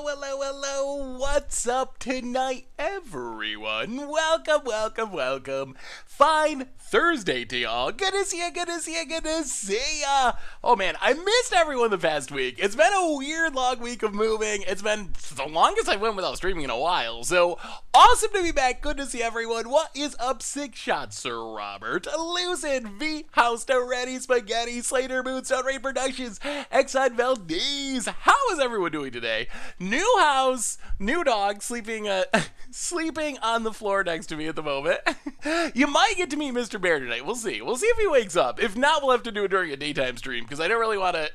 Hello, what's up tonight, everyone? Welcome. Fine Thursday to y'all. Good to see ya. Oh man, I missed everyone the past week. It's been a weird long week of moving. It's been the longest I went without streaming in a while, so awesome to be back. Good to see everyone. What is up, Six Shot, Sir Robert, Lucid, V, House to Ready, Spaghetti, Slater, Moonstone, Rain Productions, Exxon Valdez. How is everyone doing today? New house, new dog, sleeping on the floor next to me at the moment. You might get to meet Mr. Bear tonight. We'll see. We'll see if he wakes up. If not, we'll have to do it during a daytime stream because I don't really want to.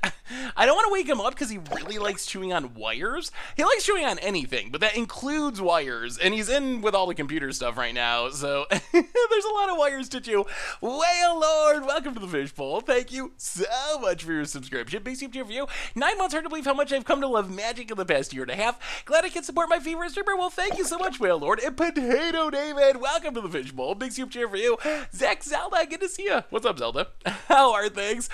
I don't want to wake him up because he really likes chewing on wires. He likes chewing on anything, but that includes wires. And he's in with all the computer stuff right now, so there's a lot of wires to chew. Whale Lord, welcome to the Fishbowl. Thank you so much for your subscription. Big super for you. 9 months, hard to believe how much I've come to love Magic in the past year and a half. Glad I can support my favorite streamer. Well, thank you so much, Whale Lord. And Potato David, welcome to the Fishbowl. Big super cheer for you. Zach Zelda, good to see you. What's up, Zelda? How are things?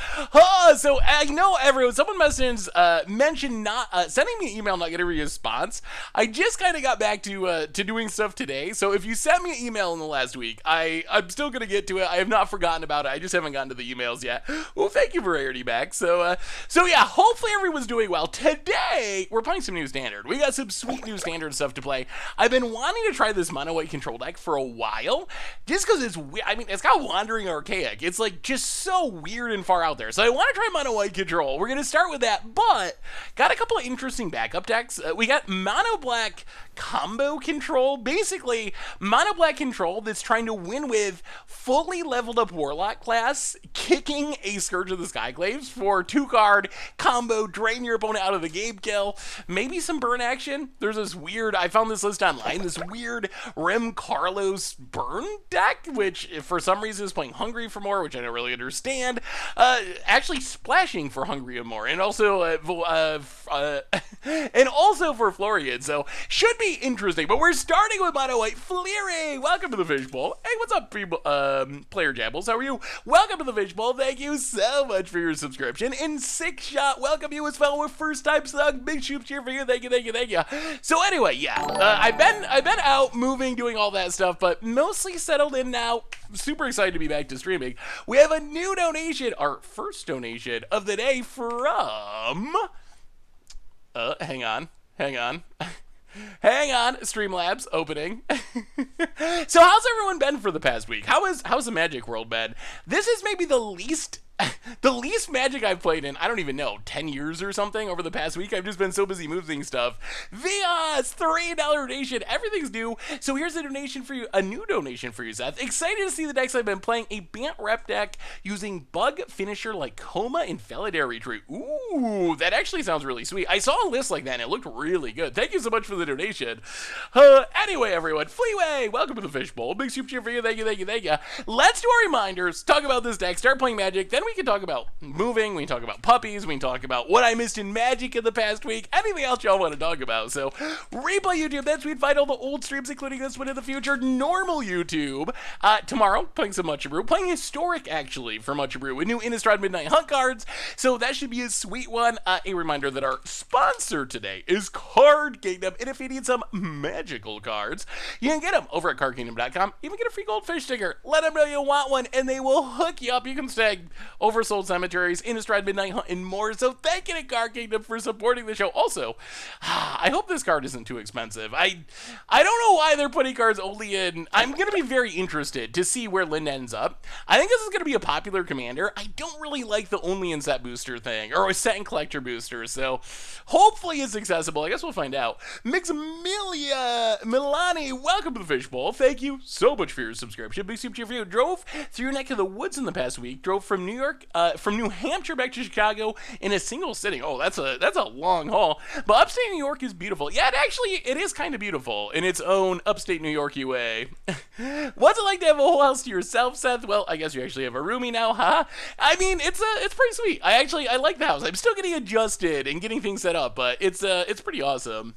So I know everyone, someone mentioned not sending me an email, not getting a response. I just kind of got back to doing stuff today. So if you sent me an email in the last week, I'm still going to get to it. I have not forgotten about it. I just haven't gotten to the emails yet. Well, thank you for Rarity back. So yeah, hopefully everyone's doing well. Today, we're playing some new standard. We got some sweet new standard stuff to play. I've been wanting to try this mono white control deck for a while, just because it's weird. I mean, it's got Wandering Archaic. It's like just so weird and far out there. So I want to try mono white control. We're going to start with that, but got a couple of interesting backup decks. We got mono black combo control, basically mono black control that's trying to win with fully leveled up Warlock class, kicking a Scourge of the Skyclaves for 2-card combo, drain your opponent out of the game kill, maybe some burn action. There's this weird, I found this list online, this weird Rem Carlos burn deck, which for some reason is playing Hungry for More, which I don't really understand, actually splashing for Hungry and More, and also for Florian, so should be interesting. But we're starting with mono white. Fleary, welcome to the Fishbowl. Hey, what's up, people? Player Jabbles, how are you? Welcome to the Fishbowl. Thank you so much for your subscription. And Six Shot, welcome you as well with first time slug. Big shoop cheer for you. Thank you. So anyway, yeah, I've been out moving, doing all that stuff, but mostly settled in now. Super excited to be back to streaming. We have a new donation, our first donation of the day from. Hang on. Streamlabs opening. So how's everyone been for the past week? How's the Magic world been? This is maybe the least Magic I've played in, I don't even know, 10 years or something over the past week. I've just been so busy moving stuff. Vias, $3 donation. Everything's new. So here's a donation for you, a new donation for you, Seth. Excited to see the decks I've been playing. A Bant Rep deck using Bug Finisher like Coma and Felidare Retreat. Ooh, that actually sounds really sweet. I saw a list like that and it looked really good. Thank you so much for the donation. Anyway, everyone, Fleeway, welcome to the Fishbowl. Big super cheer for you. Thank you. Let's do our reminders, talk about this deck, start playing Magic, then we can talk about moving, we can talk about puppies, we can talk about what I missed in Magic in the past week, anything else y'all want to talk about. So, replay YouTube, that's we'd find all the old streams, including this one in the future, normal YouTube. Tomorrow, playing some Mucha Brew, playing Historic, actually, for Mucha Brew, with new Innistrad Midnight Hunt cards, so that should be a sweet one. A reminder that our sponsor today is Card Kingdom, and if you need some magical cards, you can get them over at cardkingdom.com, even get a free goldfish sticker. Let them know you want one, and they will hook you up. You can snag Oversold Cemeteries, Innistrad Midnight Hunt, and more. So thank you to Card Kingdom for supporting the show. Also, I hope this card isn't too expensive. I don't know why they're putting cards only in. I'm going to be very interested to see where Lynn ends up. I think this is going to be a popular commander. I don't really like the only in set booster thing, or a set and collector booster, so hopefully it's accessible. I guess we'll find out. Milani, welcome to the Fishbowl. Thank you so much for your subscription. Big super cheer for you. Drove through your neck of the woods in the past week. Drove from from New Hampshire back to Chicago in a single sitting. Oh, that's a long haul. But upstate New York is beautiful. Yeah, it is kind of beautiful in its own upstate New York way. What's it like to have a whole house to yourself, Seth? Well, I guess you actually have a roomie now, huh? I mean, it's pretty sweet. I like the house. I'm still getting adjusted and getting things set up, but it's pretty awesome.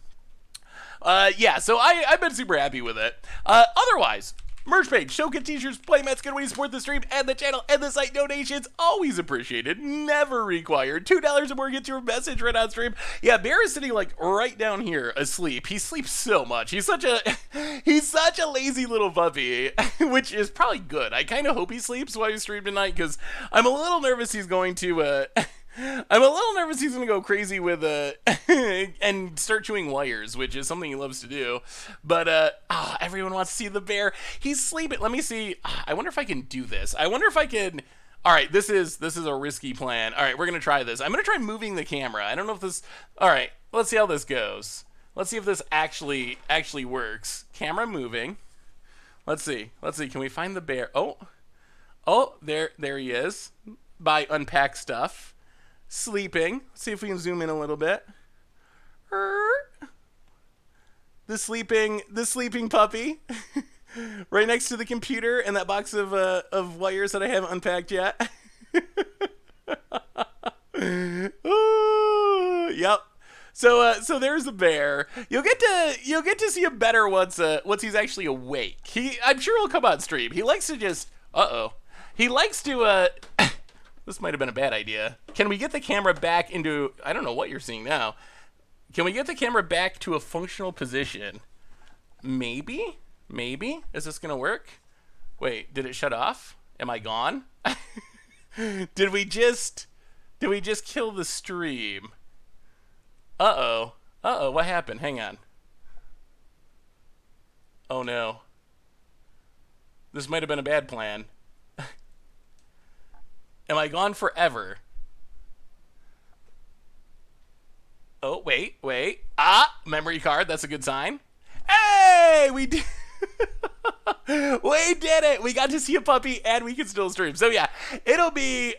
Yeah, so I've been super happy with it. Otherwise, merch page, Shoka t-shirts, playmats, good way to support the stream and the channel and the site. Donations always appreciated, never required. $2 or more gets your message right on stream. Yeah, Bear is sitting like right down here asleep. He sleeps so much. He's such a lazy little puppy, which is probably good. I kind of hope he sleeps while you stream tonight because I'm a little nervous he's going to go crazy with and start chewing wires, which is something he loves to do. But everyone wants to see the bear. He's sleeping. Let me see. I wonder if I can do this. I wonder if I can. All right, this is a risky plan. All right, we're gonna try this. I'm gonna try moving the camera. I don't know if this. All right, let's see how this goes. Let's see if this actually works. Camera moving. Let's see. Can we find the bear? Oh, there he is. By unpack stuff. Sleeping. Let's see if we can zoom in a little bit. The sleeping puppy. Right next to the computer and that box of wires that I haven't unpacked yet. Ooh, yep. So there's the bear. You'll get to see him better once he's actually awake. I'm sure he'll come on stream. He likes to just He likes to this might have been a bad idea. Can we get the camera back into, I don't know what you're seeing now. Can we get the camera back to a functional position? Maybe? Is this gonna work? Wait, did it shut off? Am I gone? Did we just kill the stream? What happened? Hang on. Oh no. This might have been a bad plan. Am I gone forever? Oh, wait. Memory card. That's a good sign. Hey, we did. We did it. We got to see a puppy and we can still stream. So yeah, it'll be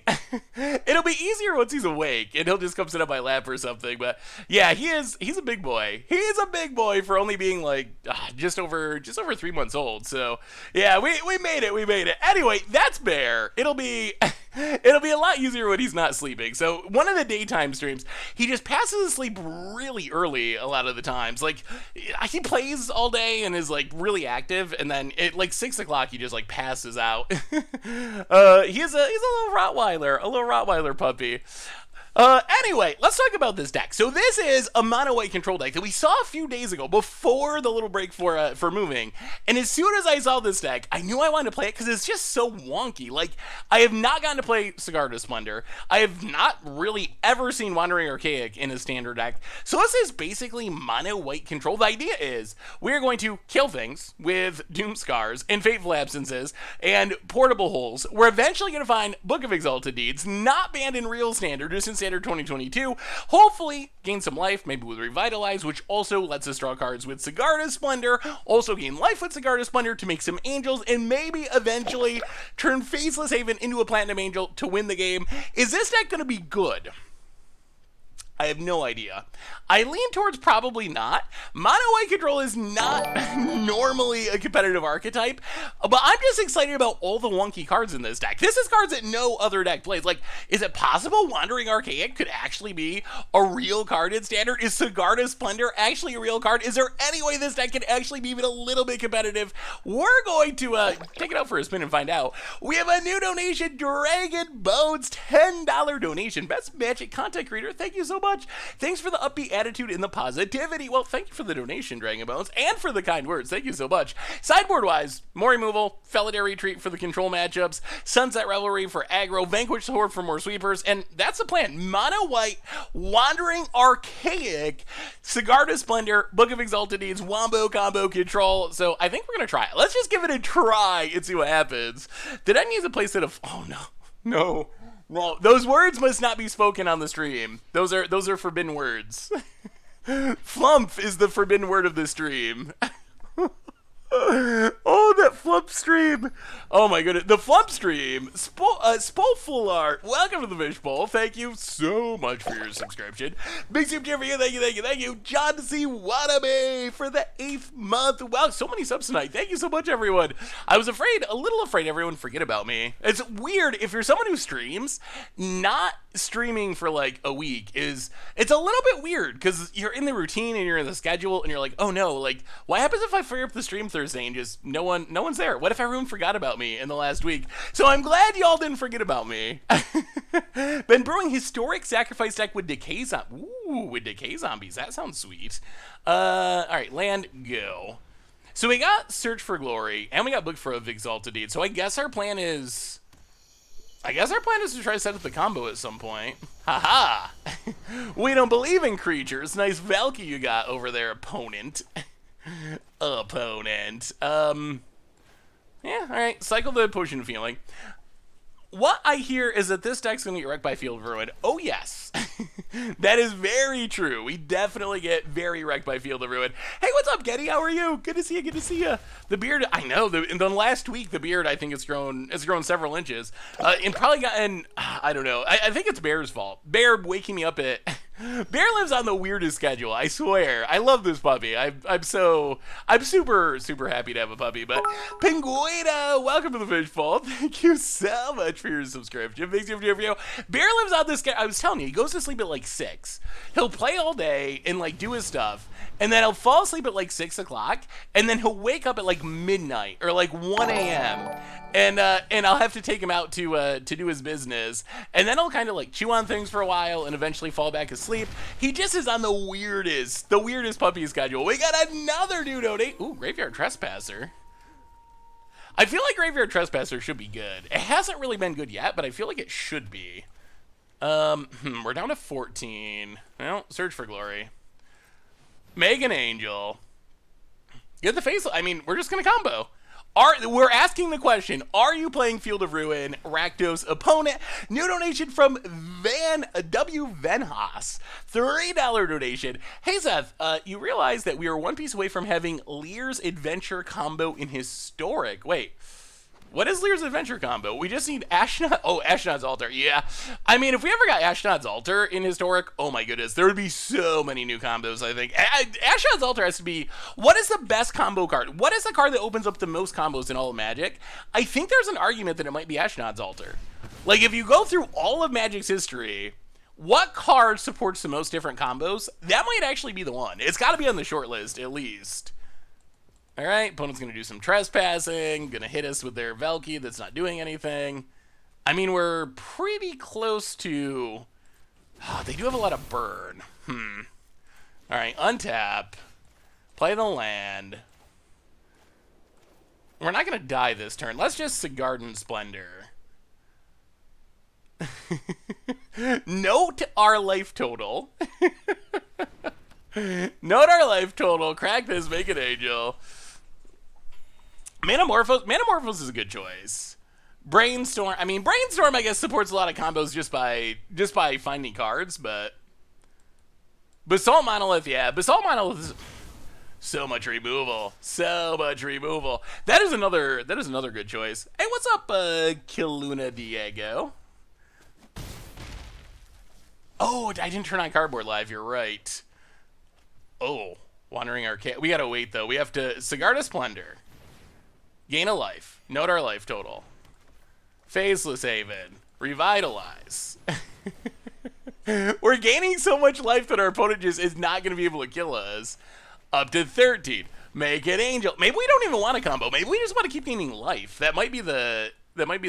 easier once he's awake and he'll just come sit on my lap or something. But yeah, he's a big boy. He's a big boy for only being like just over 3 months old. So yeah, we made it. Anyway, that's Bear. It'll be a lot easier when he's not sleeping. So one of the daytime streams, he just passes asleep really early a lot of the times. Like he plays all day and is like really active, and then at like 6 o'clock he just like passes out. He's a little Rottweiler puppy. Anyway, let's talk about this deck. So this is a mono white control deck that we saw a few days ago before the little break for moving. And as soon as I saw this deck, I knew I wanted to play it because it's just so wonky. Like, I have not gotten to play Sigarda Splendor. I have not really ever seen Wandering Archaic in a standard deck. So this is basically mono white control. The idea is we're going to kill things with Doom Scars and Fateful Absences and Portable Holes. We're eventually going to find Book of Exalted Deeds, not banned in real standard, just in standard 2022, hopefully gain some life, maybe with Revitalize, which also lets us draw cards with Sigarda Splendor, also gain life with Sigarda Splendor to make some angels, and maybe eventually turn Faceless Haven into a Platinum Angel to win the game. Is this deck going to be good? I have no idea. I lean towards probably not. Mono white control is not normally a competitive archetype, but I'm just excited about all the wonky cards in this deck. This is cards that no other deck plays. Like, is it possible Wandering Archaic could actually be a real card in standard? Is Sigarda Splendor actually a real card? Is there any way this deck can actually be even a little bit competitive? We're going to take it out for a spin and find out. We have a new donation, Dragon Bones, $10 donation. Best Magic content creator. Thank you so much. Thanks for the upbeat attitude and the positivity. Well, thank you for the donation, Dragon Bones, and for the kind words. Thank you so much. Sideboard-wise, more removal, Felidar Retreat for the control matchups, Sunset Revelry for aggro, Vanquish the Horde for more sweepers, and that's the plan. Mono white, Wandering Archaic, Sigarda Splendor, Book of Exalted Deeds, Wombo Combo Control. So I think we're going to try it. Let's just give it a try and see what happens. Did I use a playset of... Oh, no. No, those words must not be spoken on the stream. Those are forbidden words. Flump is the forbidden word of the stream. Oh, that Flump stream. Oh my goodness. The Flump stream. Spolful Art. Welcome to the Fishbowl. Thank you so much for your subscription. Big soup cheer for you. Thank you. John C. Wanabe for the 8th month. Wow, so many subs tonight. Thank you so much, everyone. I was a little afraid everyone would forget about me. It's weird if you're someone who streams, not streaming for like a week it's a little bit weird because you're in the routine and you're in the schedule and you're like, oh no, like what happens if I fire up the stream Thursday and just no one's there? What if everyone forgot about me in the last week? So I'm glad y'all didn't forget about me. Been brewing historic sacrifice deck with decay zombies. That sounds sweet. All right, land go. So we got Search for Glory and we got Book of Exalted Deeds. So I guess our plan is to try to set up the combo at some point. Haha! We don't believe in creatures. Nice Valky you got over there, opponent. Opponent. Yeah, alright. Cycle the Potion Feeling. What I hear is that this deck's going to get wrecked by Field of Ruin. Oh, yes. That is very true. We definitely get very wrecked by Field of Ruin. Hey, what's up, Getty? How are you? Good to see you. Good to see you. The beard, I know. In the last week, the beard, I think it's grown several inches. And probably gotten, I don't know. I think it's Bear's fault. Bear waking me up at... Bear lives on the weirdest schedule, I swear. I love this puppy. I'm super, super happy to have a puppy. But Penguina, welcome to the Fishbowl. Thank you so much for your subscription. Thanks for your video. Bear lives on this schedule. I was telling you, he goes to sleep at like 6. He'll play all day and like do his stuff. And then he'll fall asleep at like 6 o'clock. And then he'll wake up at like midnight or like 1 a.m. And I'll have to take him out to do his business. And then he'll kind of like chew on things for a while and eventually fall back asleep. He just is on the weirdest puppy schedule. We got another dude donate. Ooh, Graveyard Trespasser. I feel like Graveyard Trespasser should be good. It hasn't really been good yet, but I feel like it should be. We're down to 14. Well, Search for Glory. Megan Angel. Get the face. I mean, we're just gonna combo. We're asking the question, are you playing Field of Ruin, Rakdos opponent? New donation from W. Venhaas. $3 donation. Hey, Seth, you realize that we are one piece away from having Lear's Adventure combo in Historic. Wait, what is Lear's Adventure combo? We just need Ashnod. Oh, Ashnod's Altar. Yeah. I mean, if we ever got Ashnod's Altar in Historic, oh my goodness, there would be so many new combos, I think. Ashnod's Altar has to be, what is the best combo card? What is the card that opens up the most combos in all of Magic? I think there's an argument that it might be Ashnod's Altar. Like, if you go through all of Magic's history, what card supports the most different combos? That might actually be the one. It's got to be on the short list, at least. All right, opponent's going to do some trespassing, going to hit us with their Valky that's not doing anything. I mean, we're pretty close to... Oh, they do have a lot of burn. All right, untap. Play the land. We're not going to die this turn. Let's just Sigarden Splendor. Note our life total. Note our life total. Crack this, make an angel. Manamorphose is a good choice. Brainstorm. I mean, Brainstorm, I guess, supports a lot of combos just by finding cards, but Basalt Monolith, yeah. Basalt Monolith is so much removal. So much removal. That is another good choice. Hey, what's up, Kiluna Diego? Oh, I didn't turn on Cardboard Live, you're right. Oh, Wandering Arcade. We gotta wait, though. We have to Sigarda Splendor. Gain a life. Note our life total. Phaseless Haven. Revitalize. We're gaining so much life that our opponent just is not going to be able to kill us. Up to 13. Make an angel. Maybe we don't even want a combo. Maybe we just want to keep gaining life. That might be the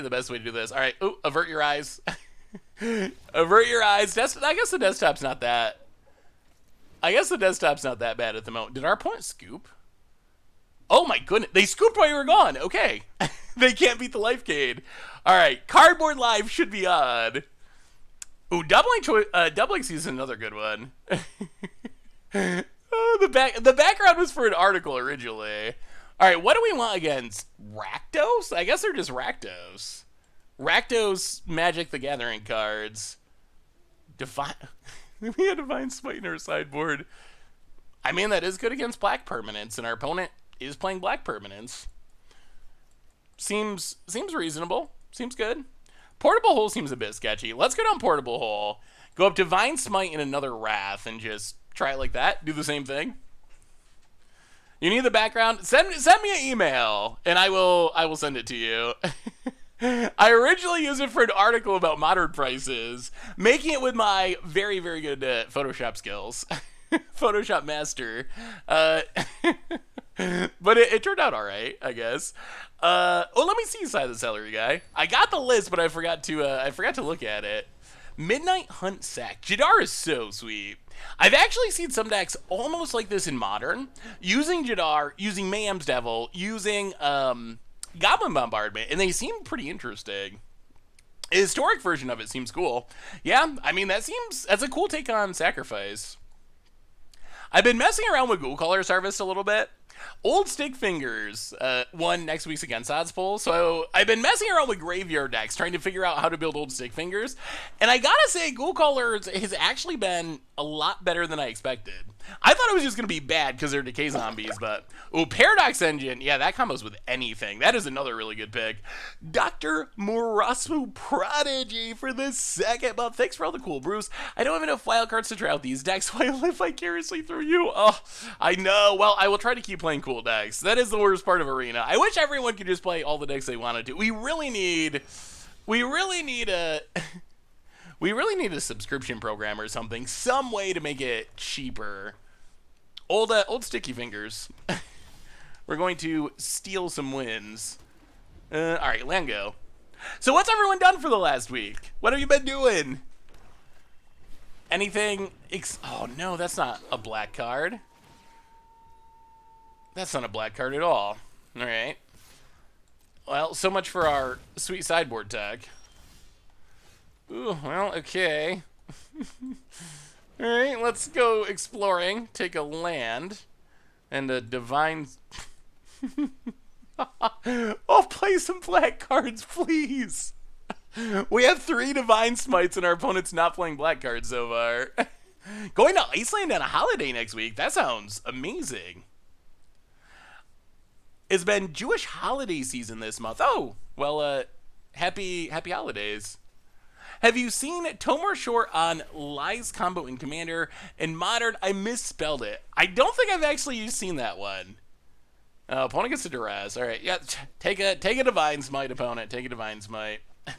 best way to do this. All right. Ooh, avert your eyes. Avert your eyes. I guess the desktop's not that. I guess the desktop's not that bad at the moment. Did our opponent scoop? Oh my goodness, they scooped while you were gone. Okay. They can't beat the life gain. All right, Cardboard Live should be on. Ooh, doubling is another good one. Oh, the background was for an article originally. All right, what do we want against Rakdos? I guess they're just Rakdos. Rakdos Magic the Gathering cards. We had Divine Smite in our sideboard. I mean, that is good against black permanents, and our opponent is playing black permanents. Seems reasonable. Seems good. Portable Hole seems a bit sketchy. Let's go down Portable Hole. Go up Divine Smite and another Wrath and just try it like that. Do the same thing. You need the background? Send me an email and I will send it to you. I originally used it for an article about modern prices, making it with my very, very good Photoshop skills. Photoshop master. Uh, but it turned out all right, I guess. Let me see inside the celery guy. I got the list, but I forgot to look at it. Midnight Hunt Sack. Jadar is so sweet. I've actually seen some decks almost like this in Modern, using Jadar, using Mayhem's Devil, using Goblin Bombardment, and they seem pretty interesting. The historic version of it seems cool. Yeah, I mean, that's a cool take on Sacrifice. I've been messing around with Ghoul Caller's Harvest a little bit. Old Stick Fingers won next week's Against Odds poll, so I've been messing around with graveyard decks, trying to figure out how to build Old Stick Fingers, and I gotta say, Ghoul Callers has actually been a lot better than I expected. I thought it was just gonna be bad because they're decay zombies, but Paradox Engine, yeah, that combos with anything. That is another really good pick. Dr. Morasmu Prodigy for the second month. Thanks for all the cool brews. I don't have enough wild cards to try out these decks, so I live vicariously through you. Oh, I know. Well, I will try to keep playing cool decks. That is the worst part of Arena. I wish everyone could just play all the decks they wanted to. We really need a we really need a subscription program or something, some way to make it cheaper. Old Sticky Fingers. We're going to steal some wins. All right, land go. So what's everyone done for the last week? What have you been doing? Anything? Oh no, that's not a black card. That's not a black card at all. All right. Well, so much for our sweet sideboard tag. Ooh, well, okay. All right, let's go exploring. Take a land and a divine. Oh, play some black cards, please. We have 3 divine smites and our opponent's not playing black cards so far. Going to Iceland on a holiday next week. That sounds amazing. It's been Jewish holiday season this month. Oh, well, happy holidays. Have you seen Tomar Short on Lies combo in Commander? In Modern, I misspelled it. I don't think I've actually seen that one. Opponent gets a duress. All right, yeah, take a divine smite, opponent. Take a divine smite. All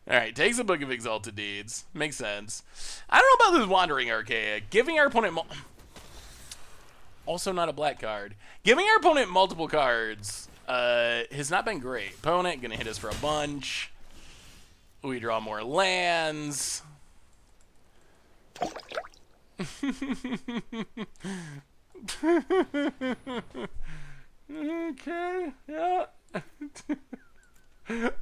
right, takes a Book of Exalted Deeds. Makes sense. I don't know about this Wandering Archaic. Giving our opponent also not a black card. Giving our opponent multiple cards has not been great. Opponent gonna hit us for a bunch. We draw more lands. Okay, yeah.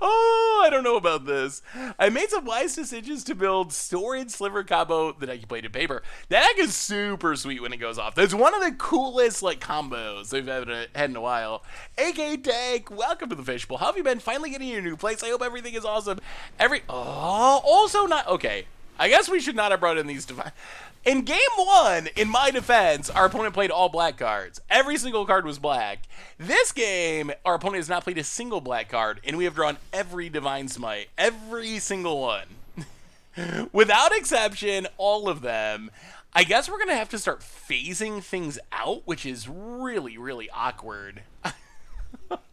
Oh, I don't know about this. I made some wise decisions to build Storage Sliver combo that I can play to paper. That deck is super sweet when it goes off. That's one of the coolest like combos we've had in a while. AK Tank, welcome to the Fishbowl. How have you been? Finally getting your new place. I hope everything is awesome. Also not okay. I guess we should not have brought in these divine. In game 1, in my defense, our opponent played all black cards. Every single card was black. This game, our opponent has not played a single black card, and we have drawn every Divine Smite. Every single one. Without exception, all of them. I guess we're going to have to start phasing things out, which is really, really awkward.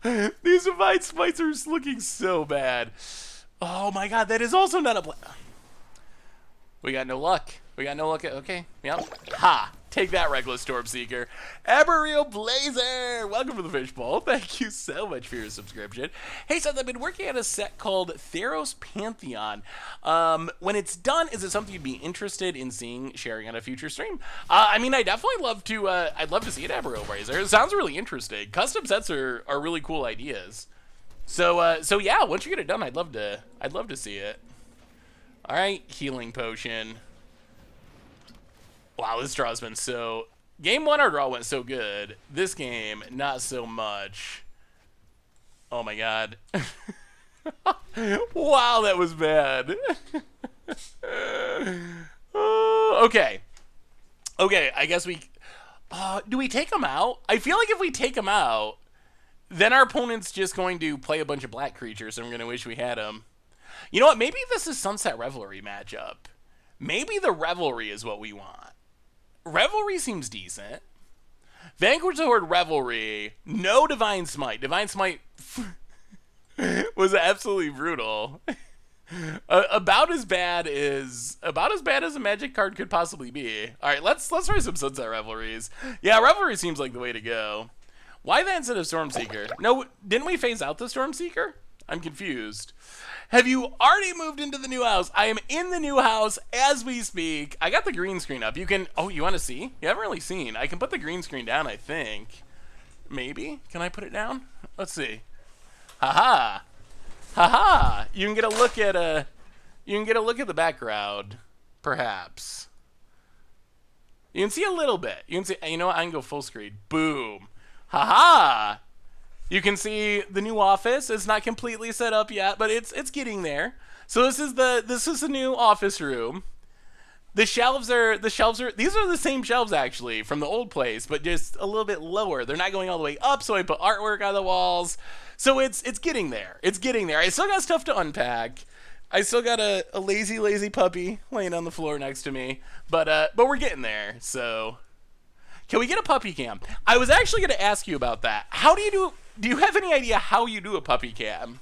These Divine Smites are looking so bad. Oh my god, that is also not a black... We got no luck. Okay, yep. Ha! Take that, Reckless Stormseeker. Eberreal Blazer! Welcome to the Fishbowl. Thank you so much for your subscription. Hey, Seth, I've been working on a set called Theros Pantheon. When it's done, is it something you'd be interested in sharing on a future stream? I mean, I definitely love to, I'd love to see it, Eberreal Blazer. It sounds really interesting. Custom sets are really cool ideas. So yeah, once you get it done, I'd love to see it. All right, Healing Potion. Wow, this draw's been so... Game 1, our draw went so good. This game, not so much. Oh my god. Wow, that was bad. Okay. Okay, I guess we... do we take them out? I feel like if we take them out, then our opponent's just going to play a bunch of black creatures, and we're going to wish we had them. You know what? Maybe this is Sunset Revelry matchup. Maybe the Revelry is what we want. Revelry seems decent. Vanquish the Horde Revelry. No Divine Smite. Divine Smite... was absolutely brutal. About as bad as a Magic card could possibly be. All right, let's try some Sunset Revelries. Yeah, Revelry seems like the way to go. Why that instead of Stormseeker? No, didn't we phase out the Stormseeker? I'm confused. Have you already moved into the new house? I am in the new house as we speak. I got the green screen up. You can. Oh, you want to see? You haven't really seen. I can put the green screen down. I think. Maybe. Can I put it down? Let's see. Haha. Haha! You can get a look at the background, perhaps. You can see a little bit. You can see. You know what? I can go full screen. Boom. Haha! You can see the new office. It's not completely set up yet, but it's getting there. So this is the new office room. The shelves are these are the same shelves actually from the old place, but just a little bit lower. They're not going all the way up, so I put artwork on the walls. So it's getting there. It's getting there. I still got stuff to unpack. I still got a lazy puppy laying on the floor next to me. But we're getting there. So can we get a puppy cam? I was actually going to ask you about that. How do you have any idea how you do a puppy cam?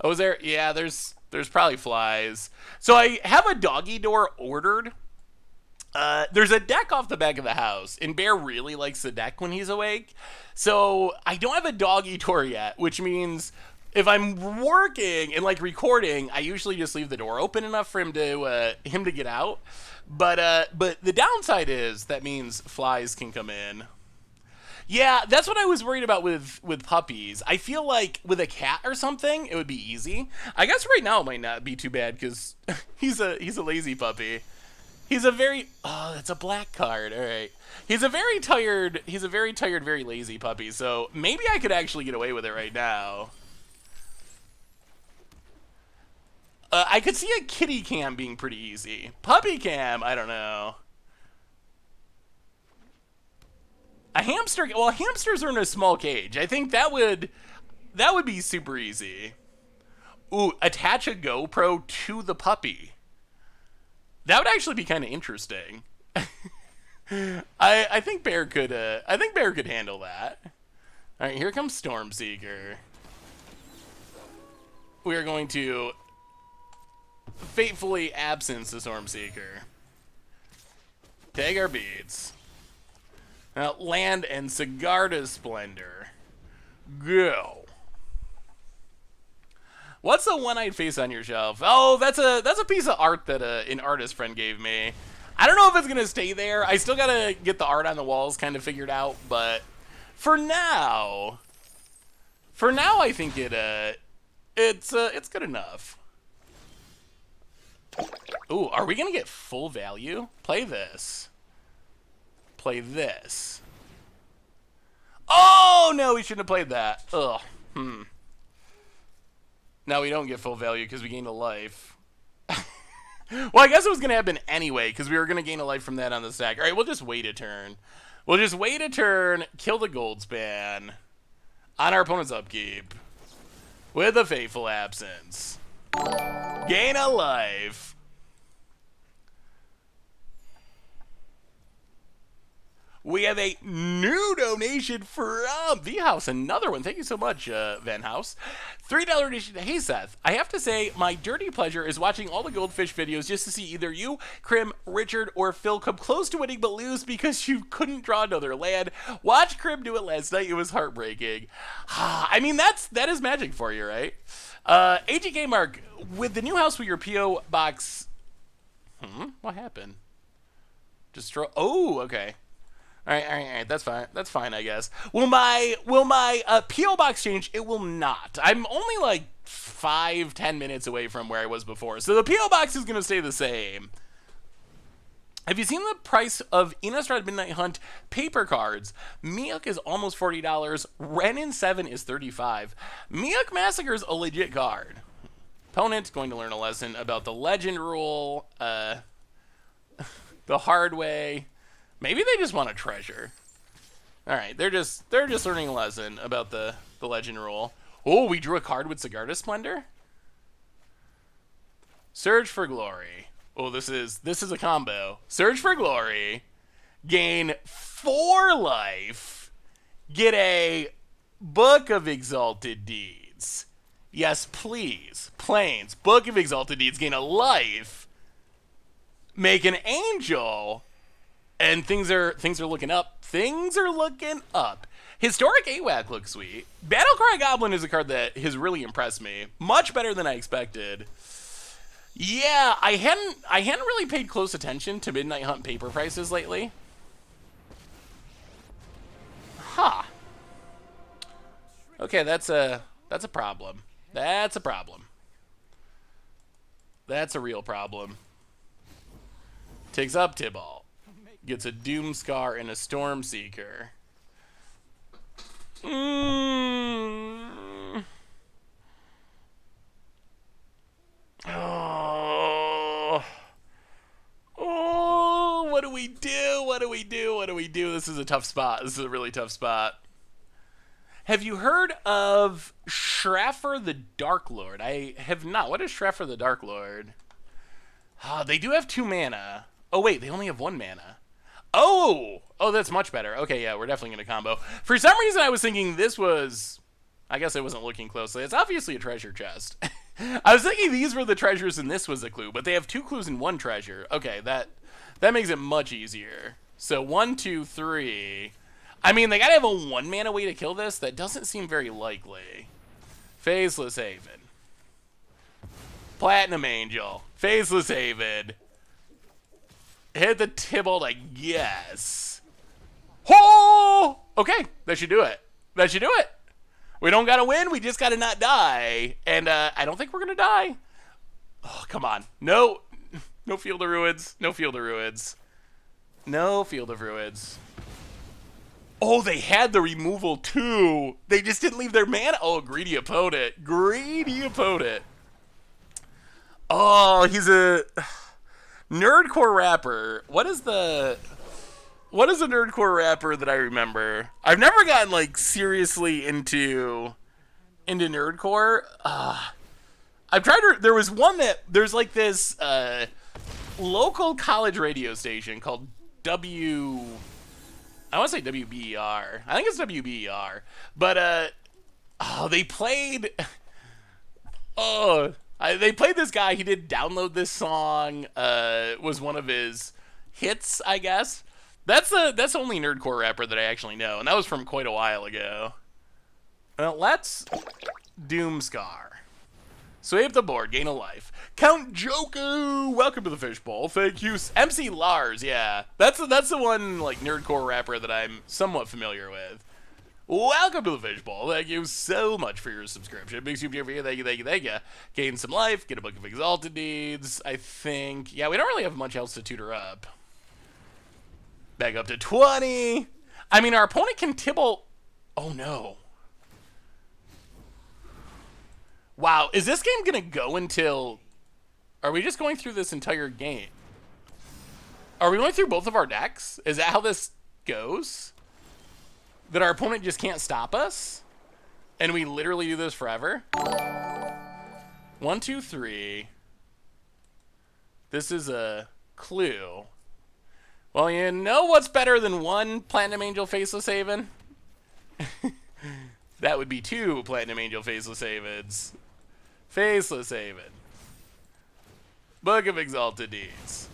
Oh, is there? Yeah, there's probably flies. So I have a doggy door ordered. There's a deck off the back of the house, and Bear really likes the deck when he's awake. So I don't have a doggy door yet, which means if I'm working and like recording, I usually just leave the door open enough for him to get out. But the downside is that means flies can come in. Yeah, that's what I was worried about with puppies. I feel like with a cat or something, it would be easy. I guess right now it might not be too bad because he's a lazy puppy. He's a very that's a black card. All right, he's a very tired, very lazy puppy. So maybe I could actually get away with it right now. I could see a kitty cam being pretty easy. Puppy cam, I don't know. A hamster, well, hamsters are in a small cage. I think that would be super easy. Ooh, attach a GoPro to the puppy. That would actually be kind of interesting. I think Bear could handle that. All right, here comes Stormseeker. We are going to fatefully absence the Stormseeker. Take our beads. Now, land and Sigarda's Splendor. Go. What's the one-eyed face on your shelf? Oh, that's a piece of art that an artist friend gave me. I don't know if it's gonna stay there. I still gotta get the art on the walls kind of figured out, but for now, I think it's good enough. Ooh, are we gonna get full value? Play this. Play this. Oh no, we shouldn't have played that. Ugh. Now we don't get full value because we gained a life. Well, I guess it was gonna happen anyway because we were gonna gain a life from that on the stack. All right, we'll just wait a turn. We'll just wait a turn, kill the gold span on our opponent's upkeep with a fateful absence. Gain a life. We have a new donation from V-House. Another one. Thank you so much, Van House. $3 donation. Hey, Seth. I have to say, my dirty pleasure is watching all the Goldfish videos just to see either you, Krim, Richard, or Phil come close to winning but lose because you couldn't draw another land. Watch Krim do it last night. It was heartbreaking. I mean, that is magic for you, right? AGK Mark, with the new house with your P.O. box... What happened? Just draw... Oh, okay. All right, that's fine, I guess. Will my P.O. box change? It will not. I'm only like 5-10 minutes away from where I was before, so the P.O. box is gonna stay the same. Have you seen the price of Innistrad Midnight Hunt paper cards? Miuk is almost $40. Renin 7 is $35. Miuk Massacre is a legit card. Opponent going to learn a lesson about the legend rule, the hard way. Maybe they just want a treasure. All right, they're just learning a lesson about the legend rule. Oh, we drew a card with Sigarda's Splendor. Surge for Glory. Oh, this is a combo. Surge for Glory. Gain 4 life. get a Book of Exalted Deeds. Yes, please. Planes. Book of Exalted Deeds. Gain a life. Make an angel. And things are looking up. Things are looking up. Historic AWAC looks sweet. Battlecry Goblin is a card that has really impressed me. Much better than I expected. Yeah, I hadn't really paid close attention to Midnight Hunt paper prices lately. Huh. Okay, that's a problem. That's a problem. That's a real problem. Takes up Tibalt. Gets a Doomscar and a Stormseeker. Oh. Oh, what do we do? What do we do? What do we do? This is a tough spot. This is a really tough spot. Have you heard of Shraffer the Dark Lord? I have not. What is Shraffer the Dark Lord? They do have 2 mana. Oh, wait, they only have 1 mana. Oh, that's much better. Okay, yeah, we're definitely going to combo. For some reason, I was thinking this was... I guess I wasn't looking closely. It's obviously a treasure chest. I was thinking these were the treasures and this was a clue, but they have 2 clues and 1 treasure. Okay, that makes it much easier. So 1, 2, 3. I mean, they gotta have a 1 mana way to kill this. That doesn't seem very likely. Faceless Haven. Platinum Angel. Faceless Haven. Hit the Tibalt, I guess. Oh! Okay, that should do it. That should do it. We don't gotta win, we just gotta not die. And I don't think we're gonna die. Oh, come on. No Field of Ruins. No Field of Ruins. No Field of Ruins. Oh, they had the removal too. They just didn't leave their mana. Oh, greedy opponent. Greedy opponent. Oh, he's a Nerdcore rapper. What is a Nerdcore rapper that I remember? I've never gotten like seriously into Nerdcore. I've tried to. There was one that there's like this local college radio station called I want to say WBER. I think it's WBER. But they played. They played this guy. He did download this song. Was one of his hits, I guess. That's the only Nerdcore rapper that I actually know, and that was from quite a while ago. Well, let's Doomscar. Sweep the board, gain a life. Count Joku, welcome to the fishbowl. Thank you, MC Lars. Yeah, that's the one like Nerdcore rapper that I'm somewhat familiar with. Welcome to the fishbowl. Thank you so much for your subscription. Big super for you. Thank you. Gain some life. Get a Book of Exalted Deeds. I think. Yeah, we don't really have much else to tutor up. Back up to 20. I mean, our opponent can Tibalt. Oh no. Wow, is this game gonna go until... Are we just going through this entire game? Are we going through both of our decks? Is that how this goes? That our opponent just can't stop us? And we literally do this forever? 1, 2, 3. This is a clue. Well, you know what's better than 1 Platinum Angel Faceless Haven? That would be 2 Platinum Angel Faceless Havens. Faceless Haven. Book of Exalted Deeds.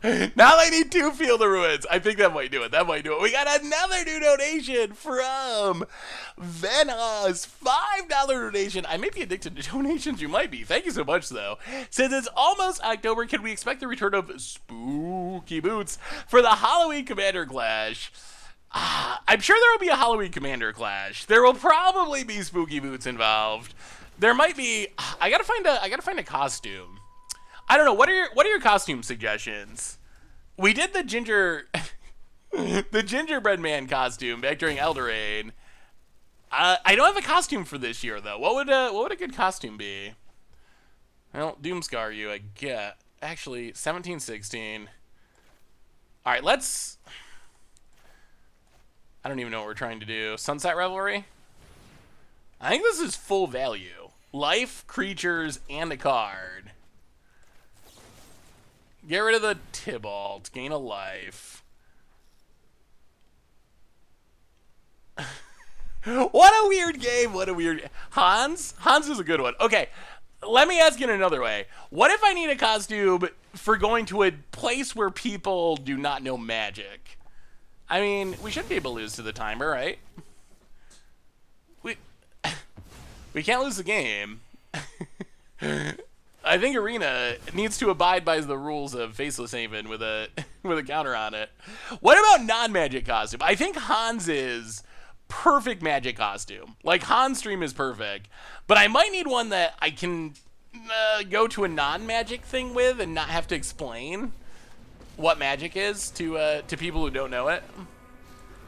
Now I need 2 Field of Ruins. I think that might do it. We got another new donation from Venos. $5 donation. I may be addicted to donations. You might be. Thank you so much, though. Since it's almost October, can we expect the return of Spooky Boots for the Halloween Commander Clash? I'm sure there will be a Halloween Commander Clash. There will probably be Spooky Boots involved. There might be. I gotta find a costume. I don't know. What are your costume suggestions? We did the the gingerbread man costume back during Eldraine. I don't have a costume for this year though. What would a good costume be? Well, Doomscar you, I get. Actually, 17, 16. All right, let's. I don't even know what we're trying to do. Sunset Revelry? I think this is full value. Life, creatures, and a card. Get rid of the Tibalt. Gain a life. What a weird game. What a weird... Hans? Hans is a good one. Okay, let me ask it another way. What if I need a costume for going to a place where people do not know magic? I mean, we shouldn't be able to lose to the timer, right? We can't lose the game. I think Arena needs to abide by the rules of Faceless Haven with a counter on it. What about non-magic costume? I think Hans is perfect magic costume. Like, Hans' stream is perfect. But I might need one that I can go to a non-magic thing with and not have to explain what magic is to people who don't know it.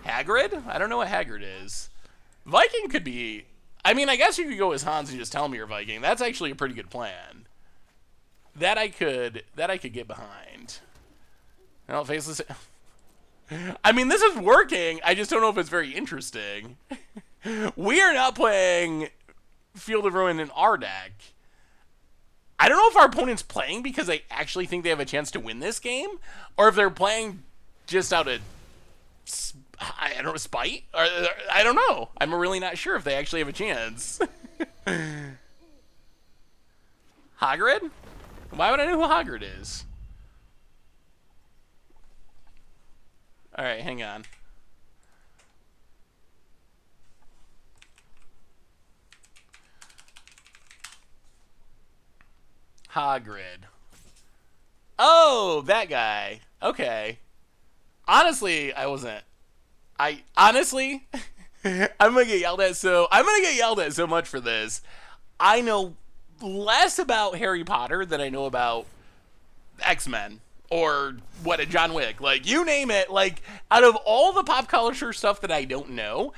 Hagrid? I don't know what Hagrid is. Viking could be... I mean, I guess you could go as Hans and just tell me you're Viking. That's actually a pretty good plan. That I could get behind. Well, Faceless... I mean, this is working. I just don't know if it's very interesting. We are not playing Field of Ruin in our deck. I don't know if our opponent's playing because they actually think they have a chance to win this game, or if they're playing just out of, I don't know, spite? Or, I don't know. I'm really not sure if they actually have a chance. Hagrid? Why would I know who Hagrid is? Alright, hang on. Hagrid. Oh, that guy. Okay. Honestly, I wasn't. Honestly, I'm gonna get yelled at so much for this. I know less about Harry Potter than I know about X-Men. Or what, a John Wick, like, you name it. Like, out of all the pop culture stuff that I don't know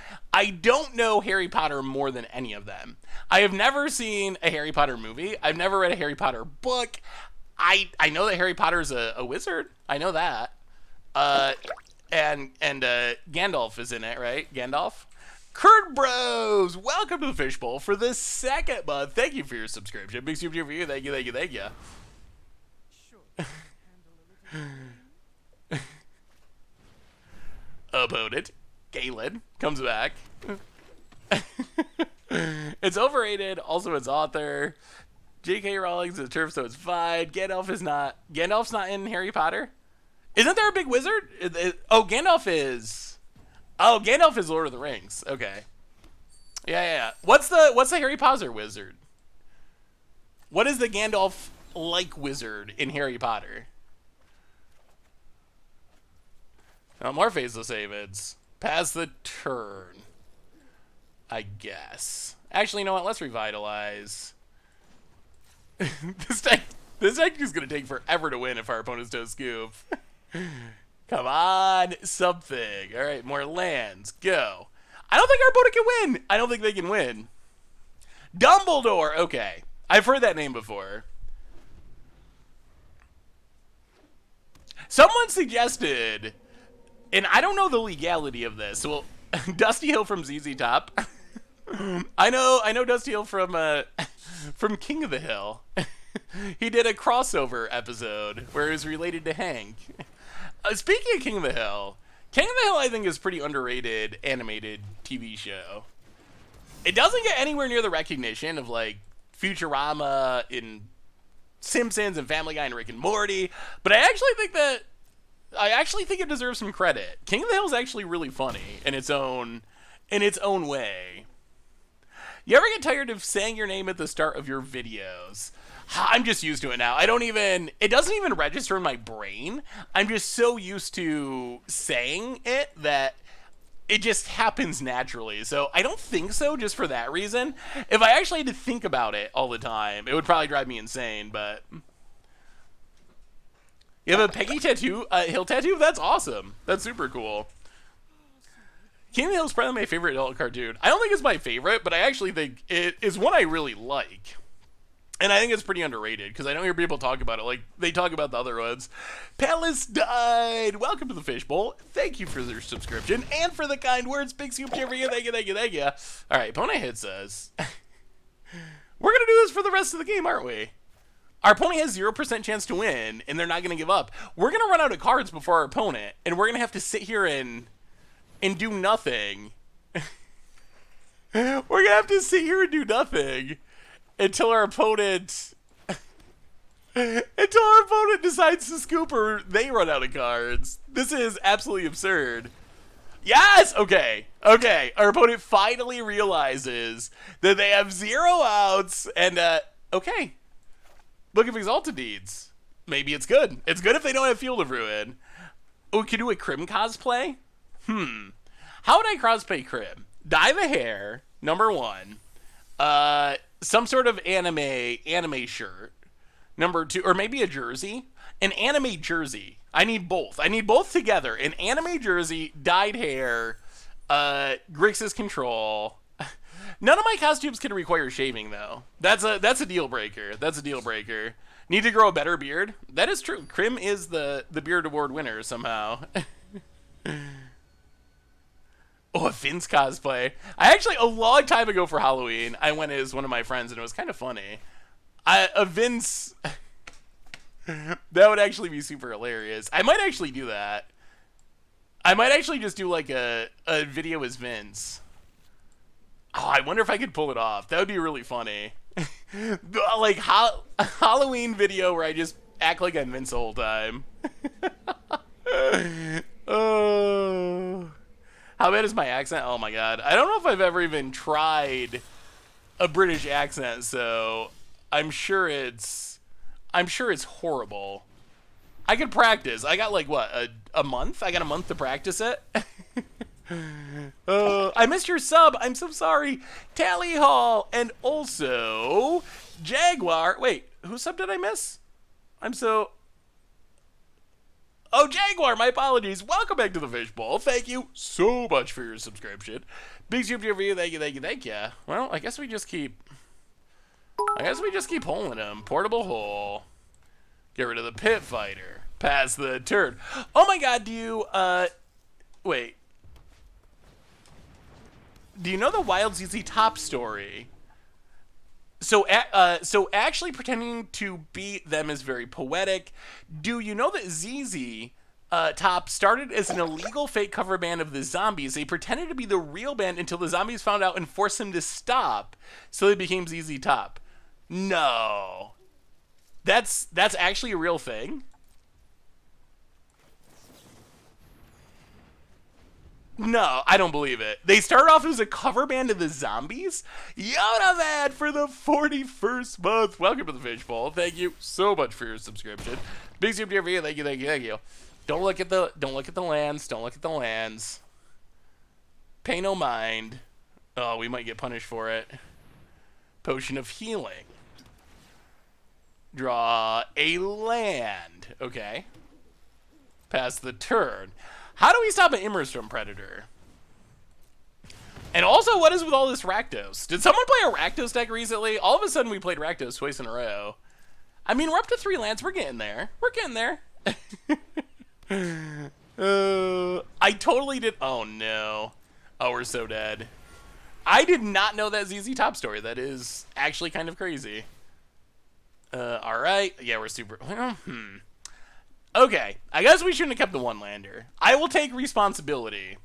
Harry Potter more than any of them. I have never seen a Harry Potter movie. I've never read a Harry Potter book. I know that Harry Potter is a wizard. I know that. And Gandalf is in it, right? Gandalf? Kurt Bros, welcome to the Fishbowl for the second month. Thank you for your subscription. Big super for you. Thank you. Opponent, Galen, comes back. It's overrated. Also, its author, J.K. Rowling's a turf, so it's fine. Gandalf's not in Harry Potter. Isn't there a big wizard? Gandalf is Lord of the Rings. Okay. Yeah. What's the Harry Potter wizard? What is the Gandalf-like wizard in Harry Potter? More Faceless Havens. Pass the turn. I guess. Actually, you know what? Let's revitalize. This deck is going to take forever to win if our opponents don't scoop. Come on. Something. All right, more lands. Go. I don't think our opponent can win. I don't think they can win. Dumbledore. Okay. I've heard that name before. Someone suggested... And I don't know the legality of this. Well, Dusty Hill from ZZ Top. I know Dusty Hill from King of the Hill. He did a crossover episode where it was related to Hank. Speaking of King of the Hill I think is a pretty underrated animated TV show. It doesn't get anywhere near the recognition of like Futurama and Simpsons and Family Guy and Rick and Morty, but I actually think it deserves some credit. King of the Hill is actually really funny in its own way. You ever get tired of saying your name at the start of your videos? I'm just used to it now. It doesn't even register in my brain. I'm just so used to saying it that it just happens naturally. So I don't think so just for that reason. If I actually had to think about it all the time, it would probably drive me insane, but... You have a Peggy tattoo? Hill tattoo? That's awesome. That's super cool. King of the Hill is probably my favorite adult cartoon. I don't think it's my favorite, but I actually think it is one I really like. And I think it's pretty underrated, because I don't hear people talk about it like they talk about the other ones. Palace died! Welcome to the Fishbowl. Thank you for your subscription, and for the kind words. Big soup here for you. Thank you. Alright, opponent hits us. We're going to do this for the rest of the game, aren't we? Our opponent has 0% chance to win, and they're not going to give up. We're going to run out of cards before our opponent, and we're going to have to sit here and do nothing. We're gonna have to sit here and do nothing until our opponent decides to scoop or they run out of cards. This is absolutely absurd. Yes! Okay. Okay. Our opponent finally realizes that they have 0 outs and, okay. Book of Exalted Deeds. Maybe it's good. It's good if they don't have Field of Ruin. Oh, we can do a Crim cosplay? How would I cosplay Crim? Dye the hair, number 1. Some sort of anime shirt. Number 2, or maybe a jersey. An anime jersey. I need both. I need both together. An anime jersey, dyed hair, Grixis control. None of my costumes can require shaving, though. That's a deal breaker. That's a deal breaker. Need to grow a better beard? That is true. Crim is the Beard Award winner somehow. Oh, a Vince cosplay. I actually, a long time ago for Halloween, I went as one of my friends, and it was kind of funny. A Vince... that would actually be super hilarious. I might actually do that. I might actually just do, like, a video as Vince. Oh, I wonder if I could pull it off. That would be really funny. Like, Halloween video where I just act like I'm Vince the whole time. Oh... How bad is my accent? Oh my god. I don't know if I've ever even tried a British accent, so I'm sure it's horrible. I could practice. I got like what, a month? I got a month to practice it. I missed your sub. I'm so sorry. Tally Hall and also Jaguar. Wait, whose sub did I miss? Oh, Jaguar, my apologies. Welcome back to the Fishbowl. Thank you so much for your subscription. Big super for you. Thank you, thank you, thank you. Well, I guess we just keep holding him. Portable hole. Get rid of the pit fighter. Pass the turn. Oh my god, do you, wait. Do you know the Wild ZZ Top story? So actually pretending to beat them is very poetic. Do you know that ZZ Top started as an illegal fake cover band of the Zombies? They pretended to be the real band until the Zombies found out and forced them to stop. So they became ZZ Top. No. That's actually a real thing? No, I don't believe it. They started off as a cover band of the Zombies? Yoda Man for the 41st month. Welcome to the Fishbowl. Thank you so much for your subscription. Big super for you. Thank you, thank you, thank you. Don't look at the lands. Don't look at the lands. Pay no mind. Oh, we might get punished for it. Potion of healing. Draw a land. Okay. Pass the turn. How do we stop an Innistrad Predator? And also, what is with all this Rakdos? Did someone play a Rakdos deck recently? All of a sudden, we played Rakdos twice in a row. I mean, we're up to 3 lands. We're getting there. We're getting there. I totally did. Oh, no. Oh, we're so dead. I did not know that ZZ Top story. That is actually kind of crazy. All right. Yeah, we're super... Okay, I guess we shouldn't have kept the one-lander. I will take responsibility.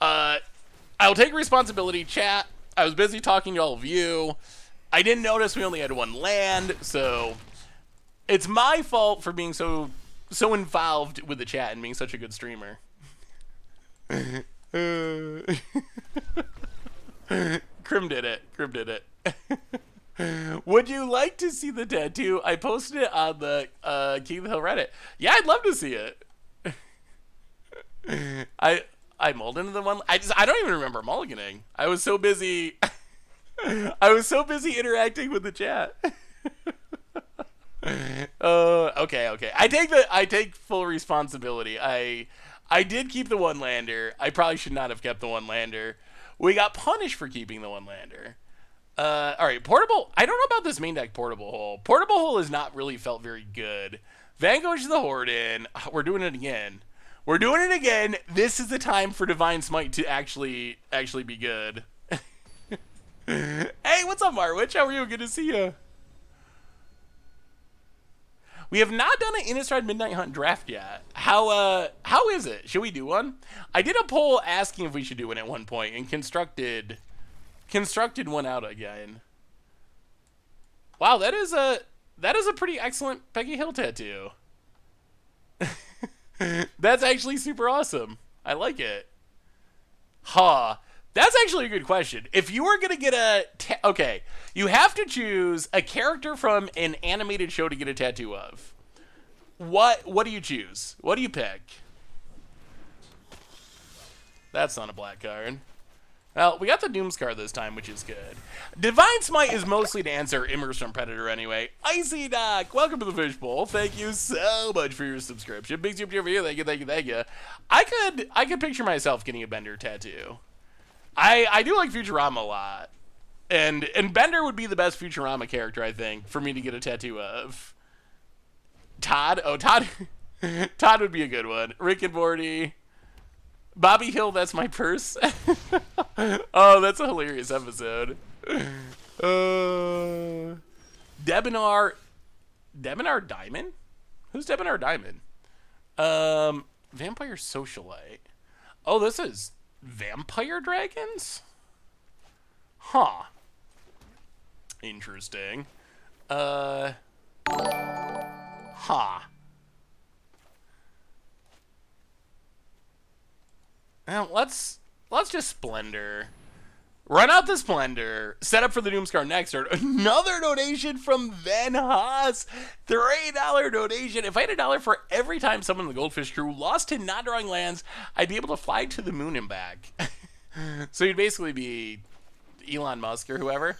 I will take responsibility, chat. I was busy talking to all of you. I didn't notice we only had 1 land, so it's my fault for being so involved with the chat and being such a good streamer. Crim did it. Crim did it. Would you like to see the tattoo? I posted it on the King of the Hill Reddit. Yeah, I'd love to see it. I molded into the one. I don't even remember mulliganing. I was so busy. I was so busy interacting with the chat. Okay. I take full responsibility. I did keep the one-lander. I probably should not have kept the one-lander. We got punished for keeping the one-lander. Alright, Portable... I don't know about this main deck Portable Hole. Portable Hole has not really felt very good. Vanquish the Horden. We're doing it again. We're doing it again. This is the time for Divine Smite to actually be good. Hey, what's up, Marwich? How are you? Good to see you. We have not done an Innistrad Midnight Hunt draft yet. How is it? Should we do one? I did a poll asking if we should do one at one point, and Constructed Constructed one out again. Wow, that is a pretty excellent Peggy Hill tattoo. That's actually super awesome. I like it. Huh. That's actually a good question. If you were going to get okay, you have to choose a character from an animated show to get a tattoo of. What do you choose? What do you pick? That's not a black card. Well, we got the Doomscar this time, which is good. Divine Smite is mostly to answer Immers from Predator anyway. Icy Doc, welcome to the Fishbowl. Thank you so much for your subscription. Big super over here. Thank you. I could picture myself getting a Bender tattoo. I do like Futurama a lot. And Bender would be the best Futurama character, I think, for me to get a tattoo of. Todd? Oh, Todd. Todd would be a good one. Rick and Morty. Bobby Hill, that's my purse. Oh, that's a hilarious episode. Debinar Diamond? Who's Debinar Diamond? Vampire Socialite. Oh, this is Vampire Dragons? Huh. Interesting. Huh. Now, let's just Splendor. Run out the Splendor. Set up for the Doomscar next turn. Another donation from Van Haas. $3 donation. If I had $1 for every time someone in the Goldfish crew lost to not drawing lands, I'd be able to fly to the moon and back. So you'd basically be Elon Musk or whoever.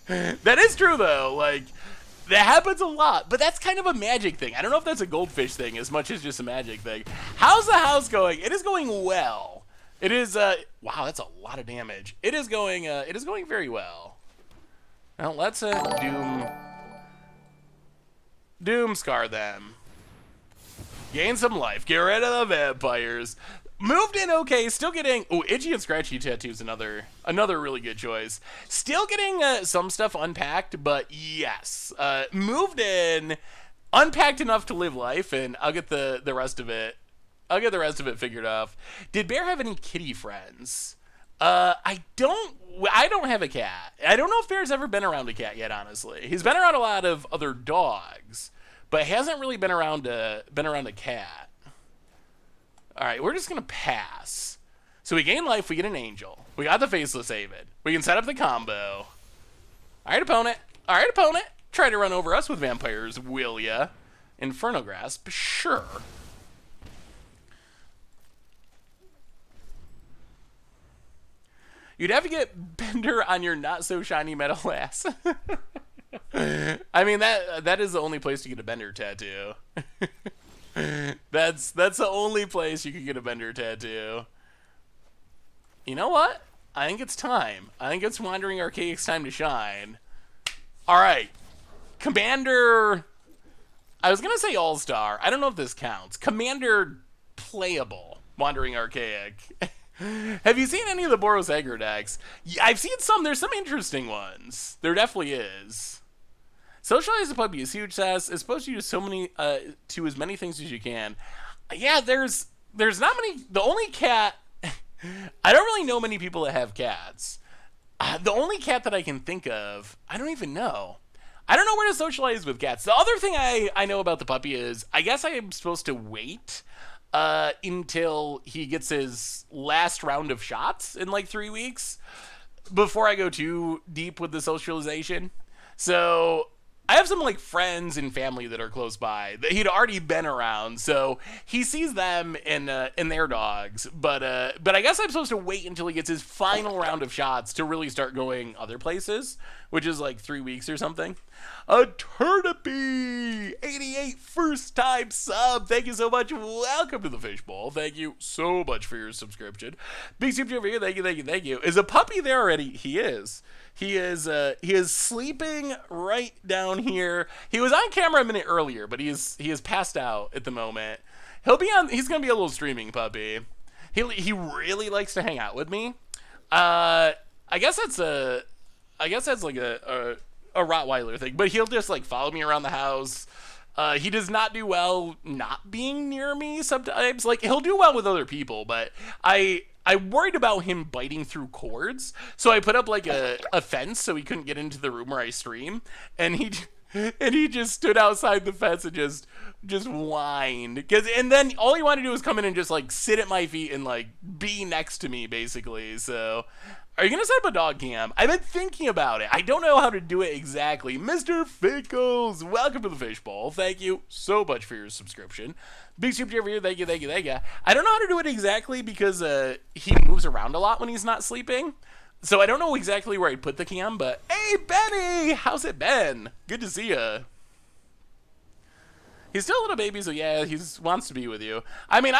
That is true, though. Like, that happens a lot, but that's kind of a magic thing. I don't know if that's a Goldfish thing as much as just a magic thing. How's the house going? It is going well. It is, wow, that's a lot of damage. It is going very well. Now, let's, Doomscar them. Gain some life. Get rid of the vampires. Moved in okay, still getting... Oh, Itchy and Scratchy Tattoo's another really good choice. Still getting some stuff unpacked, but yes. Moved in, unpacked enough to live life, and I'll get the rest of it. I'll get the rest of it figured out. Did Bear have any kitty friends? I don't have a cat. I don't know if Bear's ever been around a cat yet, honestly. He's been around a lot of other dogs, but hasn't really been around a cat. All right, we're just going to pass. So we gain life, we get an Angel. We got the Faceless Haven. We can set up the combo. All right, opponent. Try to run over us with vampires, will ya? Inferno Grasp, sure. You'd have to get Bender on your not-so-shiny metal ass. I mean, that is the only place to get a Bender tattoo. That's the only place you can get a Bender tattoo. You know what? I think it's time. I think it's Wandering Archaic's time to shine. Alright. Commander... I was going to say All-Star. I don't know if this counts. Commander Playable. Wandering Archaic. Have you seen any of the Boros aggro decks? Yeah, I've seen some. There's some interesting ones. There definitely is. Socialize the puppy is huge sass. It's supposed to use so many to as many things as you can. Yeah, there's not many. The only cat I don't really know many people that have cats. The only cat that I can think of, I don't even know. I don't know where to socialize with cats. The other thing I know about the puppy is I guess I am supposed to wait until he gets his last round of shots in like 3 weeks before I go too deep with the socialization. So I have some like friends and family that are close by that he'd already been around, so he sees them in their dogs. But I guess I'm supposed to wait until he gets his final round of shots to really start going other places, which is like 3 weeks or something. A Turnipi 88 first time sub. Thank you so much. Welcome to the Fishbowl. Thank you so much for your subscription. Big super over here. Thank you. Is a puppy there already? He is. He is sleeping right down here. He was on camera a minute earlier, but he is passed out at the moment. He's gonna be a little streaming puppy. He really likes to hang out with me. I guess that's like a Rottweiler thing, but he'll just like follow me around the house. He does not do well not being near me sometimes. Like, he'll do well with other people, but I I worried about him biting through cords, so I put up like a fence so he couldn't get into the room where I stream, and he just stood outside the fence and just whined. And then all he wanted to do was come in and just like sit at my feet and like be next to me basically. So are you gonna set up a dog cam? I've been thinking about it. I don't know how to do it exactly. Mr. Fickles, welcome to the Fishbowl. Thank you so much for your subscription. Big super over here. Thank you, thank you, thank you. I don't know how to do it exactly because he moves around a lot when he's not sleeping. So I don't know exactly where I'd put the cam, but hey, Benny, how's it been? Good to see ya. He's still a little baby, so yeah, he wants to be with you. I mean,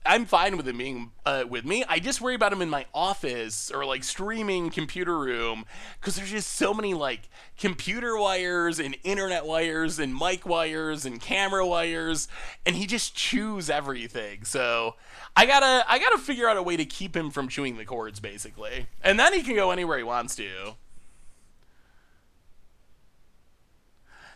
I'm fine with him being with me. I just worry about him in my office or like streaming computer room because there's just so many like computer wires and internet wires and mic wires and camera wires, and he just chews everything. So I gotta figure out a way to keep him from chewing the cords, basically, and then he can go anywhere he wants to.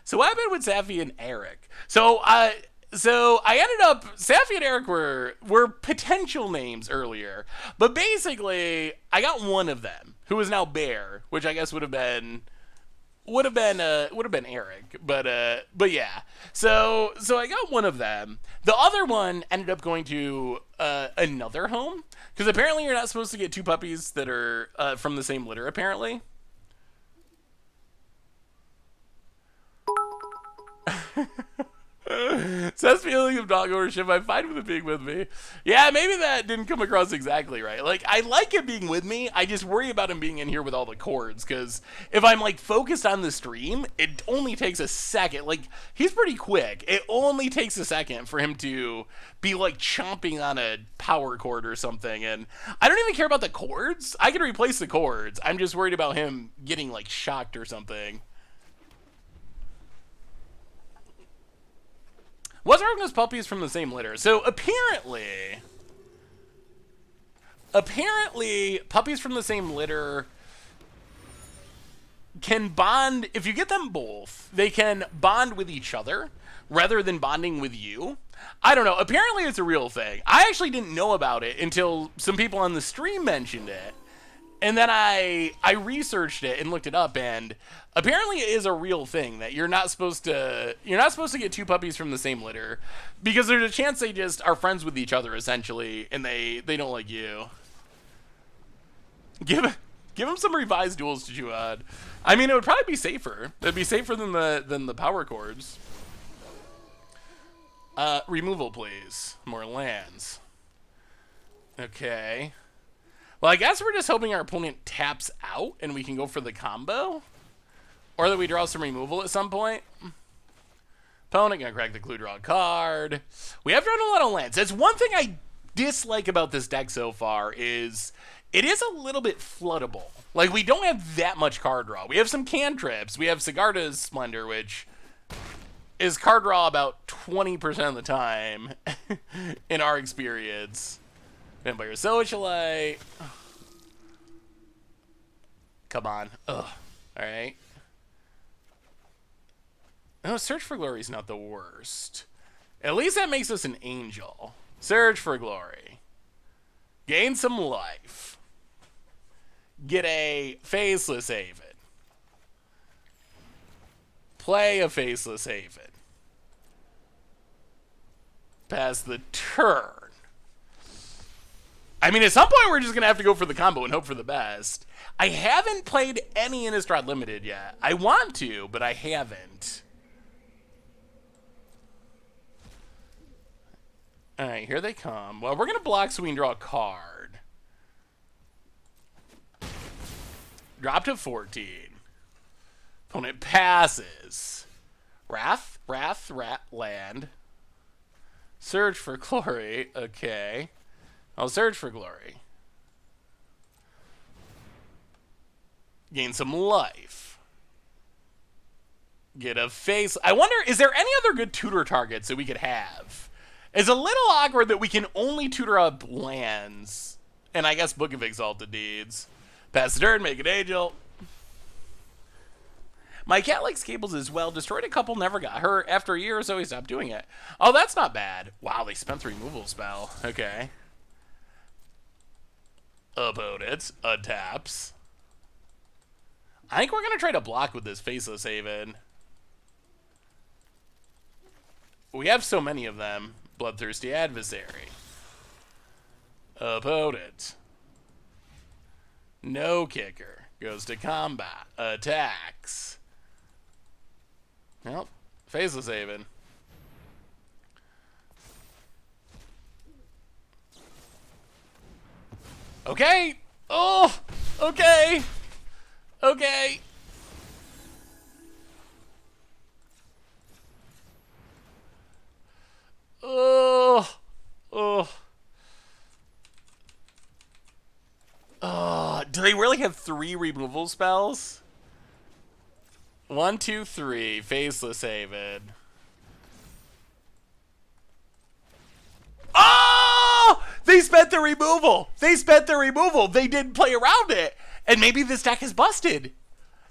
So what happened with Safi and Eric? So I ended up, Safi and Eric were potential names earlier, but basically I got one of them who is now Bear, which I guess would have been Eric, but yeah. So I got one of them. The other one ended up going to another home because apparently you're not supposed to get two puppies that are from the same litter. Apparently. Says feeling of dog ownership. I'm fine with it being with me. Yeah, maybe that didn't come across exactly right. Like, I like him being with me. I just worry about him being in here with all the cords. Because if I'm, like, focused on the stream, it only takes a second. Like, he's pretty quick. It only takes a second for him to be, like, chomping on a power cord or something. And I don't even care about the cords. I can replace the cords. I'm just worried about him getting, like, shocked or something. What's wrong with puppies from the same litter? So apparently puppies from the same litter can bond. If you get them both, they can bond with each other rather than bonding with you. I don't know. Apparently it's a real thing. I actually didn't know about it until some people on the stream mentioned it. And then I researched it and looked it up, and apparently it is a real thing that you're not supposed to get two puppies from the same litter because there's a chance they just are friends with each other essentially, and they don't like you. Give them some revised duels to chew on. I mean, it would probably be safer. It'd be safer than the power cords. Removal, please. More lands. Okay. Well, I guess we're just hoping our opponent taps out and we can go for the combo. Or that we draw some removal at some point. Opponent gonna crack the clue draw card. We have drawn a lot of lands. That's one thing I dislike about this deck so far is it is a little bit floodable. Like, we don't have that much card draw. We have some cantrips. We have Sigarda's Splendor, which is card draw about 20% of the time in our experience. Vampire Socialite. Come on. Ugh. Alright. No, Search for Glory is not the worst. At least that makes us an angel. Search for Glory. Gain some life. Get a Faceless Haven. Play a Faceless Haven. Pass the turn. I mean, at some point, we're just going to have to go for the combo and hope for the best. I haven't played any Innistrad Limited yet. I want to, but I haven't. All right, here they come. Well, we're going to block so we can draw a card. Drop to 14. Opponent passes. Wrath, land. Search for Glory. Okay. I'll search for Glory. Gain some life. Get a face. I wonder, is there any other good tutor targets that we could have? It's a little awkward that we can only tutor up lands. And I guess Book of Exalted Deeds. Pass the turn, make an angel. My cat likes cables as well. Destroyed a couple, never got hurt. After a year or so, he stopped doing it. Oh, that's not bad. Wow, they spent the removal spell. Okay. Opponent untaps. I think we're going to try to block with this Faceless Haven. We have so many of them. Bloodthirsty Adversary. Opponent. No kicker. Goes to combat. Attacks. Well, Faceless Haven. Okay. Oh, okay. Okay. Oh. Oh. Do they really have 3 removal spells? 1, 2, 3. Faceless Haven. Oh! They spent the removal. They spent the removal. They didn't play around it. And maybe this deck is busted.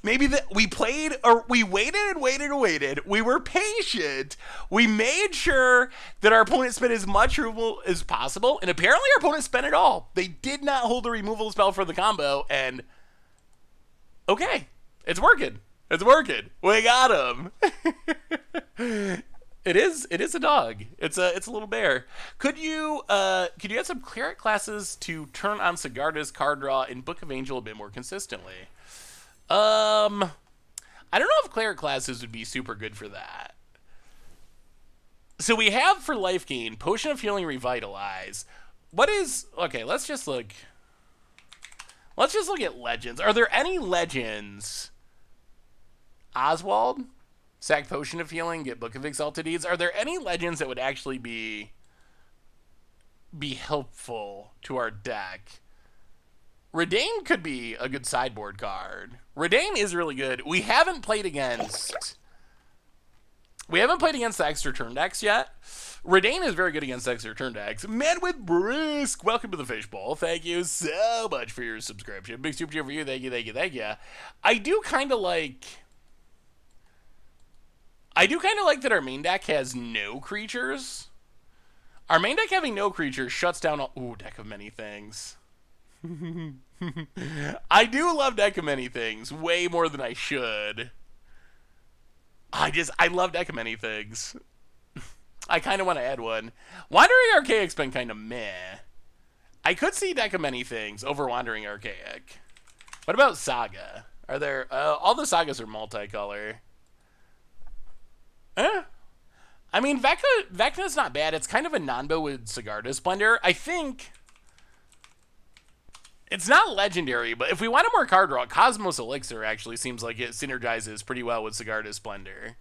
Maybe we played, or we waited and waited and waited. We were patient. We made sure that our opponent spent as much removal as possible. And apparently our opponent spent it all. They did not hold the removal spell for the combo. And okay, it's working. It's working. We got him. It is a dog. It's a little bear. Could you add some cleric classes to turn on Sigarda's card draw in Book of Angel a bit more consistently? I don't know if cleric classes would be super good for that. So we have for life gain Potion of Healing Revitalize. What is okay? Let's just look at legends. Are there any legends? Oswald, sack Potion of Healing, get Book of Exalted Deeds. Are there any legends that would actually be helpful to our deck? Redain could be a good sideboard card. Redain is really good. We haven't played against the extra turn decks yet. Redain is very good against extra turn decks. Man with Brisk, welcome to the Fishbowl. Thank you so much for your subscription. Big super for you. Thank you, thank you, thank you. I do kind of like that our main deck has no creatures. Our main deck having no creatures shuts down all... Ooh, deck of many things. I do love deck of many things way more than I should. I love deck of many things. I kind of want to add one. Wandering Archaic's been kind of meh. I could see deck of many things over Wandering Archaic. What about Saga? Are there... all the Sagas are multicolor. I mean, Vecna's not bad. It's kind of a non-bo with Sigarda Splendor. I think... It's not legendary, but if we want a more card draw, Cosmos Elixir actually seems like it synergizes pretty well with Sigarda Splendor.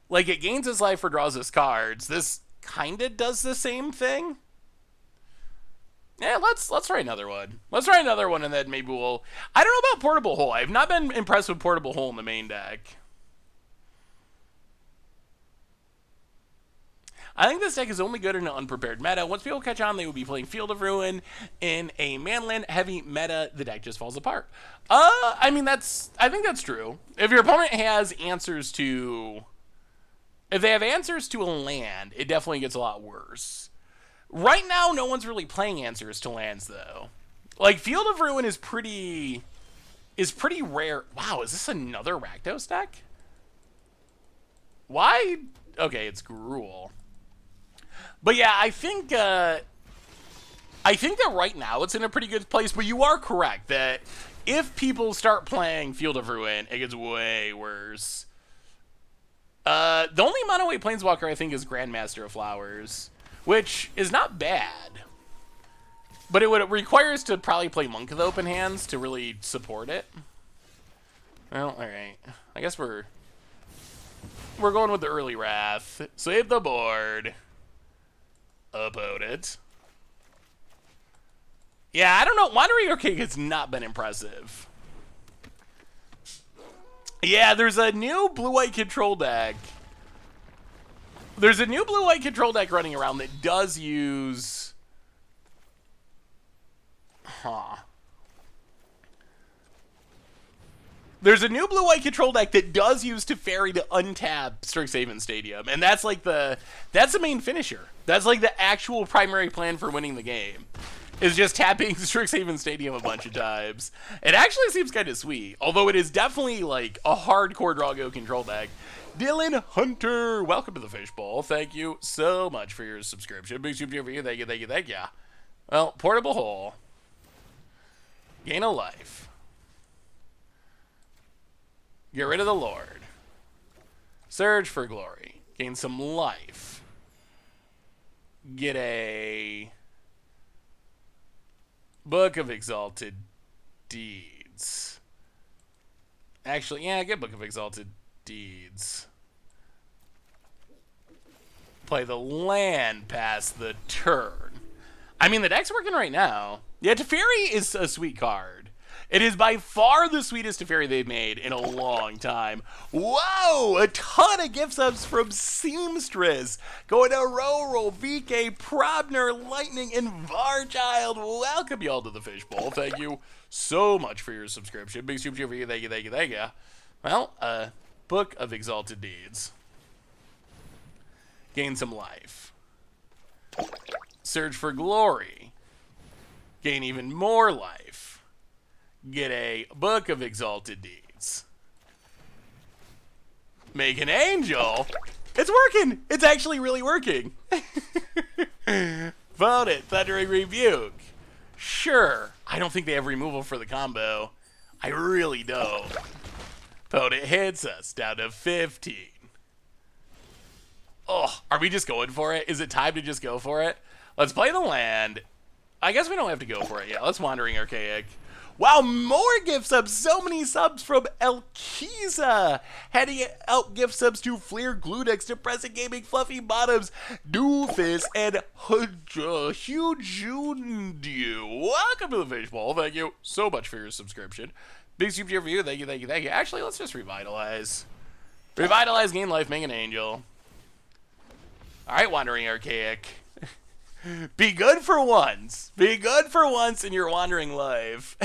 Like, it gains its life or draws its cards. This kind of does the same thing. Yeah, let's try another one. Let's try another one, and then maybe we'll... I don't know about Portable Hole. I've not been impressed with Portable Hole in the main deck. I think this deck is only good in an unprepared meta. Once people catch on, they will be playing Field of Ruin. In a manland-heavy meta, the deck just falls apart. I think that's true. If your opponent has answers to... If they have answers to a land, it definitely gets a lot worse. Right now, no one's really playing answers to lands, though. Like, Field of Ruin is pretty rare. Wow, is this another Rakdos deck? Why? Okay, it's Gruul. But yeah, I think that right now it's in a pretty good place, but you are correct that if people start playing Field of Ruin, it gets way worse. The only mono-white Planeswalker I think is Grandmaster of Flowers, which is not bad. But it requires to probably play Monk of the Open Hands to really support it. Well, alright. I guess we're going with the early Wrath. Save the board. Opponent. Yeah, I don't know. Wandering Archaic has not been impressive. Yeah, there's a new blue-white control deck. There's a new blue-white control deck running around that does use... There's a new blue-white control deck that does use Teferi to untap Strixhaven Stadium, and that's like that's the main finisher. That's like the actual primary plan for winning the game. is just tapping Strixhaven Stadium a bunch of times. It actually seems kind of sweet, although it is definitely like a hardcore Drago control deck. Dylan Hunter, welcome to the Fishbowl. Thank you so much for your subscription. Big super for you. Thank you, thank you, thank you. Well, Portable Hole. Gain a life. Get rid of the Lord. Surge for Glory. Gain some life. Get a Book of Exalted Deeds. Actually, yeah, get Book of Exalted Deeds. Play the land past the turn. I mean, the deck's working right now. Yeah, Teferi is a sweet card. It is by far the sweetest Teferi they've made in a long time. Whoa! A ton of gift subs from Seamstress. Going to Roro, VK, Probner, Lightning, and Varchild. Welcome y'all to the Fishbowl. Thank you so much for your subscription. Big super for you. Thank you, thank you, thank you. Well, Book of Exalted Deeds. Gain some life. Surge for Glory. Gain even more life. Get a Book of Exalted Deeds. Make an angel. It's working. It's actually really working. Vote it. Thundering Rebuke. Sure. I don't think they have removal for the combo. I really don't. Vote it hits us down to 15. Oh, are we just going for it? Is it time to just go for it? Let's play the land. I guess we don't have to go for it yet. Let's Wandering Archaic. Wow, more gift subs. So many subs from Elkiza. Heading out gift subs to Flair, Gludex, Depressing Gaming, Fluffy Bottoms, Doofus, and Hujundu. Welcome to the Fishbowl. Thank you so much for your subscription. Big super for you. Thank you, thank you, thank you. Actually, let's just Revitalize. Revitalize, gain life, make an angel. All right, Wandering Archaic. Be good for once. Be good for once in your Wandering life.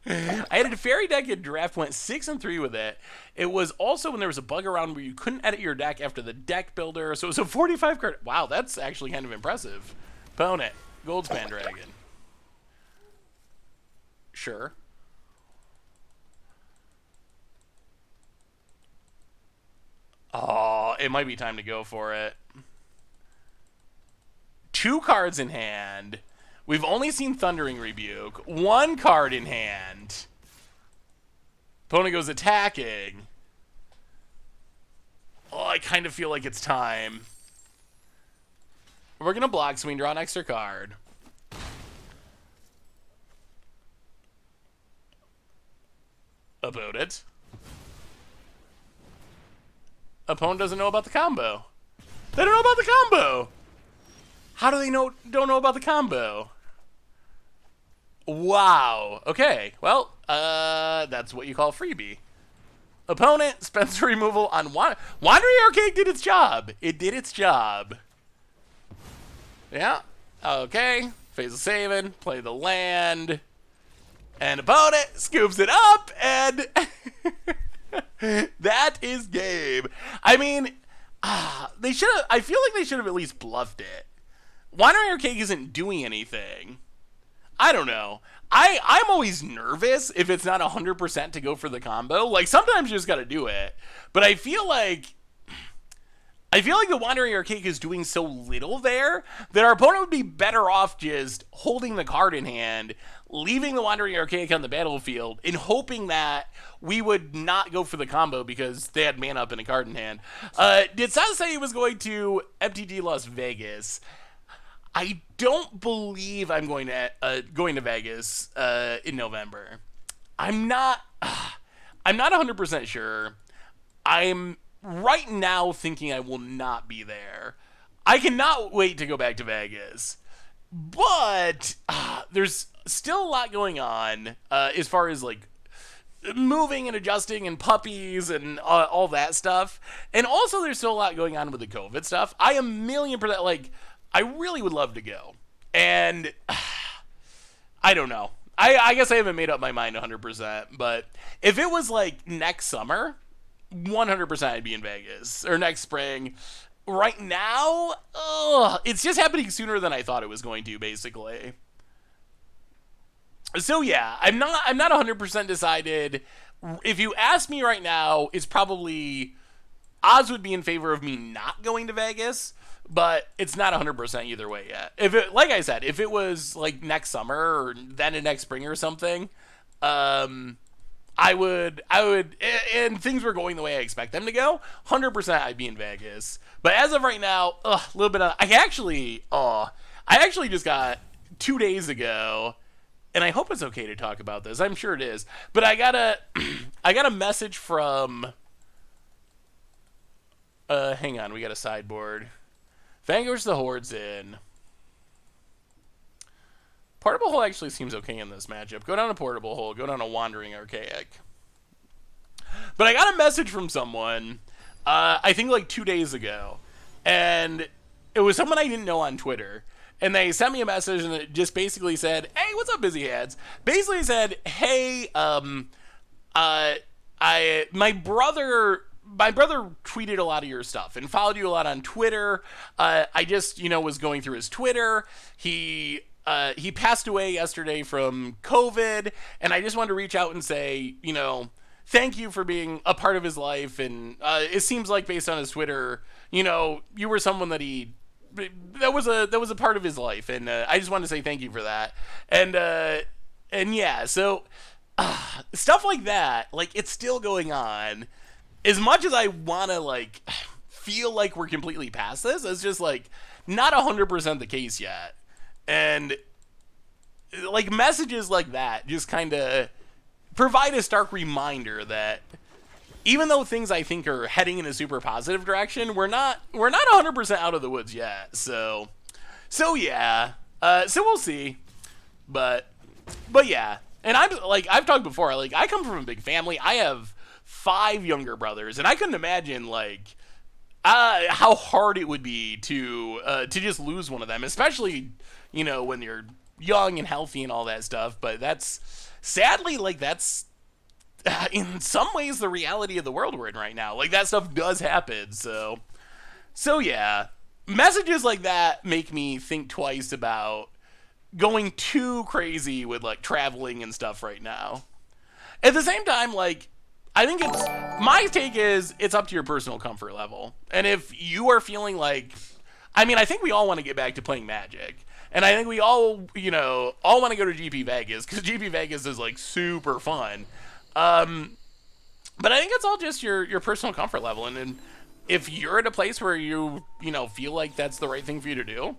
I had a Teferi deck in draft, went 6-3 with it. It was also when there was a bug around where you couldn't edit your deck after the deck builder, so it was a 45 card. Wow, that's actually kind of impressive. Opponent, Goldspan Dragon. Sure. Oh, it might be time to go for it. 2 cards in hand. We've only seen Thundering Rebuke. 1 card in hand. Opponent goes attacking. Oh, I kind of feel like it's time. We're going to block so we can draw an extra card. Opponent. Opponent doesn't know about the combo. They don't know about the combo. How do they don't know about the combo? Wow. Okay. Well, that's what you call a freebie. Opponent spends removal on Wandering Archaic did its job. It did its job. Yeah. Okay. Phase of saving. Play the land. And opponent scoops it up, and that is game. I mean, they should have. I feel like they should have at least bluffed it. Wandering Archaic isn't doing anything. I don't know. I'm always nervous if it's not 100% to go for the combo. Like, sometimes you just gotta do it. But I feel like the Wandering Archaic is doing so little there that our opponent would be better off just holding the card in hand, leaving the Wandering Archaic on the battlefield, and hoping that we would not go for the combo because they had mana up and a card in hand. Did Saz say he was going to MTG Las Vegas? I don't believe I'm going to Vegas in November. I'm not 100% sure. I'm right now thinking I will not be there. I cannot wait to go back to Vegas. But there's still a lot going on as far as like moving and adjusting and puppies and all that stuff. And also there's still a lot going on with the COVID stuff. I am 1,000,000% like, I really would love to go. And I don't know. I guess I haven't made up my mind 100%. But if it was like next summer, 100% I'd be in Vegas. Or next spring. Right now, it's just happening sooner than I thought it was going to, basically. So yeah, I'm not 100% decided. If you ask me right now, it's probably odds would be in favor of me not going to Vegas, but it's not 100% either way yet. If it, like I said, if it was like next summer or then in next spring or something, um, and things were going the way I expect them to go, 100% I'd be in Vegas. But as of right now, a little bit of, I actually just got 2 days ago, and I hope it's okay to talk about this. I'm sure it is. But I got a message from, hang on, we got a sideboard. Vanquish the Hordes in. Portable Hole actually seems okay in this matchup. Go down a Portable Hole, go down a Wandering Archaic. But I got a message from someone, I think like 2 days ago, and it was someone I didn't know on Twitter. And they sent me a message and it just basically said, "Hey, what's up, busy heads?" Basically said, "Hey, my brother tweeted a lot of your stuff and followed you a lot on Twitter. I just, was going through his Twitter. He passed away yesterday from COVID, and I just wanted to reach out and say, thank you for being a part of his life. And it seems like based on his Twitter, you were someone that was a part of his life, and I just wanted to say thank you for that. And yeah, so stuff like that, like it's still going on. As much as I want to like feel like we're completely past this, it's just like not 100% the case yet. And like messages like that just kind of provide a stark reminder that even though things I think are heading in a super positive direction, we're not 100% out of the woods yet. So yeah. So we'll see. But yeah. And I've talked before, like I come from a big family. I have 5 younger brothers, and I couldn't imagine like how hard it would be to just lose one of them, especially when you're young and healthy and all that stuff. But that's sadly that's in some ways the reality of the world we're in right now. Like that stuff does happen. So yeah, messages like that make me think twice about going too crazy with like traveling and stuff right now. At the same time, like I think my take is it's up to your personal comfort level. And if you are feeling like, I think we all want to get back to playing Magic. And I think we all want to go to GP Vegas because GP Vegas is like super fun. But I think it's all just your personal comfort level. And if you're at a place where you feel like that's the right thing for you to do,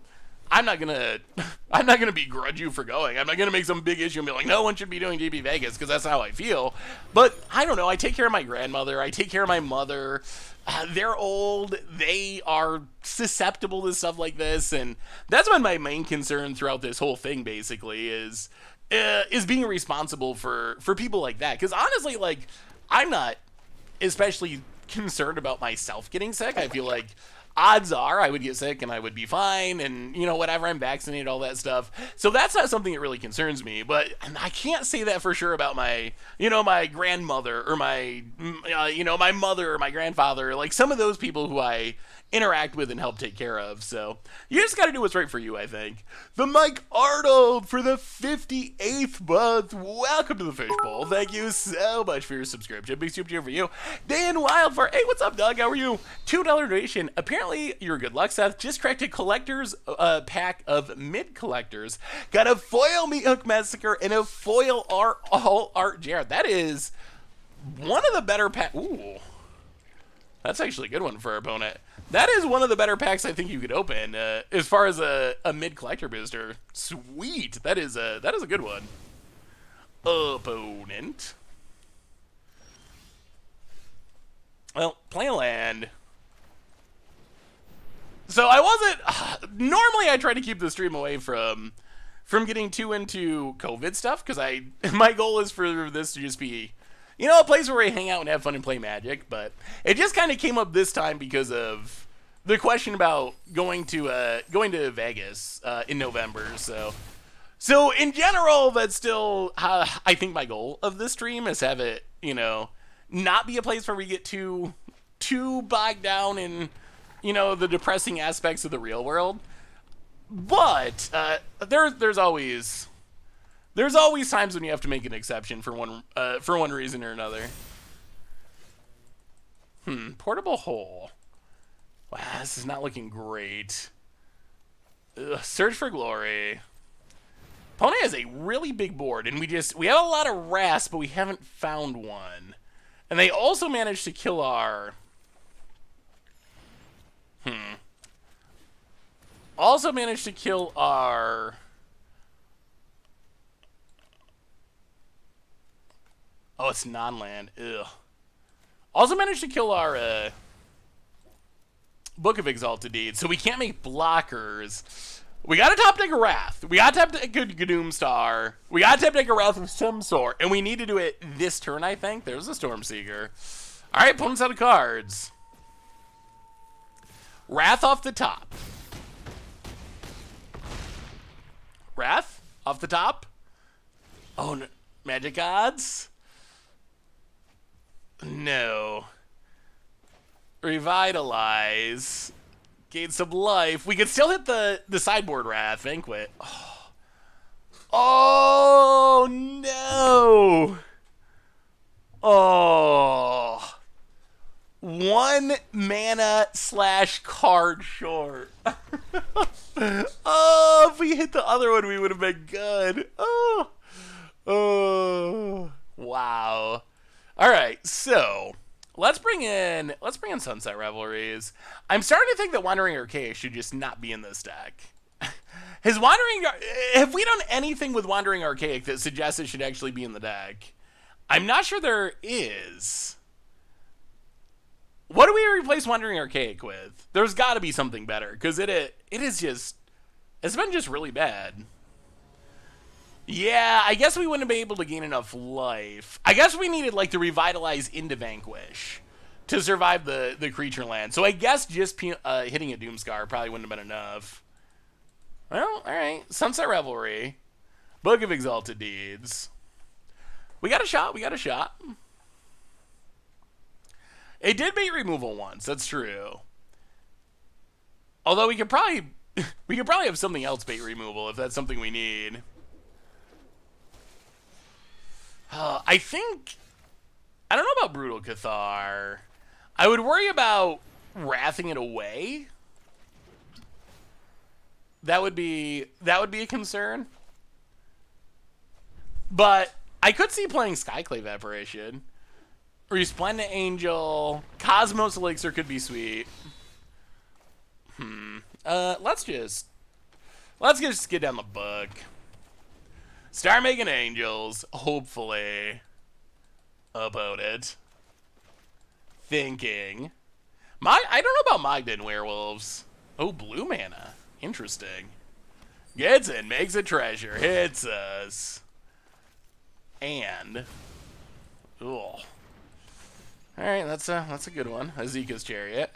I'm not gonna begrudge you for going. I'm not gonna make some big issue and be like, no one should be doing GP Vegas because that's how I feel. But I don't know. I take care of my grandmother. I take care of my mother. They're old. They are susceptible to stuff like this, and that's been my main concern throughout this whole thing. Basically, is being responsible for people like that. Because honestly, like I'm not especially concerned about myself getting sick. I feel like odds are I would get sick and I would be fine, and whatever, I'm vaccinated, all that stuff. So that's not something that really concerns me. But I can't say that for sure about my my grandmother or my my mother or my grandfather, like some of those people who I interact with and help take care of. So you just got to do what's right for you, I think. The Mike Arnold for the 58th month. Welcome to the Fishbowl. Thank you so much for your subscription. Big super cheer for you. Dan Wildfire. Hey, what's up, Doug? How are you? $2 donation. Apparently, your good luck, Seth. Just cracked a collector's pack of mid collectors. Got a foil Meat Hook Massacre and a foil all art Jared. That is one of the better packs. Ooh. That's actually a good one for our opponent. That is one of the better packs I think you could open as far as a mid collector booster. Sweet. That is a good one. Opponent. Well, play a land. So I wasn't. Normally, I try to keep the stream away from getting too into COVID stuff because my goal is for this to just be a place where we hang out and have fun and play Magic. But it just kind of came up this time because of the question about going to Vegas in November. So in general, that's still I think my goal of this stream is have it not be a place where we get too bogged down in the depressing aspects of the real world. But there's always There's always times when you have to make an exception for one reason or another. Portable hole. Wow, this is not looking great. Ugh, search for glory. Opponent has a really big board, and we have a lot of rasp, but we haven't found one. And they also managed to kill our... Also managed to kill our... Oh, it's non-land. Ugh. Also managed to kill our Book of Exalted Deeds, so we can't make blockers. We got to top deck a Wrath. We got to top deck a Doomstar. We got to top deck a Wrath of some sort, and we need to do it this turn, I think. There's a Stormseeker. All right, opponent's out of cards. Wrath off the top. Wrath off the top. Oh, no. Magic Odds? No. Revitalize. Gain some life. We could still hit the sideboard Wrath. Vanquit. Oh, no. Oh. 1 mana / card short. Oh, if we hit the other one, we would have been good. Oh. Oh. Wow. All right, so let's bring in Sunset Revelries. I'm starting to think that Wandering Archaic should just not be in this deck. Have we done anything with Wandering Archaic that suggests it should actually be in the deck? I'm not sure there is. What do we replace Wandering Archaic with? There's got to be something better, because it's been just really bad. Yeah, I guess we wouldn't be able to gain enough life. I guess we needed, like, to revitalize into Vanquish to survive the creature land. So I guess just hitting a Doomscar probably wouldn't have been enough. Well, alright. Sunset Revelry. Book of Exalted Deeds. We got a shot. It did bait removal once. That's true. Although we could probably have something else bait removal if that's something we need. I don't know about Brutal Cathar. I would worry about wrathing it away. That would be a concern. But I could see playing Skyclave Apparition. Resplendent Angel. Cosmos Elixir could be sweet. Let's just get down the book. Start making angels, hopefully. About it. Thinking. I don't know about Mogden Werewolves. Oh, blue mana. Interesting. Gets in, makes a treasure, hits us. And... Ugh. Alright, that's a good one. Azeka's Chariot.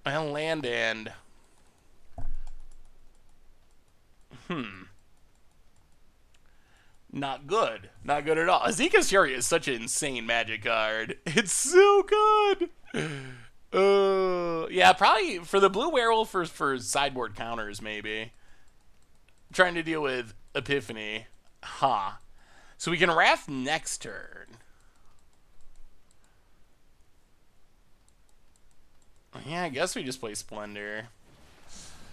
Well, land and... Not good. Not good at all. Azeka's Chariot is such an insane Magic card. It's so good! Yeah, probably for the blue werewolf for sideboard counters, maybe. Trying to deal with Epiphany. So we can Wrath next turn. Yeah, I guess we just play Splendor.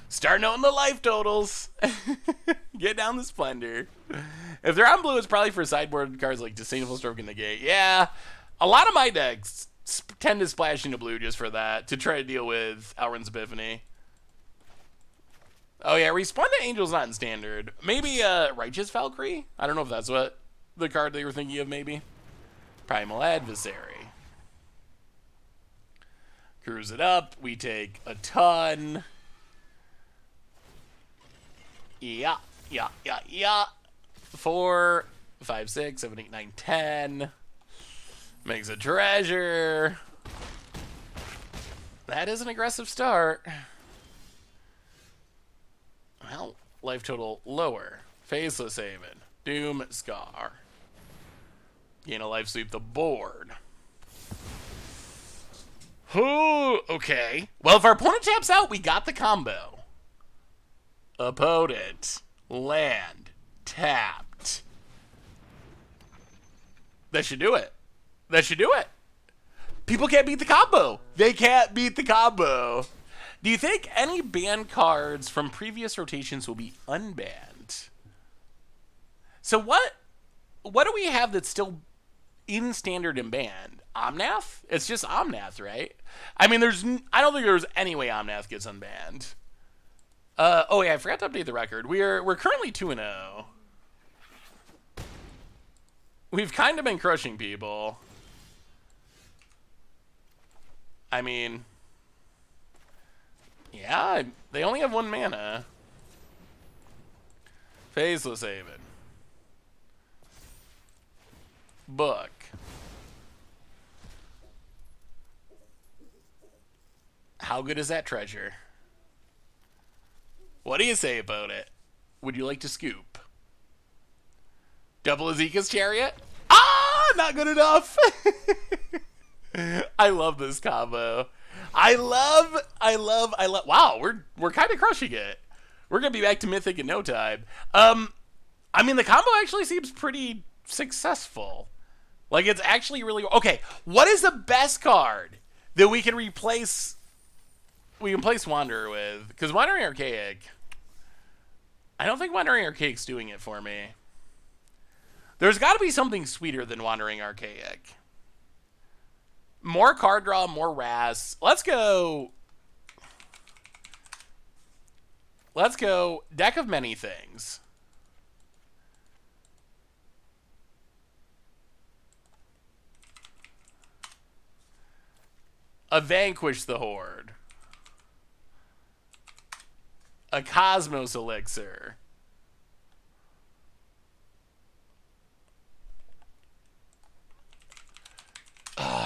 Start noting the life totals. Get down the Splendor. If they're on blue, it's probably for sideboard cards like Disdainful Stroke and Negate. Yeah, a lot of my decks tend to splash into blue just for that, to try to deal with Alrund's Epiphany. Oh yeah, Resplendent Angel's not in standard. Maybe Righteous Valkyrie? I don't know if that's what the card they were thinking of, maybe. Primal Adversary. Cruise it up. We take a ton. Yeah. 4, 5, 6, 7, 8, 9, 10. Makes a treasure. That is an aggressive start. Well, life total lower. Faceless Haven. Doom Scar. Gain a life, sweep the board. Ooh, okay. Well, if our opponent taps out, we got the combo. Opponent. land, tapped. That should do it. That should do it. People can't beat the combo. They can't beat the combo. Do you think any banned cards from previous rotations will be unbanned? So what do we have that's still in standard and banned? Omnath? It's just Omnath, right? I mean, I don't think there's any way Omnath gets unbanned. Oh yeah, I forgot to update the record. We're currently 2-0. We've kind of been crushing people. I mean, yeah, they only have 1 mana. Faceless Haven. Book. How good is that treasure? What do you say about it? Would you like to scoop? Double Azeka's Chariot? Ah, not good enough. I love this combo. I love. Wow, we're kind of crushing it. We're gonna be back to Mythic in no time. I mean, the combo actually seems pretty successful. Like, it's actually really okay. What is the best card that we can replace? We can place Wanderer with, because Wandering Archaic. I don't think Wandering Archaic's doing it for me. There's got to be something sweeter than Wandering Archaic. More card draw, more RAS. Let's go. Let's go. Deck of Many Things. A Vanquish the Horde. A Cosmos Elixir.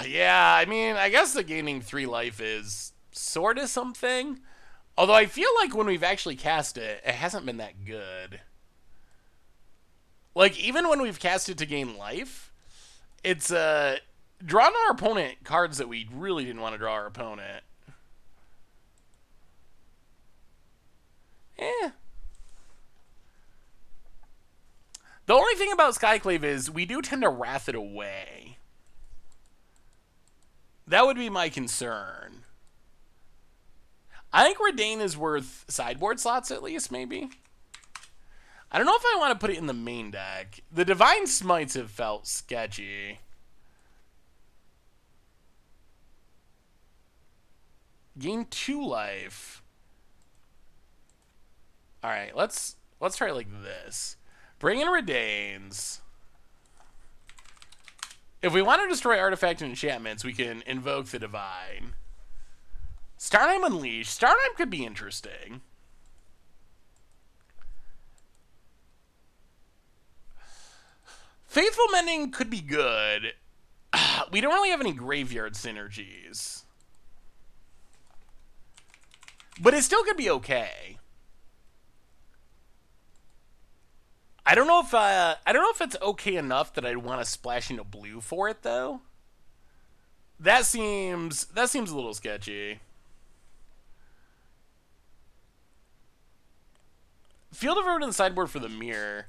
Yeah, I mean, I guess the gaining 3 life is sort of something. Although I feel like when we've actually cast it, it hasn't been that good. Like, even when we've cast it to gain life, it's drawn on our opponent cards that we really didn't want to draw our opponent. Eh. The only thing about Skyclave is we do tend to wrath it away. That would be my concern. I think Redain is worth sideboard slots at least, maybe. I don't know if I want to put it in the main deck. The Divine Smites have felt sketchy. Gain 2 life. Alright, let's try it like this. Bring in Redains. If we want to destroy artifact and enchantments, we can invoke the Divine. Startime Unleashed. Startime could be interesting. Faithful Mending could be good. We don't really have any graveyard synergies. But it still could be okay. I don't know if it's okay enough that I'd want to splash into blue for it though. That seems a little sketchy. Field of Ruin in the sideboard for the mirror.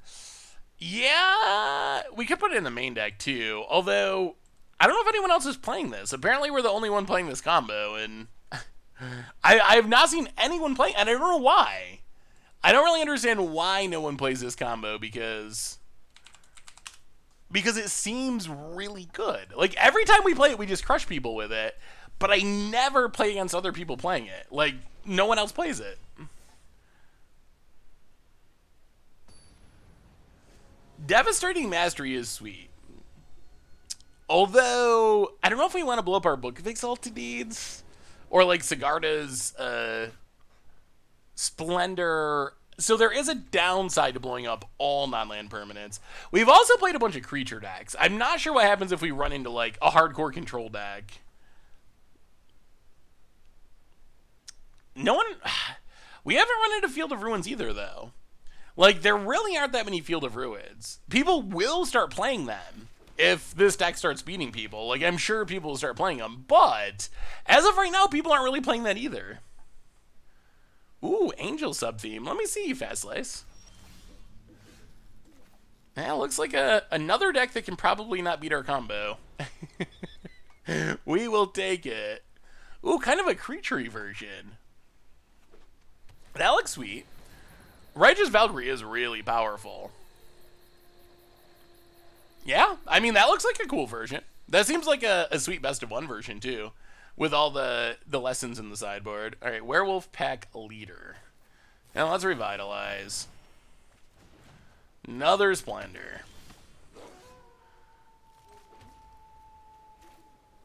Yeah, we could put it in the main deck too. Although I don't know if anyone else is playing this. Apparently we're the only one playing this combo, and I have not seen anyone playing, and I don't know why. I don't really understand why no one plays this combo, because it seems really good. Like, every time we play it, we just crush people with it, but I never play against other people playing it. Like, no one else plays it. Devastating Mastery is sweet. Although, I don't know if we want to blow up our Book of Exalted Deeds, or like Sigarda's Splendor. So there is a downside to blowing up all non-land permanents. We've also played a bunch of creature decks. I'm not sure what happens if we run into like a hardcore control deck. No one... We haven't run into Field of Ruins either, though. Like, there really aren't that many Field of Ruins. People will start playing them if this deck starts beating people. Like, I'm sure people will start playing them. But, as of right now, people aren't really playing that either. Ooh, Angel sub-theme. Let me see, Fast Slice. Yeah, looks like another deck that can probably not beat our combo. We will take it. Ooh, kind of a creature-y version. That looks sweet. Righteous Valkyrie is really powerful. Yeah, I mean, that looks like a cool version. That seems like a sweet best of one version, too, with all the lessons in the sideboard. All right, Werewolf Pack Leader. Now let's revitalize. Another Splendor.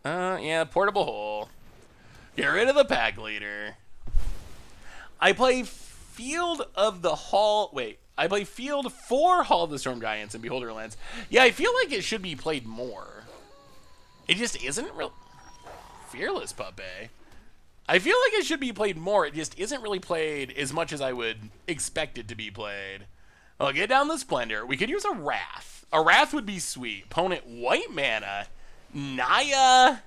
Yeah, Portable Hole. Get rid of the Pack Leader. I play Field of the Hall. Wait, I play Field for Hall of the Storm Giants and Beholder Lands. Yeah, I feel like it should be played more. It just isn't real. Fearless Puppet. I feel like it should be played more. It just isn't really played as much as I would expect it to be played. I'll get down the Splendor. We could use a Wrath. A Wrath would be sweet. Opponent white mana. Naya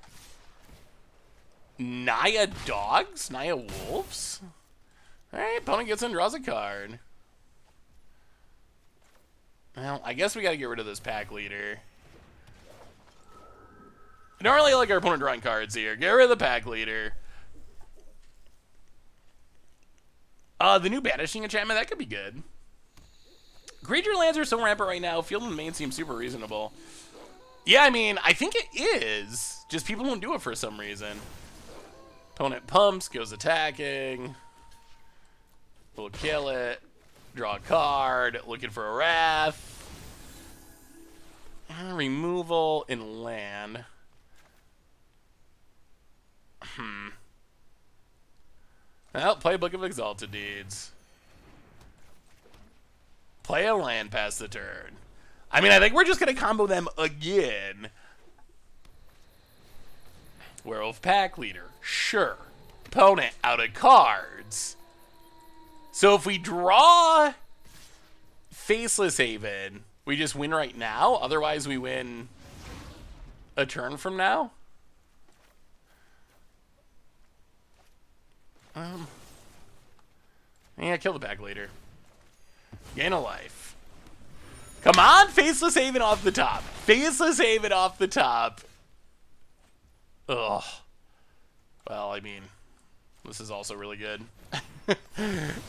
Dogs? Naya Wolves? Alright, opponent gets in, draws a card. Well, I guess we gotta get rid of this Pack Leader. I don't really like our opponent drawing cards here. Get rid of the Pack Leader. The new Banishing enchantment, that could be good. Creature lands are so rampant right now. Field and main seems super reasonable. Yeah, I mean, I think it is. Just people don't do it for some reason. Opponent pumps, goes attacking. We'll kill it. Draw a card. Looking for a Wrath. Removal in land. Well, play Book of Exalted Deeds. Play a land past the turn. I mean, I think we're just going to combo them again. Werewolf Pack Leader. Sure. Opponent out of cards. So if we draw Faceless Haven, we just win right now. Otherwise, we win a turn from now. Yeah, kill the Pack Leader. Gain a life. Come on, Faceless Haven off the top. Faceless Haven off the top. Ugh. Well, I mean, this is also really good.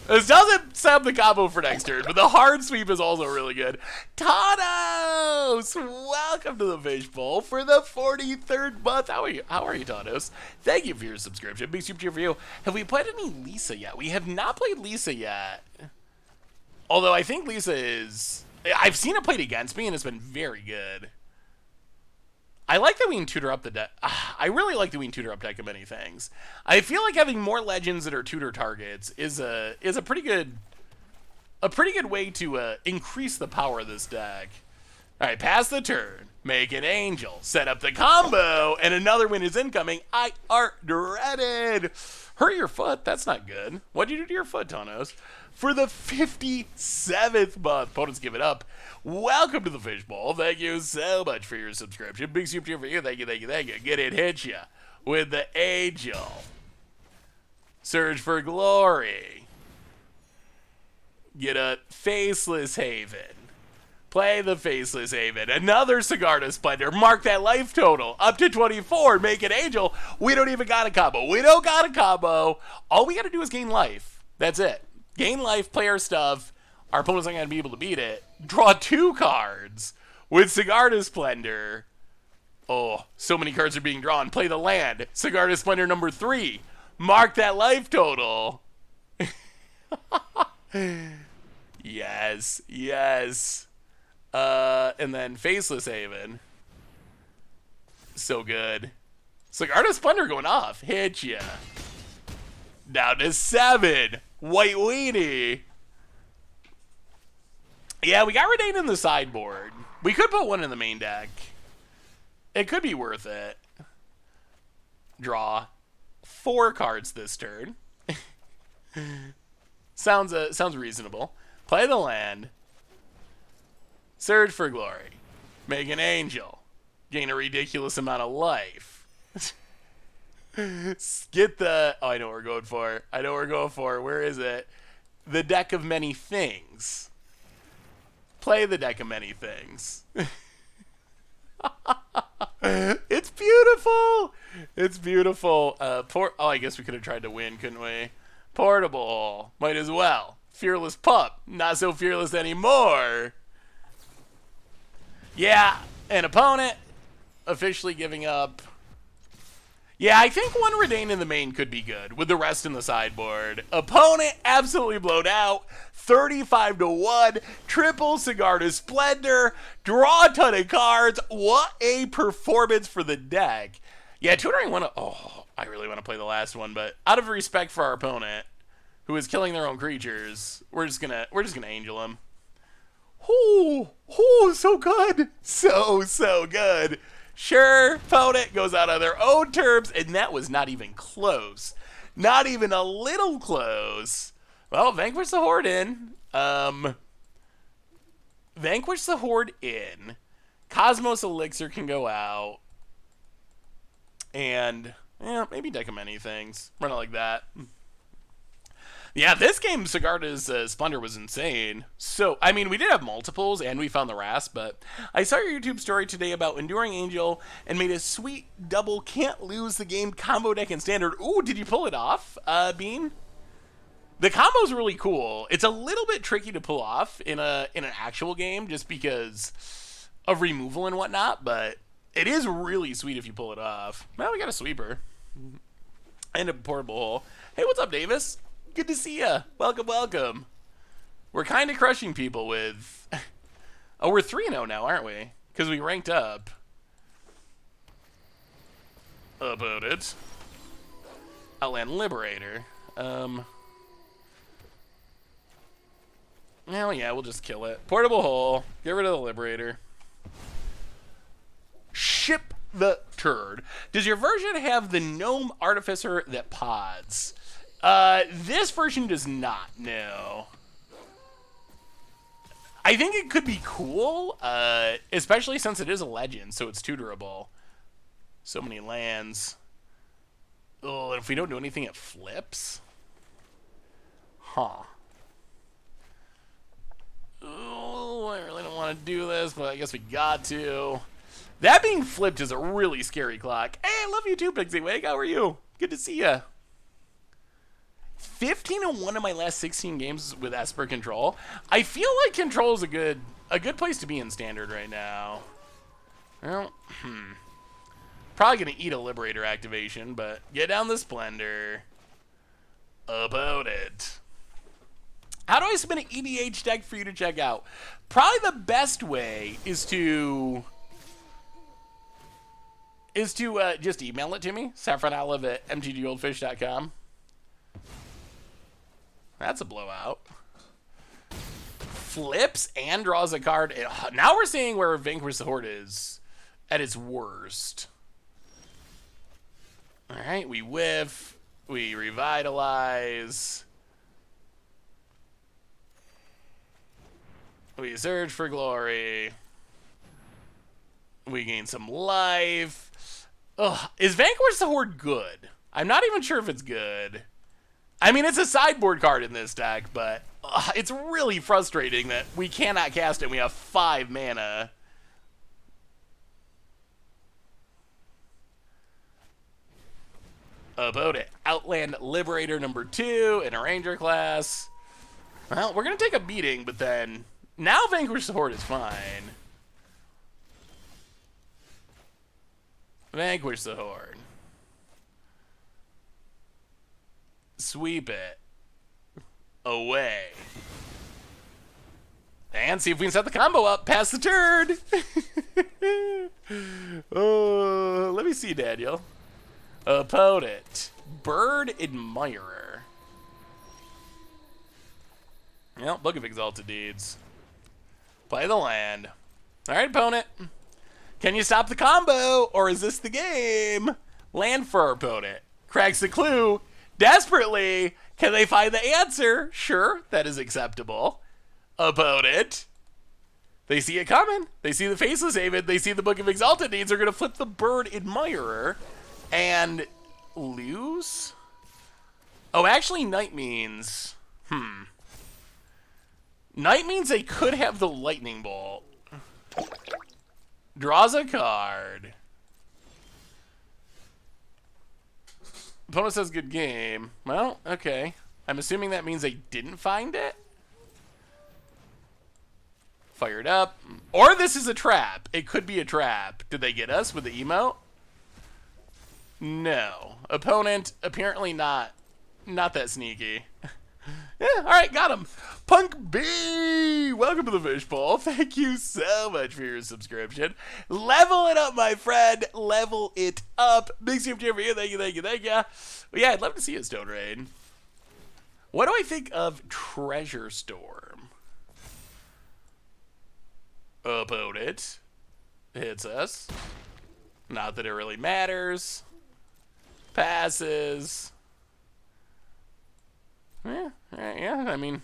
This doesn't set up the combo for next turn, but the hard sweep is also really good. Tanos! Welcome to the Fishbowl for the 43rd month. How are you, Tanos? Thank you for your subscription. Big super cheer for you. Have we played any Lisa yet? We have not played Lisa yet. Although I think Lisa is... I've seen it played against me, and it's been very good. I like that we can tutor up the deck. I really like that we can tutor up deck of many things. I feel like having more legends that are tutor targets is a pretty good way to increase the power of this deck. All right, pass the turn, make an angel, set up the combo, and another win is incoming. I are dreaded. Hurt your foot. That's not good. What'd you do to your foot, Tanos? For the 57th month, opponents give it up. Welcome to the Fishbowl. Thank you so much for your subscription. Big super cheer for you. Thank you, thank you, thank you. Get it, hit ya with the Angel. Surge for Glory. Get a Faceless Haven. Play the Faceless Haven. Another Sigarda Splendor. Mark that life total. Up to 24. Make an Angel. We don't even got a combo. We don't got a combo. All we got to do is gain life. That's it. Gain life, play our stuff. Our opponent's not going to be able to beat it. Draw 2 cards with Sigarda Splendor. Oh, so many cards are being drawn. Play the land. Sigarda Splendor number 3. Mark that life total. Yes, yes. And then Faceless Haven. So good. Sigarda Splendor going off. Hit ya. Down to 7. White Weenie. Yeah, we got Renane in the sideboard. We could put one in the main deck. It could be worth it. Draw 4 cards this turn. Sounds reasonable. Play the land. Surge for Glory. Make an Angel. Gain a ridiculous amount of life. Get the... Oh, I know what we're going for. I know what we're going for. Where is it? The deck of many things. Play the deck of many things. It's beautiful. It's beautiful. Oh, I guess we could have tried to win, couldn't we? Portable. Might as well. Fearless pup. Not so fearless anymore. Yeah, an opponent officially giving up. Yeah, I think one Redain in the main could be good with the rest in the sideboard. Opponent absolutely blown out. 35-1. Triple Sigarda's Splendor. Draw a ton of cards. What a performance for the deck. Yeah, tutoring one. Oh, I really want to play the last one, but out of respect for our opponent, who is killing their own creatures, we're just gonna angel him. Oh, so good. So good. Sure, opponent goes out on their own terms, and that was not even close. Not even a little close. Well, Vanquish the Horde in. Vanquish the Horde in. Cosmos Elixir can go out. And, yeah, maybe deck of many things. Run it like that. Yeah, this game, Sigarda's Splendor was insane. So, I mean, we did have multiples, and we found the Rasp, but I saw your YouTube story today about Enduring Angel and made a sweet double can't lose the game combo deck in Standard. Ooh, did you pull it off, Bean? The combo's really cool. It's a little bit tricky to pull off in an actual game just because of removal and whatnot, but it is really sweet if you pull it off. Well, we got a sweeper. And a portable hole. Hey, what's up, Davis? Good to see ya. Welcome. We're kind of crushing people with... Oh, we're 3-0 now, aren't we? Because we ranked up. About it. Outland Liberator. Well, yeah, we'll just kill it. Portable hole. Get rid of the Liberator. Ship the turd. Does your version have the Gnome Artificer that pods? This version does not, no. I think it could be cool, especially since it is a legend, so it's tutorable. So many lands. Oh, and if we don't do anything, it flips? Huh. Oh, I really don't want to do this, but I guess we got to. That being flipped is a really scary clock. Hey, I love you too, Pixie Wig. How are you? Good to see ya. 15-1 in my last 16 games with Esper Control. I feel like Control is a good place to be in Standard right now. Well, probably gonna eat a Liberator activation, but get down the Splendor. About it. How do I submit an EDH deck for you to check out? Probably the best way is to just email it to me, saffronolive@mtgoldfish.com. That's a blowout. Flips and draws a card. Now we're seeing where Vanquish the Horde is at its worst. All right, we whiff. We revitalize. We surge for glory. We gain some life. Ugh, is Vanquish the Horde good? I'm not even sure if it's good. I mean, it's a sideboard card in this deck, but it's really frustrating that we cannot cast it. We have 5 mana. About it. Outland Liberator number 2 in a Ranger class. Well, we're going to take a beating, but then... Now Vanquish the Horde is fine. Vanquish the Horde. Sweep it. Away. And see if we can set the combo up past the turd. Oh, let me see, Daniel. Opponent. Bird Admirer. Well, Book of Exalted Deeds. Play the land. Alright, opponent. Can you stop the combo, or is this the game? Land for our opponent. Cracks the clue. Desperately. Can they find the answer? Sure, that is acceptable. Opponent. They see it coming. They see the Faceless Haven. They see the Book of Exalted Deeds. They're going to flip the Bird Admirer and lose? Oh, actually, Night means... Knight means they could have the lightning bolt. Draws a card. Opponent says good game. Well, okay. I'm assuming that means they didn't find it. Fired up. Or this is a trap. It could be a trap. Did they get us with the emote? No. Opponent, apparently not that sneaky. Yeah, alright, got him. Punk B! Welcome to the fishbowl. Thank you so much for your subscription. Level it up, my friend. Level it up. Big super cheer for you. Thank you, thank you, thank you. But yeah, I'd love to see a Stone Rain. What do I think of Treasure Storm? Opponent hits us. Not that it really matters. Passes. Yeah, I mean,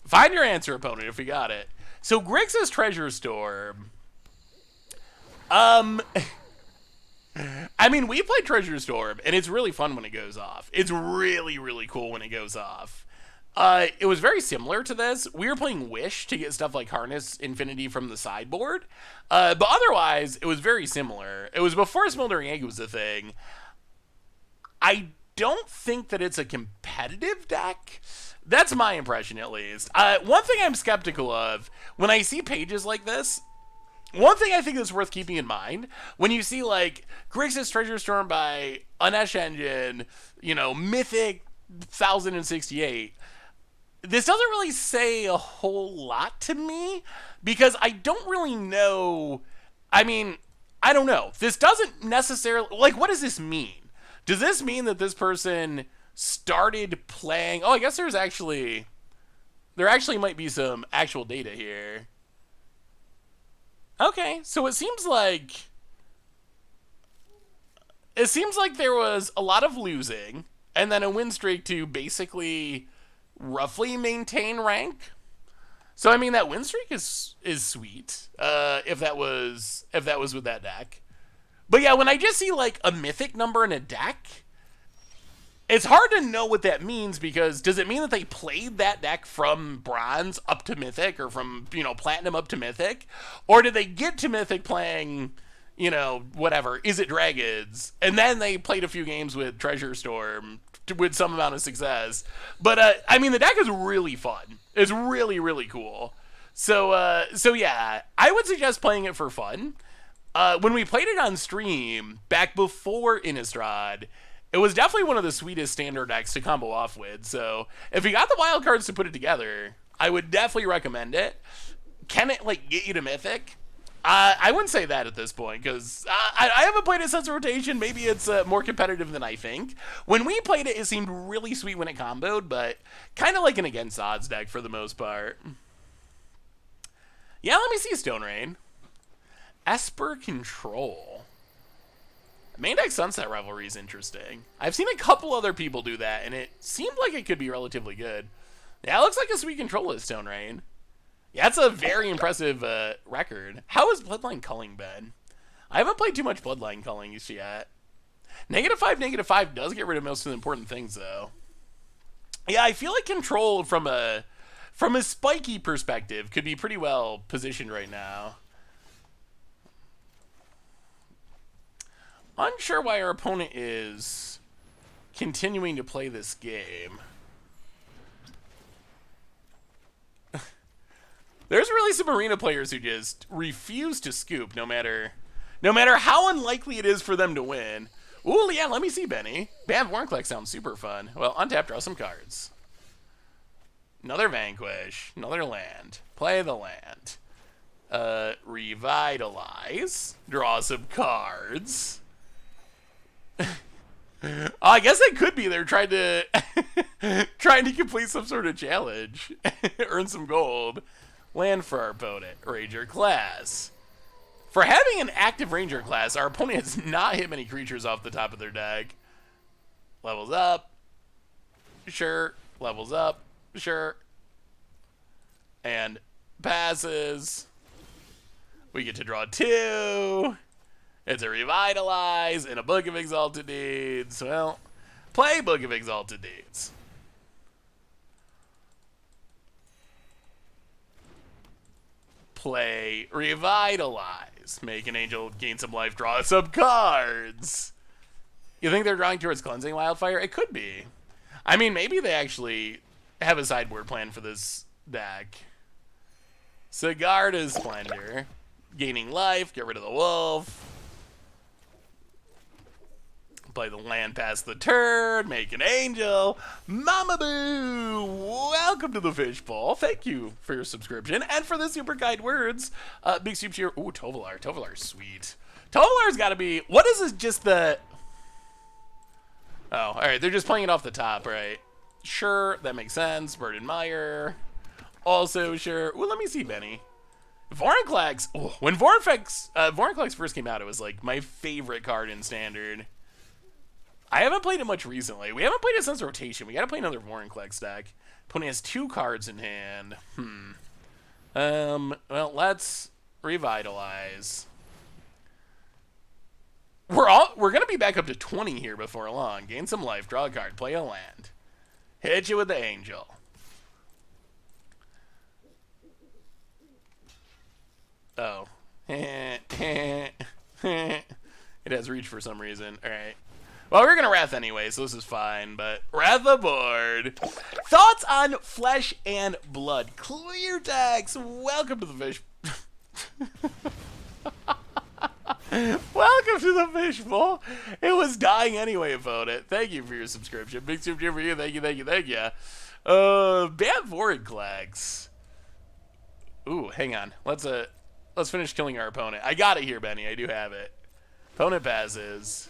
find your answer, opponent, if we got it. So Grixis Treasure Storm. I mean, we played Treasure Storm, and it's really fun when it goes off. It's really, really cool when it goes off. It was very similar to this. We were playing Wish to get stuff like Harness Infinity from the sideboard. But otherwise, it was very similar. It was before Smoldering Egg was a thing. I don't think that it's a competitive deck. That's my impression, at least. One thing I'm skeptical of, when I see pages like this, one thing I think that's worth keeping in mind, when you see, like, Grixis Treasure Storm by Unesh Engine, you know, Mythic 1068, this doesn't really say a whole lot to me, because I don't really know. I mean, I don't know. This doesn't necessarily, like, what does this mean? Does this mean that this person started playing? Oh, I guess there actually might be some actual data here. Okay, so it seems like there was a lot of losing and then a win streak to basically roughly maintain rank. So I mean, that win streak is sweet. If that was with that deck. But yeah, when I just see like a mythic number in a deck, it's hard to know what that means, because does it mean that they played that deck from bronze up to mythic, or from, you know, platinum up to mythic? Or did they get to mythic playing, you know, whatever, Is It Dragons, and then they played a few games with Treasure Storm with some amount of success? But I mean, the deck is really fun. It's really, really cool. So yeah, I would suggest playing it for fun. When we played it on stream back before Innistrad, it was definitely one of the sweetest standard decks to combo off with. So if you got the wild cards to put it together, I would definitely recommend it. Can it like get you to Mythic? I wouldn't say that at this point, because I haven't played it since rotation. Maybe it's more competitive than I think. When we played it, it seemed really sweet when it comboed, but kind of like an against odds deck for the most part. Yeah, let me see Stone Rain. Esper Control. Main deck Sunset Revelry is interesting. I've seen a couple other people do that, and it seemed like it could be relatively good. Yeah, it looks like a sweet control of Stone Rain. Yeah, that's a very impressive record. How has Bloodline Culling been? I haven't played too much Bloodline Culling yet. -5 does get rid of most of the important things, though. Yeah, I feel like control from a spiky perspective could be pretty well positioned right now. Unsure why our opponent is continuing to play this game. There's really some arena players who just refuse to scoop, no matter how unlikely it is for them to win. Ooh, yeah, let me see, Benny. Bam Warnclexx sounds super fun. Well, untap, draw some cards. Another Vanquish, another land. Play the land. Revitalize. Draw some cards. I guess it could be they're trying to complete some sort of challenge. Earn some gold. Land for our opponent. Ranger class. For having an active Ranger class, our opponent has not hit many creatures off the top of their deck. Levels up. Sure. Levels up. Sure. And passes. We get to draw 2. It's a Revitalize and a Book of Exalted Deeds. Well, play Book of Exalted Deeds. play Revitalize. Make an angel, gain some life, draw some cards. You think they're drawing towards Cleansing Wildfire? It could be. I mean, maybe they actually have a sideboard plan for this deck. Sigarda's Splendor. Gaining life, get rid of the wolf. Play the land past the turn, make an angel. Mama Boo! Welcome to the Fishbowl. Thank you for your subscription and for the super kind words. Big soup cheer. Ooh, Tovolar. Tovolar's sweet. Tovolar's got to be. What is this? Just the. Oh, all right. They're just playing it off the top, right? Sure, that makes sense. Burden Meyer. Also sure. Ooh, let me see, Benny. Vorinclex. Oh, when Vorinclex first came out, it was like my favorite card in Standard. I haven't played it much recently. We haven't played it since rotation. We gotta play another Vorinclex deck. Opponent has 2 cards in hand. Well, let's Revitalize. We're gonna be back up to 20 here before long. Gain some life, draw a card, play a land. Hit you with the angel. Oh. It has reach for some reason. Alright. Well, we're going to Wrath anyway, so this is fine, but Wrath aboard. Thoughts on Flesh and Blood? Clear decks. Welcome to the fish. Welcome to the Fishbowl. It was dying anyway about it. Thank you for your subscription. Big super for you. Thank you, thank you, thank you. Bad Vorinclex. Ooh, hang on. Let's finish killing our opponent. I got it here, Benny. I do have it. Opponent passes.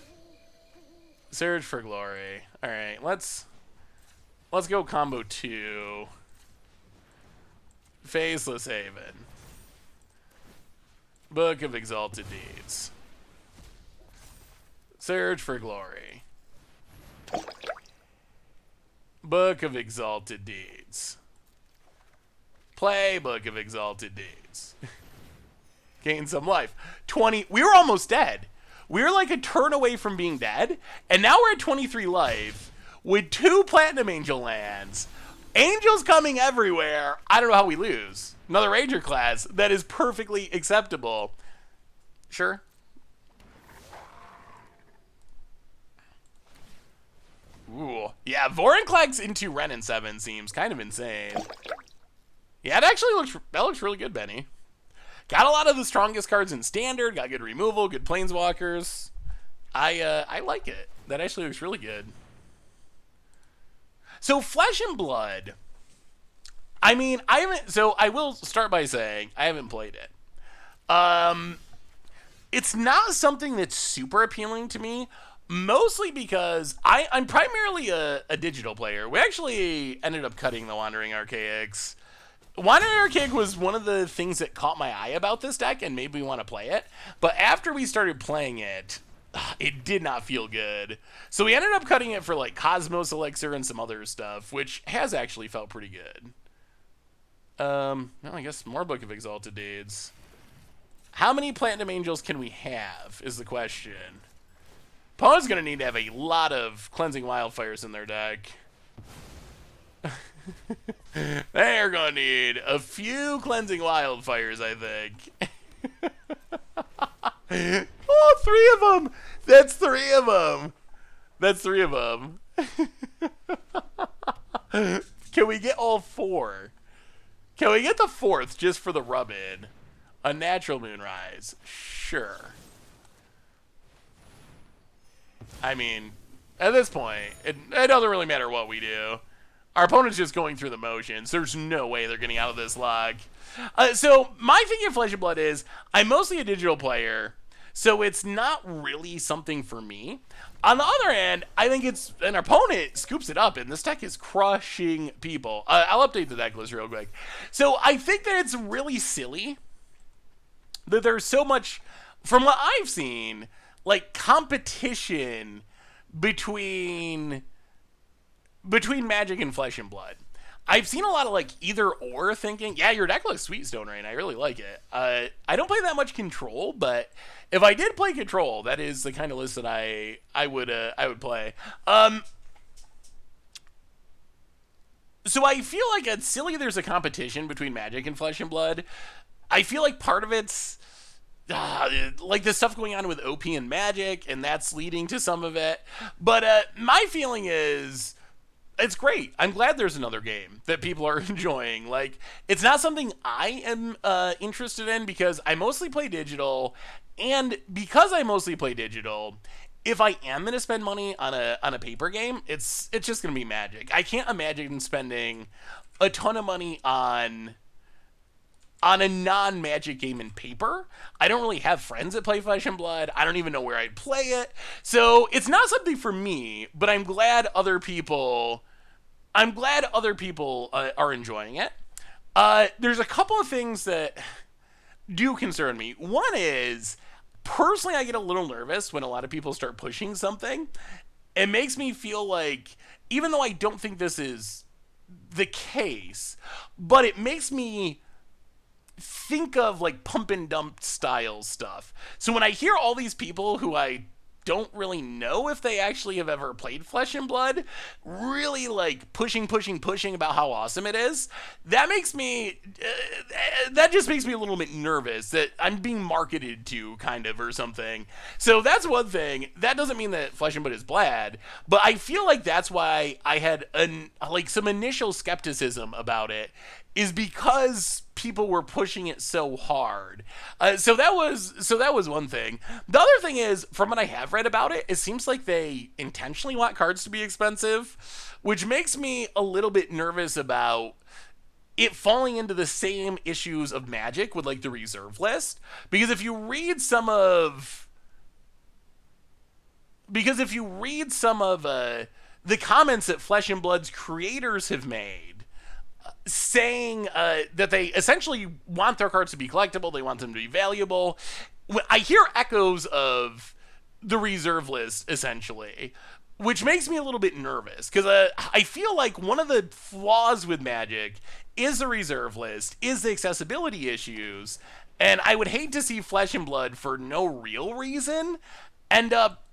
Surge for Glory. All right, let's go combo 2. Faceless Haven. Book of Exalted Deeds. Surge for Glory. Book of Exalted Deeds. Play Book of Exalted Deeds. Gain some life. 20. We were almost dead. We were like a turn away from being dead, and now we're at 23 life with 2 Platinum Angel lands. Angels coming everywhere. I don't know how we lose. Another Ranger class that is perfectly acceptable. Sure. Ooh. Yeah, Vorinclex into Ren and 7 seems kind of insane. Yeah, that looks really good, Benny. Got a lot of the strongest cards in Standard. Got good removal, good Planeswalkers. I like it. That actually looks really good. So Flesh and Blood. I mean, I haven't. So I will start by saying I haven't played it. It's not something that's super appealing to me. Mostly because I'm primarily a digital player. We actually ended up cutting the Wandering Archaics. Wandering Archaic was one of the things that caught my eye about this deck and made me want to play it. But after we started playing it, it did not feel good. So we ended up cutting it for like Cosmos Elixir and some other stuff, which has actually felt pretty good. Well, I guess more Book of Exalted Deeds. How many Platinum Angels can we have is the question. Opponent's going to need to have a lot of Cleansing Wildfires in their deck. They're going to need a few Cleansing Wildfires, I think. Oh, 3 of them! That's 3 of them! That's 3 of them. Can we get all 4? Can we get the 4th just for the rub-in? A Natural Moonrise. Sure. I mean, at this point, it doesn't really matter what we do. Our opponent's just going through the motions. There's no way they're getting out of this lock. So my thing in Flesh and Blood is I'm mostly a digital player, so it's not really something for me. On the other hand, I think it's an opponent scoops it up, and this deck is crushing people. I'll update the deck list real quick. So I think that it's really silly that there's so much, from what I've seen, like competition between Magic and Flesh and Blood. I've seen a lot of like either or thinking, yeah, your deck looks sweet, Stone Rain. I really like it. I don't play that much Control, but if I did play Control, that is the kind of list that I would play. So I feel like it's silly there's a competition between Magic and Flesh and Blood. I feel like part of it's like the stuff going on with OP and Magic, and that's leading to some of it. But my feeling is it's great. I'm glad there's another game that people are enjoying. Like, it's not something I am interested in because I mostly play digital, and because I mostly play digital, if I am gonna spend money on a paper game, it's just gonna be Magic. I can't imagine spending a ton of money on a non-Magic game in paper. I don't really have friends that play Flesh and Blood. I don't even know where I'd play it. So it's not something for me, but I'm glad other people are enjoying it. There's a couple of things that do concern me. One is, personally, I get a little nervous when a lot of people start pushing something. It makes me feel like, even though I don't think this is the case, but it makes me think of like pump and dump style stuff. So when I hear all these people who I don't really know if they actually have ever played Flesh and Blood really like pushing about how awesome it is, that makes me that just makes me a little bit nervous that I'm being marketed to, kind of, or something. So that's one thing. That doesn't mean that Flesh and Blood is bad, but I feel like that's why I had some initial skepticism about it, is because people were pushing it so hard. So that was one thing. The other thing is, from what I have read about it, it seems like they intentionally want cards to be expensive, which makes me a little bit nervous about it falling into the same issues of Magic with like the reserve list. Because if you read some of the comments that Flesh and Blood's creators have made, saying that they essentially want their cards to be collectible, they want them to be valuable, I hear echoes of the reserve list, essentially, which makes me a little bit nervous, because I feel like one of the flaws with Magic is the reserve list, is the accessibility issues, and I would hate to see Flesh and Blood, for no real reason, end up,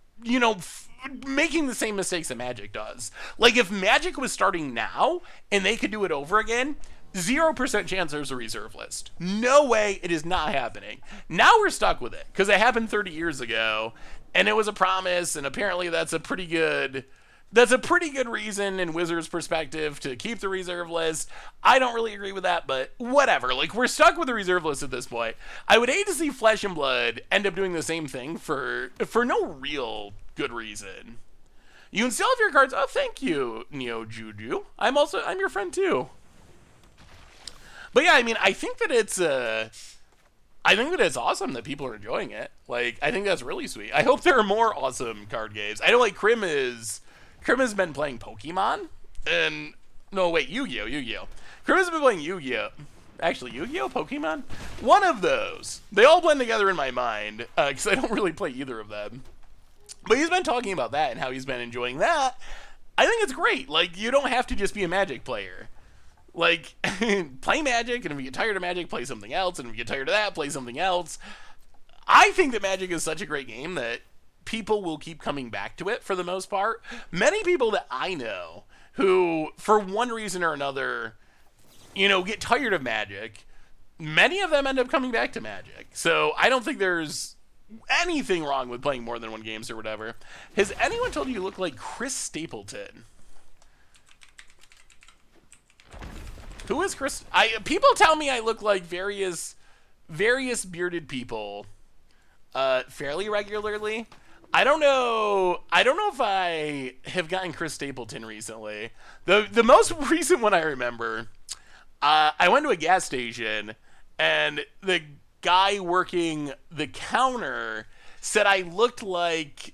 making the same mistakes that Magic does. Like, if Magic was starting now and they could do it over again, 0% chance there's a reserve list. No way, it is not happening. Now we're stuck with it because it happened 30 years ago and it was a promise, and apparently that's a pretty good reason in Wizards' perspective to keep the reserve list. I don't really agree with that, but whatever. Like, we're stuck with the reserve list at this point. I would hate to see Flesh and Blood end up doing the same thing for no real good reason. You can still have your cards. Oh, thank you, Neo Juju. I'm your friend too. But yeah, I mean, I think that it's awesome that people are enjoying it. Like, I think that's really sweet. I hope there are more awesome card games. I know, like, Krim has been playing Pokemon, and no, wait, Yu-Gi-Oh. Krim has been playing Yu-Gi-Oh. Actually, Yu-Gi-Oh, Pokemon, one of those. They all blend together in my mind because I don't really play either of them. But he's been talking about that and how he's been enjoying that. I think it's great. Like, you don't have to just be a Magic player. Like, play Magic, and if you get tired of Magic, play something else, and if you get tired of that, play something else. I think that Magic is such a great game that people will keep coming back to it for the most part. Many people that I know who, for one reason or another, get tired of Magic, many of them end up coming back to Magic. So I don't think there's anything wrong with playing more than one games or whatever. Has anyone told you look like Chris Stapleton? Who is Chris? People tell me I look like various bearded people fairly regularly. I don't know if I have gotten Chris Stapleton recently. The most recent one I remember, I went to a gas station and the guy working the counter said I looked like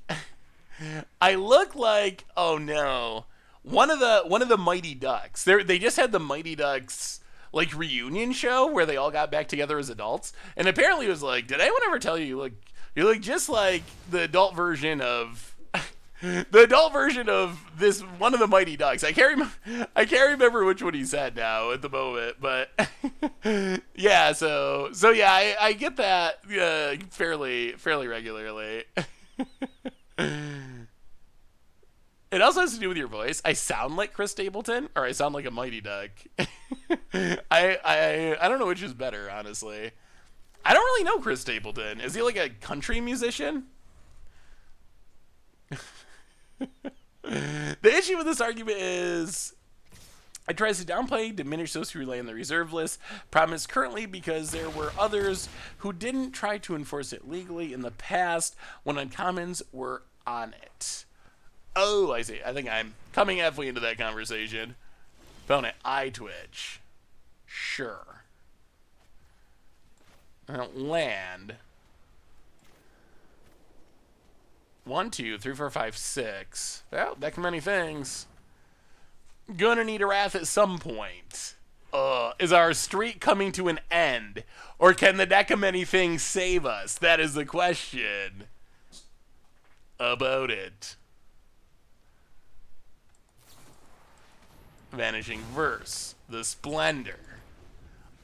oh no, one of the Mighty Ducks. They just had the Mighty Ducks like reunion show where they all got back together as adults, and apparently it was like, did anyone ever tell you you look just like the adult version of this one of the Mighty Ducks. I can't remember which one he said now at the moment, but yeah. So yeah, I get that fairly regularly. It also has to do with your voice. I sound like Chris Stapleton, or I sound like a Mighty Duck. I don't know which is better, honestly. I don't really know Chris Stapleton. Is he like a country musician? The issue with this argument is it tries to downplay, diminish those who rely on the reserve list. Problem is currently because there were others who didn't try to enforce it legally in the past when uncommons were on it. Oh, I see. I think I'm coming halfway into that conversation. Opponent, eye twitch. Sure. Land. 1, 2, 3, 4, 5, 6. Well, that can many things. Gonna need a wrath at some point. Is our streak coming to an end? Or can the deck of many things save us? That is the question about it. Vanishing Verse. The Splendor.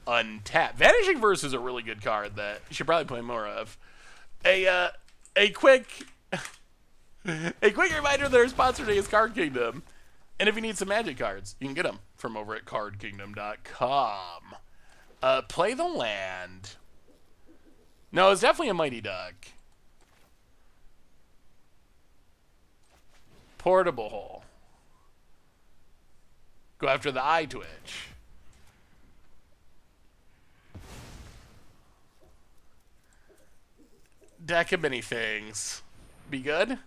Untap. Vanishing Verse is a really good card that you should probably play more of. A quick reminder that our sponsor today is Card Kingdom. And if you need some Magic cards, you can get them from over at cardkingdom.com. Play the land. No, it's definitely a Mighty Duck. Portable Hole. Go after the eye twitch. Deck of many things. Be good.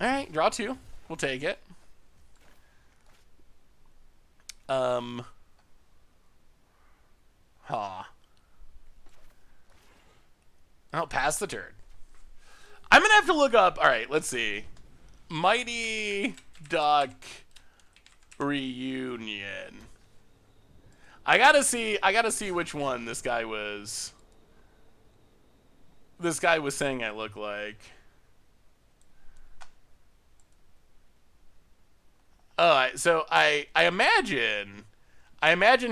Alright, draw 2. We'll take it. I'll pass the turn. I'm gonna have to look up. Alright, let's see. Mighty Duck Reunion. I gotta see which one this guy was saying I look like. So I imagine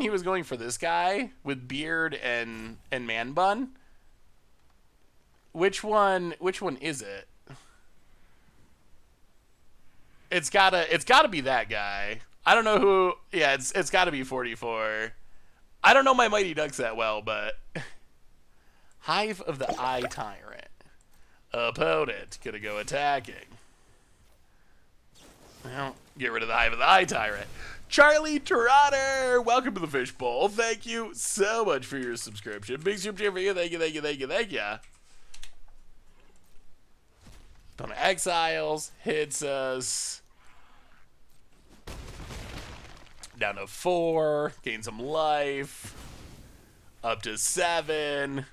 he was going for this guy with beard and man bun. Which one is it? It's gotta be that guy. I don't know who. Yeah, it's gotta be 44. I don't know my Mighty Ducks that well, but Hive of the Eye Tyrant. Opponent gonna go attacking. Well, get rid of the Hive of the Eye Tyrant. Charlie Trotter, welcome to the Fishbowl. Thank you so much for your subscription. Big super cheer for you. Thank you. Ton of exiles, hits us. Down to 4, gain some life. Up to 7.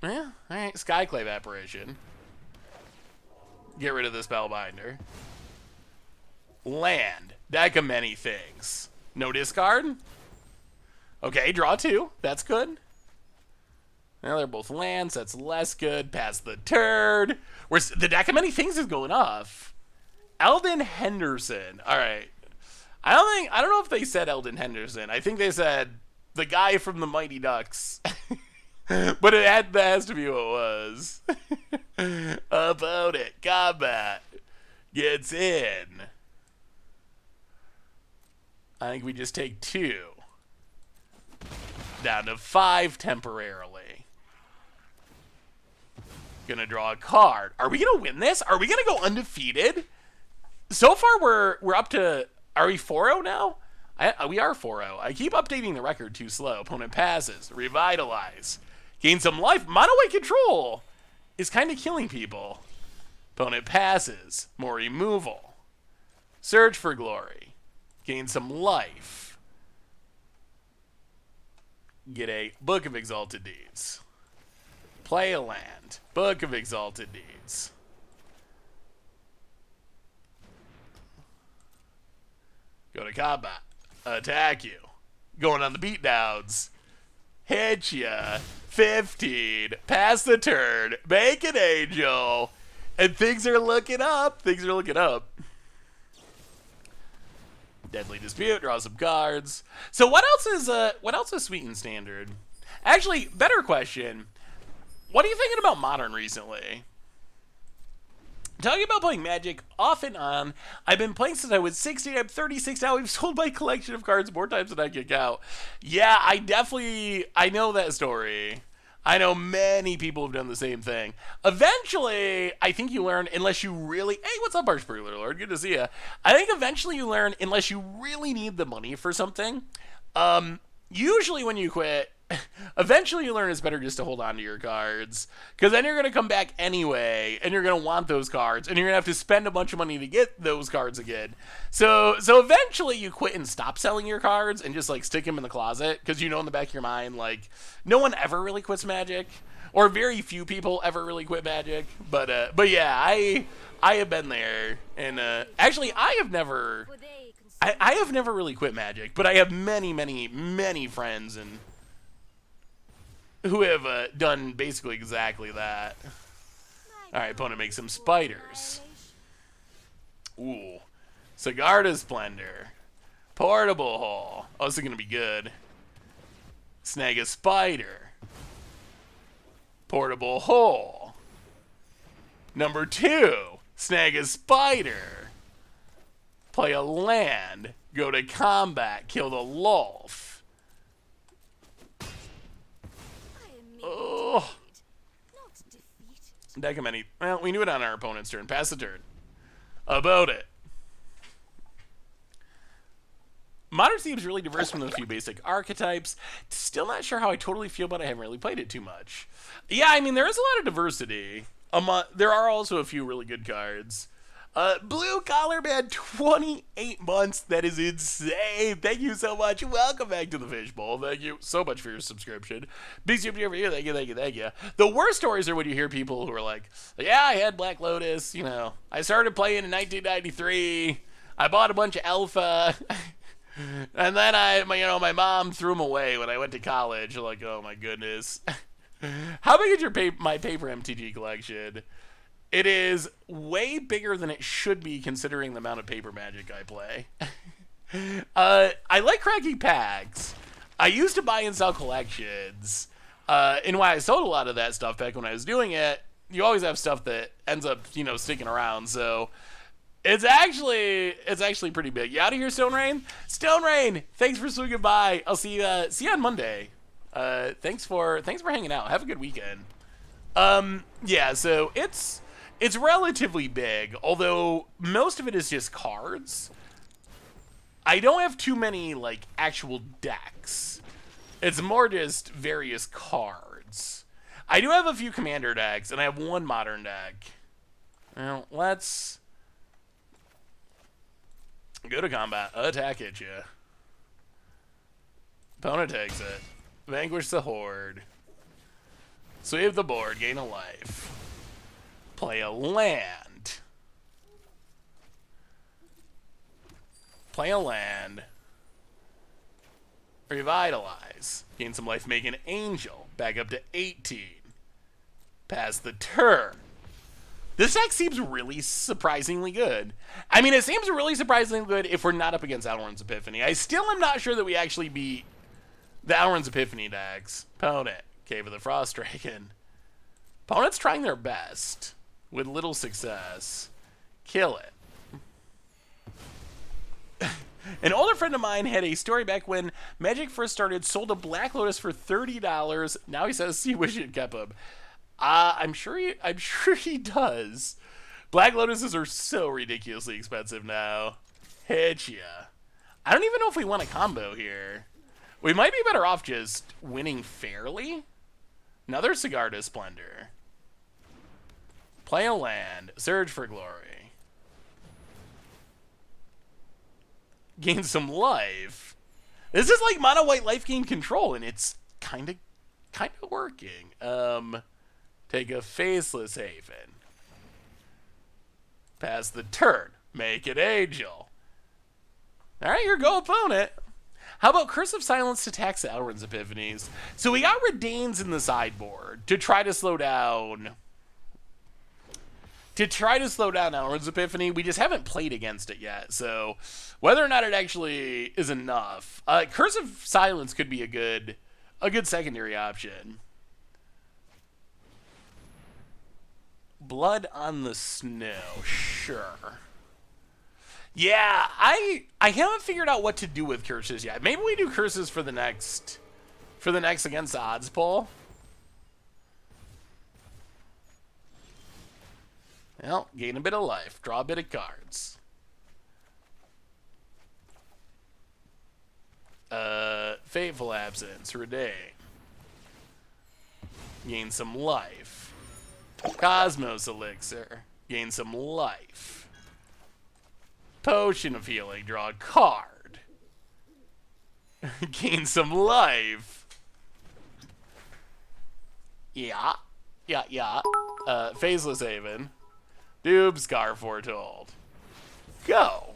Yeah, alright, Skyclave Apparition. Get rid of the Spellbinder. Land. Deck of many things. No discard? Okay, draw 2. That's good. Now they're both lands. That's less good. Pass the turn. The deck of many things is going off. Eldon Henderson. All right. I don't know if they said Eldon Henderson. I think they said the guy from the Mighty Ducks. But that has to be what it was. Opponent. Combat. Gets in. I think we just take 2. Down to 5 temporarily. Gonna draw a card. Are we gonna win this? Are we gonna go undefeated? So far we're up to, are we 4-0 now? We are 4-0. I keep updating the record too slow. Opponent passes. Revitalize. Gain some life. Mono white control is kind of killing people. Opponent passes. More removal. Search for glory. Gain some life. Get a Book of Exalted Deeds. Play a land. Book of Exalted Deeds. Go to combat. Attack you. Going on the beatdowns. Hit ya. 15. Pass the turn. Make an angel. And things are looking up. Deadly Dispute. Draw some cards. So what else is Sweet and Standard? Actually, better question. What are you thinking about Modern recently? Talking about playing Magic off and on, I've been playing since I was 16. I'm 36 now. We've sold my collection of cards more times than I can count. Yeah, I know that story. I know many people have done the same thing. Eventually, I think you learn, unless you really. Hey, what's up, Arch Brewler Lord? Good to see you. I think eventually you learn, unless you really need the money for something. Usually when you quit, eventually you learn it's better just to hold on to your cards, because then you're going to come back anyway and you're going to want those cards and you're going to have to spend a bunch of money to get those cards again. So eventually you quit and stop selling your cards and just like stick them in the closet, because you know in the back of your mind, like, no one ever really quits Magic, or very few people ever really quit Magic. But yeah, I have been there. And actually I have never really quit Magic, but I have many friends and who have done basically exactly that. All right, opponent makes some spiders. Ooh, Sigarda Splendor, Portable Hole. Oh, this is gonna be good. Snag a spider. Portable Hole. Number 2, snag a spider. Play a land, go to combat, kill the Lolf. Oh. Deck of many. Well, we knew it on our opponent's turn. Pass the turn. About it. Modern Theme's really diverse from the few basic archetypes. Still not sure how I totally feel, but I haven't really played it too much. Yeah, I mean, there is a lot of diversity. There are also a few really good cards. Blue Collar Man, 28 months. That is insane. Thank you so much. Welcome back to the Fishbowl. Thank you so much for your subscription. Big super over here. Thank you. The worst stories are when you hear people who are like, yeah, I had Black Lotus. You know, I started playing in 1993. I bought a bunch of Alpha. And then my mom threw them away when I went to college. Like, oh my goodness. How big is my paper MTG collection? It is way bigger than it should be, considering the amount of paper Magic I play. I like cracking packs. I used to buy and sell collections. And why I sold a lot of that stuff back when I was doing it, you always have stuff that ends up, sticking around. So it's actually pretty big. You out of here, Stone Rain? Stone Rain, thanks for swinging by. I'll see you on Monday. Thanks for hanging out. Have a good weekend. Yeah, so it's relatively big, although most of it is just cards. I don't have too many, like, actual decks. It's more just various cards. I do have a few commander decks, and I have one modern deck. Well, let's go to combat. Attack at you. Opponent takes it. Vanquish the Horde. Sweep the board. Gain a life. Play a land. Play a land. Revitalize. Gain some life, make an angel. Back up to 18. Pass the turn. This deck seems really surprisingly good. I mean, it seems really surprisingly good if we're not up against Alrund's Epiphany. I still am not sure that we actually beat the Alrund's Epiphany decks. Opponent. Cave of the Frost Dragon. Opponent's trying their best. With little success. Kill it. An older friend of mine had a story back when Magic first started, sold a Black Lotus for $30. Now he says he wishes it kept him. I'm sure he does. Black Lotuses are so ridiculously expensive now. Hit ya. I don't even know if we want a combo here. We might be better off just winning fairly. Another Sigarda Splendor. Play a land. Surge for Glory. Gain some life. This is like mono white life gain control, and it's kind of working. Take a Faceless Haven. Pass the turn. Make it Angel. Alright, your go, opponent. How about Curse of Silence to tax Alrund's Epiphanies? So we got Redains in the sideboard to try to slow down. Alrund's Epiphany. We just haven't played against it yet. So whether or not it actually is enough, Curse of Silence could be a good secondary option. Blood on the Snow. Sure. Yeah, I haven't figured out what to do with curses yet. Maybe we do curses for the next against odds poll. Well, gain a bit of life, draw a bit of cards. Fateful Absence, Rede. Gain some life. Cosmos Elixir, gain some life. Potion of Healing, draw a card. Gain some life. Yeah. Faceless Haven. Doomscar Foretold. Go.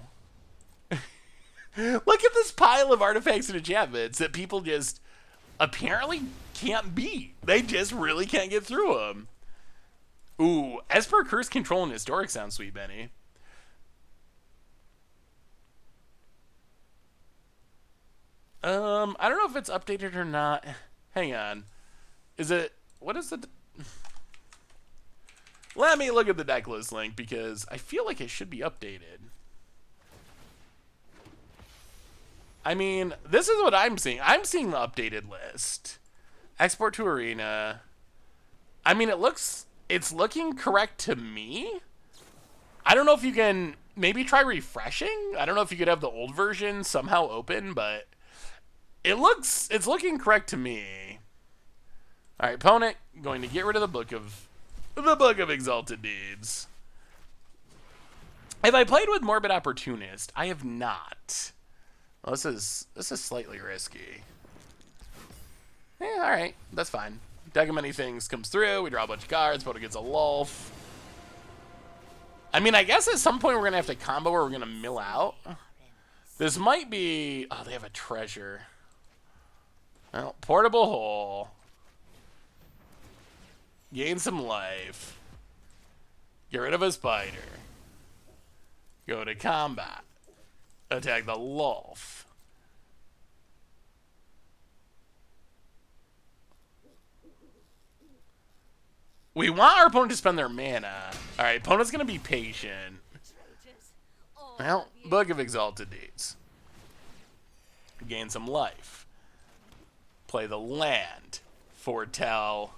Look at this pile of artifacts and enchantments that people just apparently can't beat. They just really can't get through them. Ooh, Esper, Curse, Control, and Historic sounds sweet, Benny. I don't know if it's updated or not. Hang on. Is it... What is the... Let me look at the deck list link because I feel like it should be updated. I mean, this is what I'm seeing. I'm seeing the updated list. Export to Arena. I mean, it's looking correct to me. I don't know if you can maybe try refreshing. I don't know if you could have the old version somehow open, but it's looking correct to me. All right, opponent going to get rid of the Book of Exalted Deeds. Have I played with Morbid Opportunist? I have not. Well, this is slightly risky. Yeah, all right, that's fine. Deck of Many Things comes through. We draw a bunch of cards. Opponent gets a Lulf. I mean, I guess at some point we're gonna have to combo or we're gonna mill out. This might be. Oh, they have a treasure. Well, Portable Hole. Gain some life. Get rid of a spider. Go to combat. Attack the Lulf. We want our opponent to spend their mana. Alright, opponent's going to be patient. Well, Book of Exalted Deeds. Gain some life. Play the land. Foretell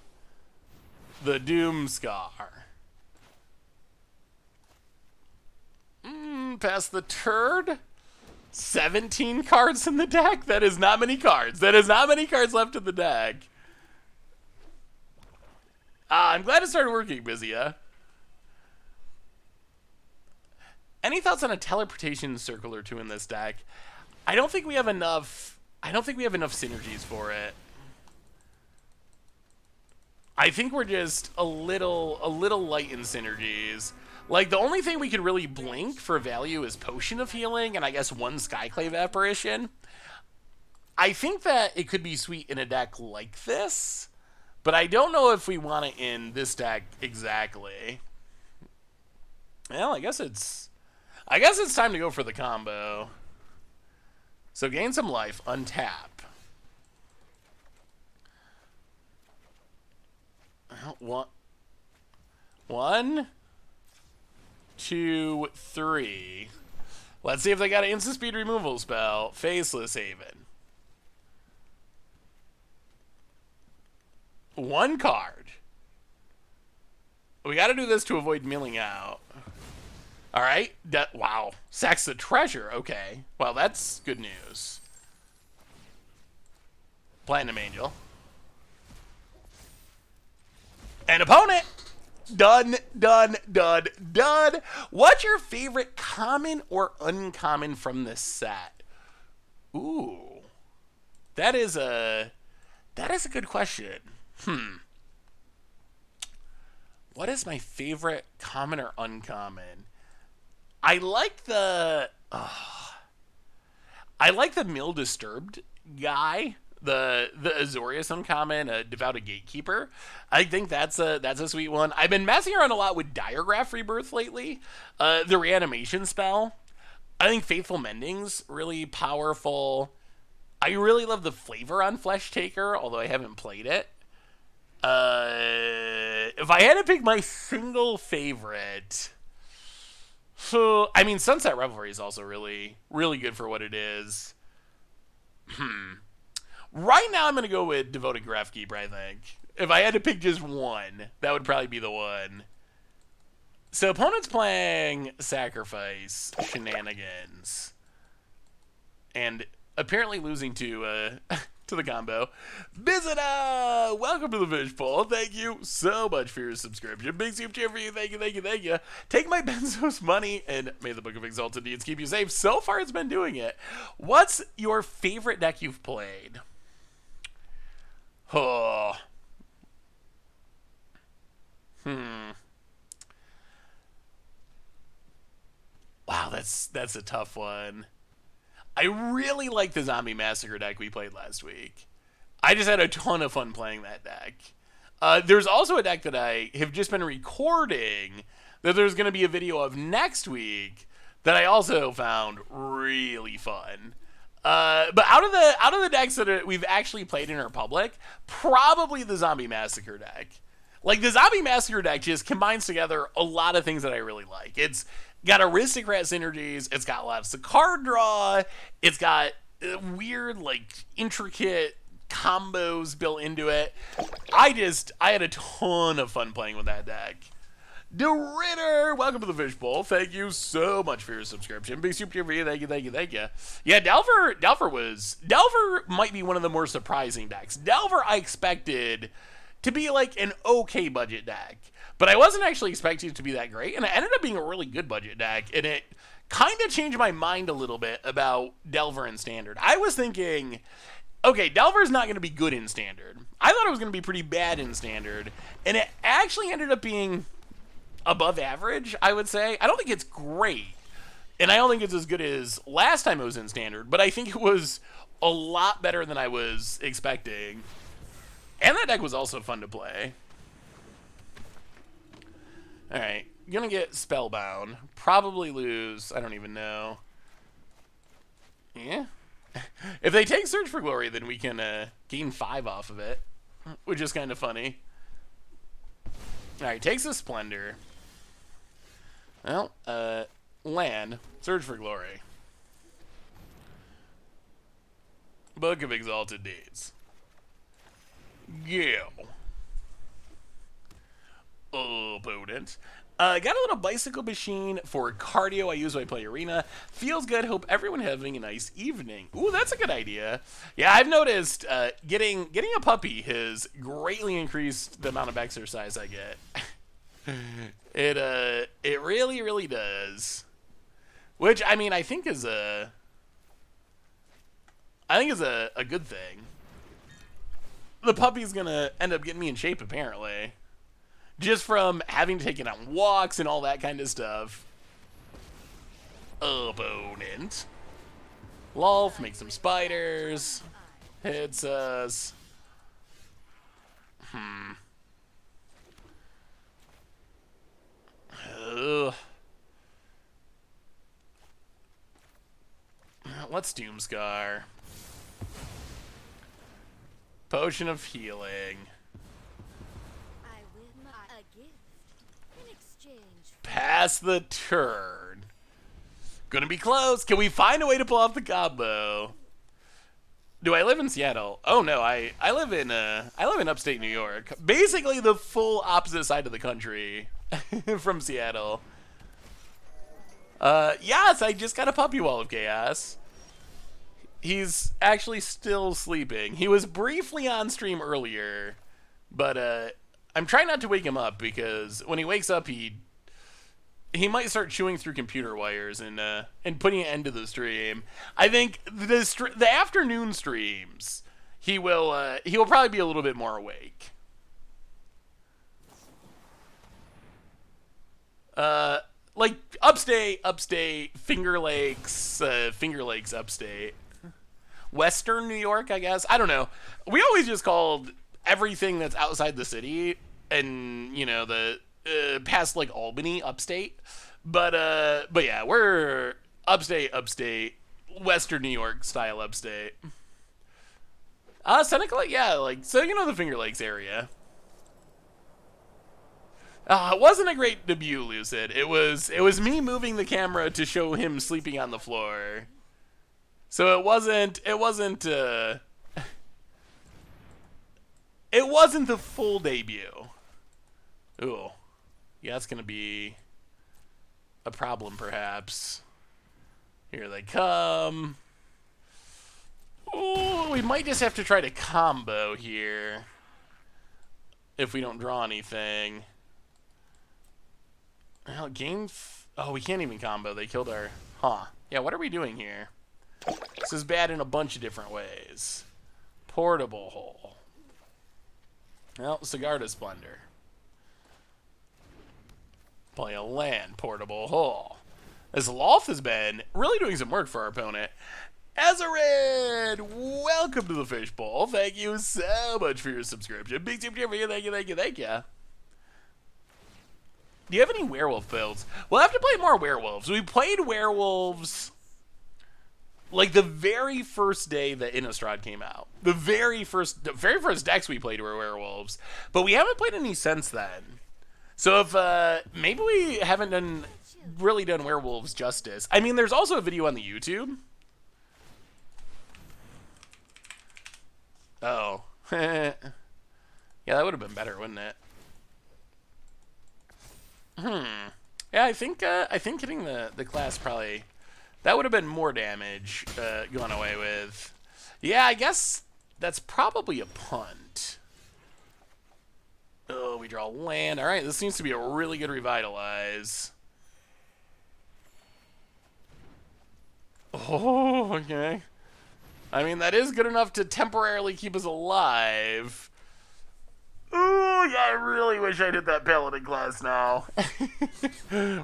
the Doomscar. Pass the turd. 17 cards in the deck? That is not many cards. That is not many cards left in the deck. I'm glad it started working, Bizia. Any thoughts on a teleportation circle or two in this deck? I don't think we have enough. I don't think we have enough synergies for it. I think we're just a little light in synergies. Like, the only thing we could really blink for value is Potion of Healing and I guess one Skyclave Apparition. I think that it could be sweet in a deck like this, but I don't know if we want it in this deck exactly. Well, I guess it's time to go for the combo. So gain some life, untap. One, 2, 3. Let's see if they got an instant speed removal spell. Faceless Haven. One card. We got to do this to avoid milling out. All right. Wow. Sacks the treasure. Okay. Well, that's good news. Platinum Angel. And opponent. Done. What's your favorite common or uncommon from this set? Ooh. That is a good question. What is my favorite common or uncommon? I like the Mill Disturbed guy. The Azorius uncommon, Devoted Gatekeeper. I think that's a sweet one. I've been messing around a lot with Diregraph Rebirth lately. The reanimation spell. I think Faithful Mending's really powerful. I really love the flavor on Flesh Taker, although I haven't played it. If I had to pick my single favorite, so I mean, Sunset Revelry is also really, really good for what it is. Right now, I'm gonna go with Devoted Graphkeeper. I think if I had to pick just one, that would probably be the one. So opponent's playing Sacrifice Shenanigans, and apparently losing to to the combo. Bizita, welcome to the Fishbowl. Thank you so much for your subscription. Big soup cheer for you. Thank you, thank you, thank you. Take my Benzo's money, and may the Book of Exalted Deeds keep you safe. So far, it's been doing it. What's your favorite deck you've played? Oh. Wow, that's a tough one. I really like the Zombie Massacre deck we played last week. I just had a ton of fun playing that deck. There's also a deck that I have just been recording that there's going to be a video of next week that I also found really fun. But out of the decks that we've actually played in our public, probably the Zombie Massacre deck. Like, the Zombie Massacre deck just combines together a lot of things that I really like. It's got aristocrat synergies. It's got lots of card draw. It's got weird, like, intricate combos built into it. I had a ton of fun playing with that deck. DeRitter, welcome to the Fishbowl. Thank you so much for your subscription. Big super cheer for you. Thank you, thank you, thank you. Yeah, Delver might be one of the more surprising decks. Delver I expected to be like an okay budget deck, but I wasn't actually expecting it to be that great, and it ended up being a really good budget deck, and it kind of changed my mind a little bit about Delver in Standard. I was thinking, okay, Delver's not going to be good in Standard. I thought it was going to be pretty bad in Standard, and it actually ended up being above average, I would say. I don't think it's great, and I don't think it's as good as last time it was in Standard, but I think it was a lot better than I was expecting. And that deck was also fun to play. Alright, gonna get Spellbound. Probably lose, I don't even know. Yeah. If they take Search for Glory, then we can gain 5 off of it, which is kind of funny. Alright, takes a Splendor. Well, land, Search for Glory. Book of Exalted Deeds. Yeah. Opponent. Got a little bicycle machine for cardio I use when I play Arena. Feels good. Hope everyone having a nice evening. Ooh, that's a good idea. Yeah, I've noticed getting a puppy has greatly increased the amount of exercise I get. It really, really does. Which, I mean, I think is a good thing. The puppy's gonna end up getting me in shape, apparently. Just from having to take it on walks and all that kind of stuff. Opponent. Lolf, make some spiders. Hits us. Ugh. Let's Doomscar. Potion of Healing. Pass the turn. Gonna be close. Can we find a way to pull off the combo? Do I live in Seattle? Oh no, I live in upstate New York. Basically the full opposite side of the country from Seattle. Yes, I just got a puppy wall of chaos. He's actually still sleeping. He was briefly on stream earlier, but I'm trying not to wake him up because when he wakes up, he might start chewing through computer wires and putting an end to the stream. I think the afternoon streams, he will probably be a little bit more awake. Like upstate, Finger Lakes, upstate. Western New York, I guess. I don't know. We always just called everything that's outside the city and, you know, the past like Albany, upstate. But yeah, we're upstate, Western New York style upstate. Seneca, yeah, like, so you know the Finger Lakes area. It wasn't a great debut, Lucid. It was me moving the camera to show him sleeping on the floor. So it wasn't it wasn't the full debut. Ooh. Yeah, that's gonna be a problem perhaps. Here they come. Ooh, we might just have to try to combo here. If we don't draw anything. Well, oh, we can't even combo. They killed our... Huh. Yeah, what are we doing here? This is bad in a bunch of different ways. Portable hole. Well, Cigar to Splendor. Play a land. Portable hole. This Loth has been really doing some work for our opponent. Azarid, welcome to the Fishbowl. Thank you so much for your subscription. Big tip for you. Thank you, thank you, thank you. Do you have any werewolf builds? We'll have to play more werewolves. We played werewolves like the very first day that Innistrad came out. The very first decks we played were werewolves, but we haven't played any since then. So if maybe we haven't really done werewolves justice. I mean, there's also a video on the YouTube. Oh. Yeah, that would have been better, wouldn't it? Yeah, I think hitting the class probably... That would have been more damage going away with. Yeah, I guess that's probably a punt. Oh, we draw land. All right, this seems to be a really good revitalize. Oh, okay. I mean, that is good enough to temporarily keep us alive. Ooh, yeah, I really wish I did that Paladin class now.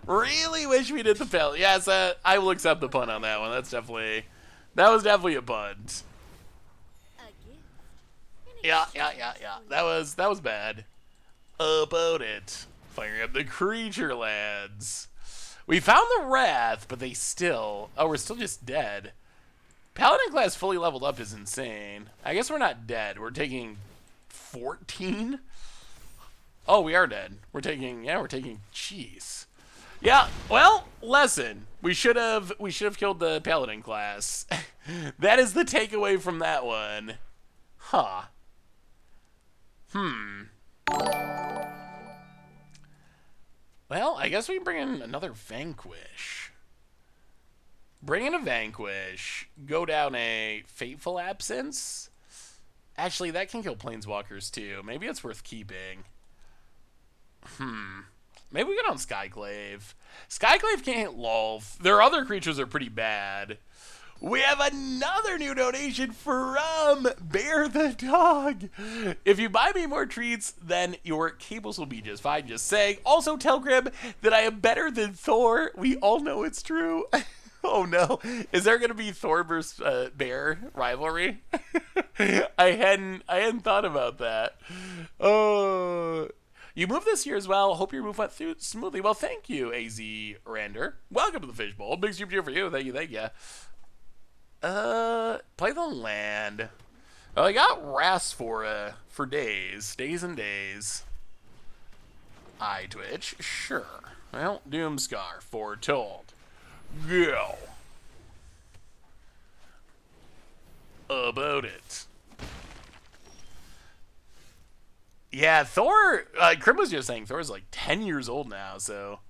Really wish we did the Paladin. Yes, I will accept the punt on that one. That was definitely a punt. Yeah. That was bad. About it. Firing up the creature lands. We found the Wrath, but they still... Oh, we're still just dead. Paladin class fully leveled up is insane. I guess we're not dead. We're taking 14? Oh, we are dead. We're taking... Jeez. Yeah, well, lesson. We should have killed the Paladin class. That is the takeaway from that one. Huh. Well, I guess we can bring in another Vanquish. Bring in a Vanquish. Go down a Fateful Absence. Actually, that can kill Planeswalkers too. Maybe it's worth keeping. Maybe we go down Skyclave. Skyclave can't Lolth. Their other creatures are pretty bad. We have another new donation from Bear the Dog. If you buy me more treats, then your cables will be just fine. Just saying. Also, tell Grib that I am better than Thor. We all know it's true. Oh no. Is there going to be Thor versus Bear rivalry? I hadn't thought about that. Oh. You moved this year as well. Hope your move went through smoothly. Well, thank you, AZ Rander. Welcome to the Fishbowl. Big super cheer for you. Thank you. Play the land. Oh, I got Ras for days and days. Eye Twitch, sure. Well, Doomscar, foretold. Go. About it. Yeah, Thor. Crib was just saying Thor's like 10 years old now, so.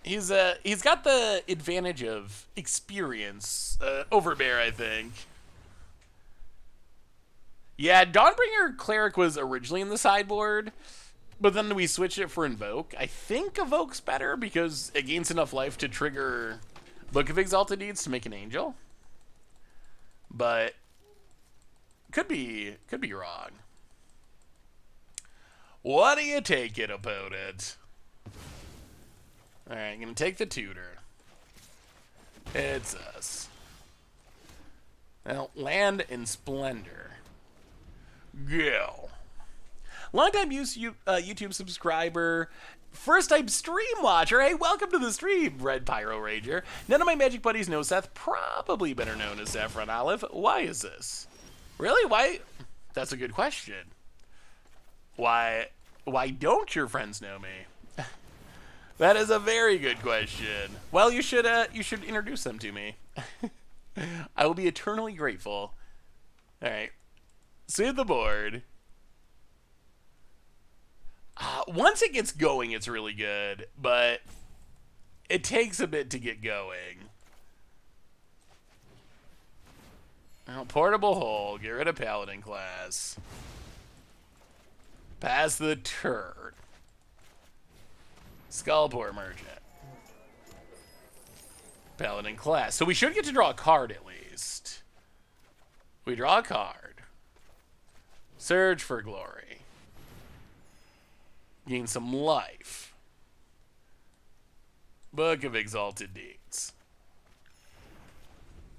He's got the advantage of experience over Bear, I think. Yeah, Dawnbringer Cleric was originally in the sideboard, but then we switched it for Invoke. I think Evoke's better because it gains enough life to trigger Book of Exalted Deeds to make an Angel. But could be wrong. What do you take it, opponent? Alright, I'm going to take the tutor. It's us. Well, land in Splendor. Go. Long-time YouTube subscriber, first-time stream watcher. Hey, welcome to the stream, Red Pyro Rager. None of my Magic buddies know Seth, probably better known as Saffron Olive. Why is this? Really? Why? That's a good question. Why Why don't your friends know me? That is a very good question. Well, you should introduce them to me. I will be eternally grateful. All right. See the board. Once it gets going, it's really good, but it takes a bit to get going. Well, portable hole. Get rid of paladin class. Pass the turn. Skullport merchant. Paladin class. So we should get to draw a card at least. We draw a card. Search for glory. Gain some life. Book of Exalted Deeds.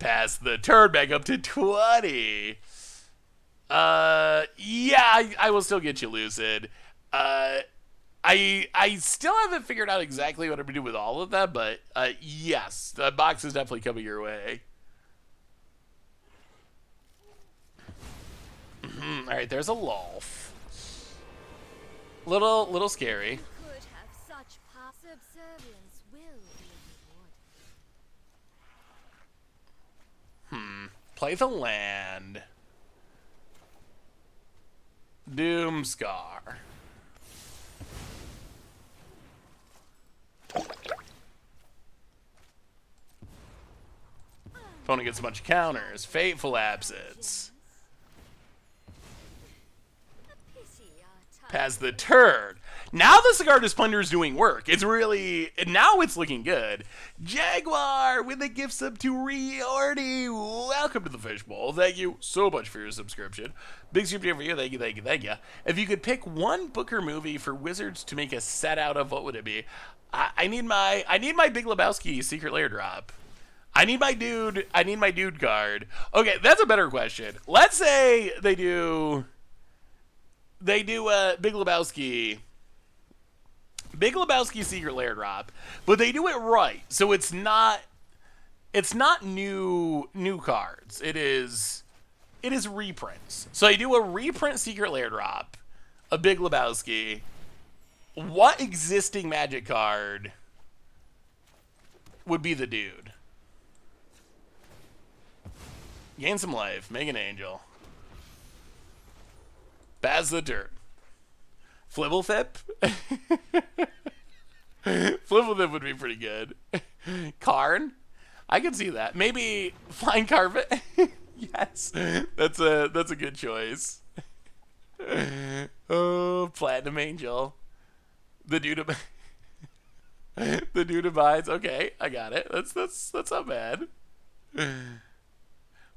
Pass the turn back up to 20. Yeah, I will still get you Lucid. I still haven't figured out exactly what I'm gonna do with all of that, but yes, the box is definitely coming your way. All right, there's a Lolf. Little scary. Play the land. Doomscar. Opponent gets a bunch of counters. Fateful Absence. Pass the turn. Now the Cigar Splendor is doing work. It's really, now it's looking good. Jaguar with a gift sub to Riordy. Welcome to the Fishbowl. Thank you so much for your subscription. Big super for you. Thank you, thank you, thank you. If you could pick one book or movie for Wizards to make a set out of, what would it be? I need my Big Lebowski Secret Lair drop. I need my dude card. Okay, that's a better question. Let's say they do Big Lebowski Secret Lair drop, but they do it right. So it's not new cards. It is reprints. So they do a reprint Secret Lair drop, a Big Lebowski. What existing Magic card would be the dude? Gain some life. Make an angel. Baz the dirt. Flibblethip? Flibblethip would be pretty good. Karn? I could see that. Maybe Flying Carpet? Yes. That's a good choice. Oh, Platinum Angel. The dude abides. Okay, I got it. That's not bad.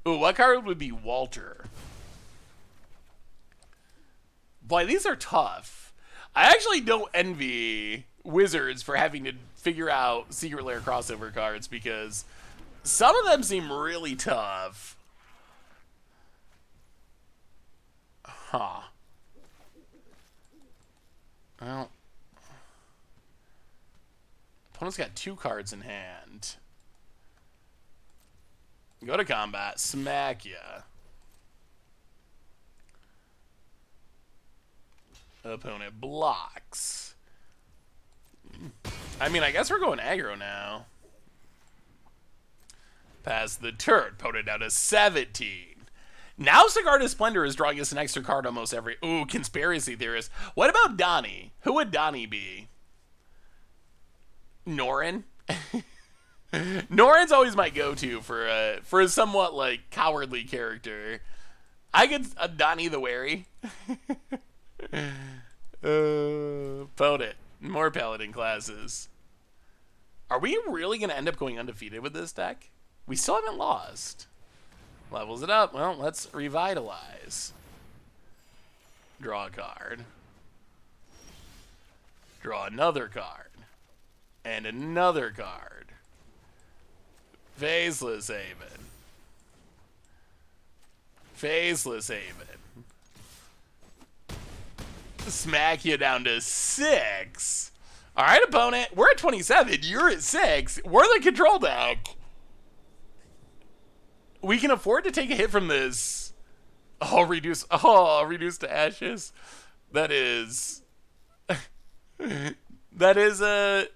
Ooh, what card would be Walter? Boy, these are tough. I actually don't envy Wizards for having to figure out Secret Lair crossover cards because some of them seem really tough. Huh. Well, opponent's got 2 cards in hand. Go to combat, smack ya. Opponent blocks. I mean, I guess we're going aggro now. Pass the turn. Opponent down to 17. Now Sigarda's Splendor is drawing us an extra card almost every... Ooh, Conspiracy Theorist. What about Donnie? Who would Donnie be? Norin? Norin's always my go-to for a somewhat, like, cowardly character. I could... Donnie the Wary. Opponent. More Paladin classes. Are we really going to end up going undefeated with this deck? We still haven't lost. Levels it up. Well, let's revitalize. Draw a card. Draw another card. And another card. Faceless Haven. Faceless Haven. Smack you down to 6. All right, opponent. We're at 27. You're at 6. We're the control deck. We can afford to take a hit from this. Oh, reduce to ashes. That is That is that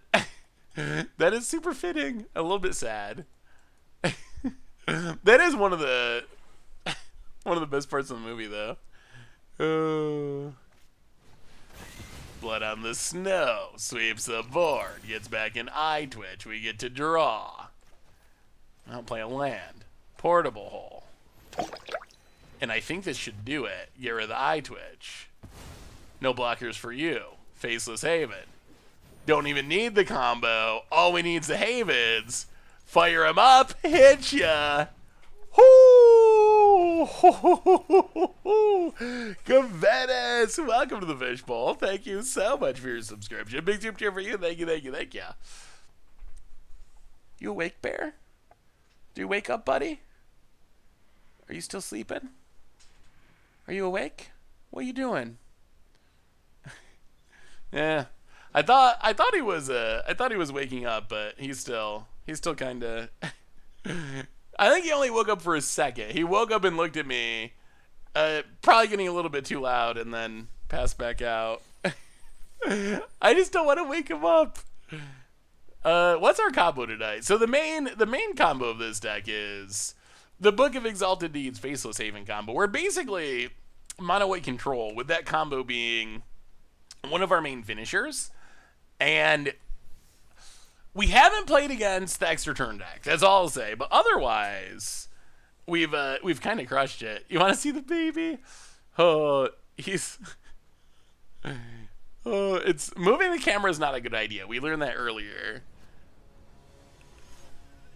is super fitting. A little bit sad. That is one of the best parts of the movie, though. Blood on the snow sweeps the board, gets back an eye twitch. We get to draw. I'll play a land. Portable hole. And I think this should do it. Get rid of the eye twitch. No blockers for you. Faceless Haven. Don't even need the combo. All we need is the Havens. Fire him up. Hit ya. Whoo! Gavenis! Welcome to the Fishbowl. Thank you so much for your subscription. Big super cheer for you. Thank you, thank you, thank you. You awake, Bear? Do you wake up, buddy? Are you still sleeping? Are you awake? What are you doing? Yeah. I thought he was waking up, but he's still kind of I think he only woke up for a second. He woke up and looked at me, probably getting a little bit too loud, and then passed back out. I just don't want to wake him up. What's our combo tonight? So the main combo of this deck is the Book of Exalted Deeds Faceless Haven combo. We're basically mono white control, with that combo being one of our main finishers, and we haven't played against the extra turn deck. That's all I'll say. But otherwise, we've kind of crushed it. You want to see the baby? Oh, he's. Oh, it's moving the camera is not a good idea. We learned that earlier.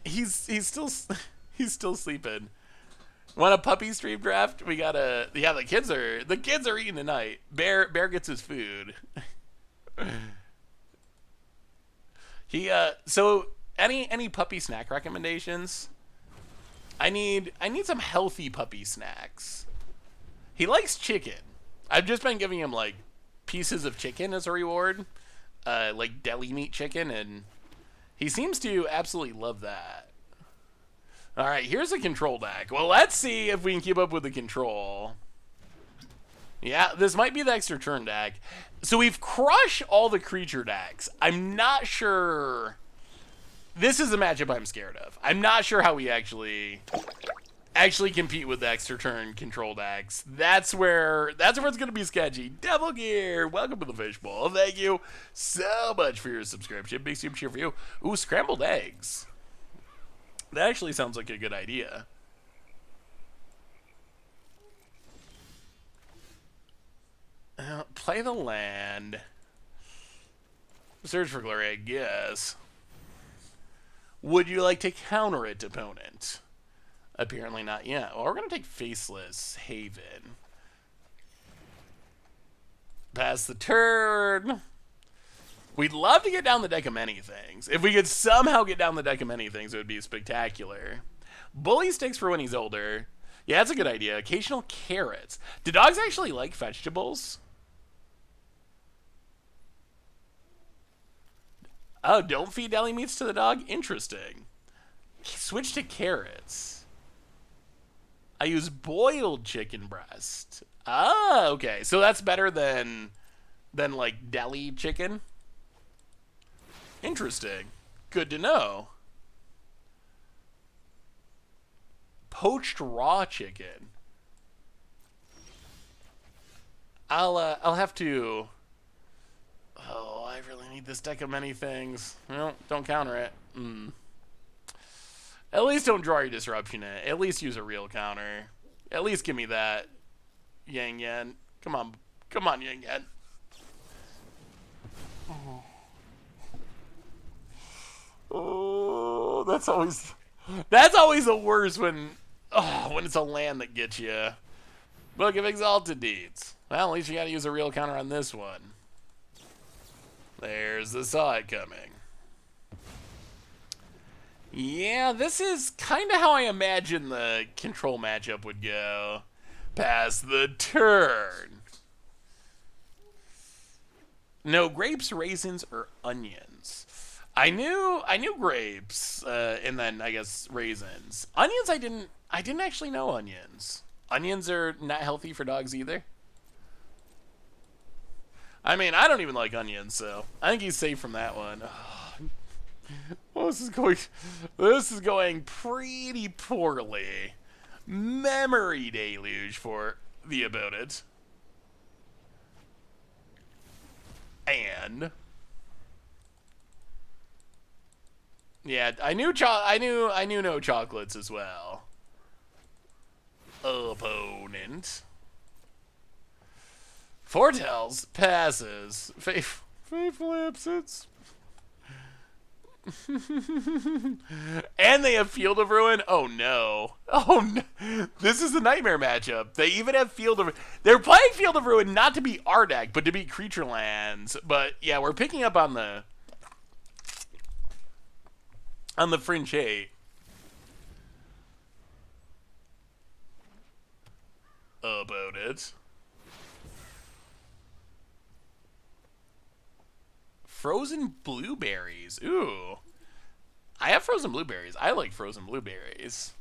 He's still sleeping. Want a puppy stream draft? We gotta. Yeah, the kids are eating tonight. Bear gets his food. So any puppy snack recommendations? I need some healthy puppy snacks. He likes chicken. I've just been giving him like pieces of chicken as a reward, like deli meat chicken, and he seems to absolutely love that. All right, here's a control deck. Well, let's see if we can keep up with the control. Yeah, this might be the extra turn deck. So we've crushed all the creature decks. I'm not sure. This is a matchup I'm scared of. I'm not sure how we actually compete with the extra turn control decks. That's where it's going to be sketchy. Devil Gear, welcome to the Fishbowl. Thank you so much for your subscription. Big super cheer for you. Ooh, scrambled eggs. That actually sounds like a good idea. Play the land. Search for glory, I guess. Would you like to counter it, opponent? Apparently not yet. Well, we're going to take Faceless Haven. Pass the turn. We'd love to get down the deck of many things. If we could somehow get down the deck of many things, it would be spectacular. Bully sticks for when he's older. Yeah, that's a good idea. Occasional carrots. Do dogs actually like vegetables? Oh, don't feed deli meats to the dog? Interesting. Switch to carrots. I use boiled chicken breast. Ah, okay. So that's better than like deli chicken? Interesting. Good to know. Poached raw chicken. I'll have to. Oh, I really need this deck of many things. Well, don't counter it. At least don't draw your disruption in it. At least use a real counter. At least give me that. Yang Yan. Come on, Yang Yan. Oh, that's always the worst when it's a land that gets you. Book of Exalted Deeds. Well, at least you got to use a real counter on this one. There's the saw it coming. Yeah, this is kind of how I imagine the control matchup would go. Pass the turn. No, grapes, raisins, or onions. I knew grapes, and then I guess raisins. Onions, I didn't actually know onions. Onions are not healthy for dogs either. I mean, I don't even like onions, so I think he's safe from that one. Well, this is going pretty poorly. Memory deluge for the opponent. And yeah, I knew no chocolates as well. Opponent. Foretells, passes, faithful absence. And they have Field of Ruin? Oh no. Oh no. This is the nightmare matchup. They even have Field of... They're playing Field of Ruin not to beat our deck, but to beat creature lands. But yeah, we're picking up on the fringe hate. About it. Frozen blueberries. Ooh. I have frozen blueberries. I like frozen blueberries.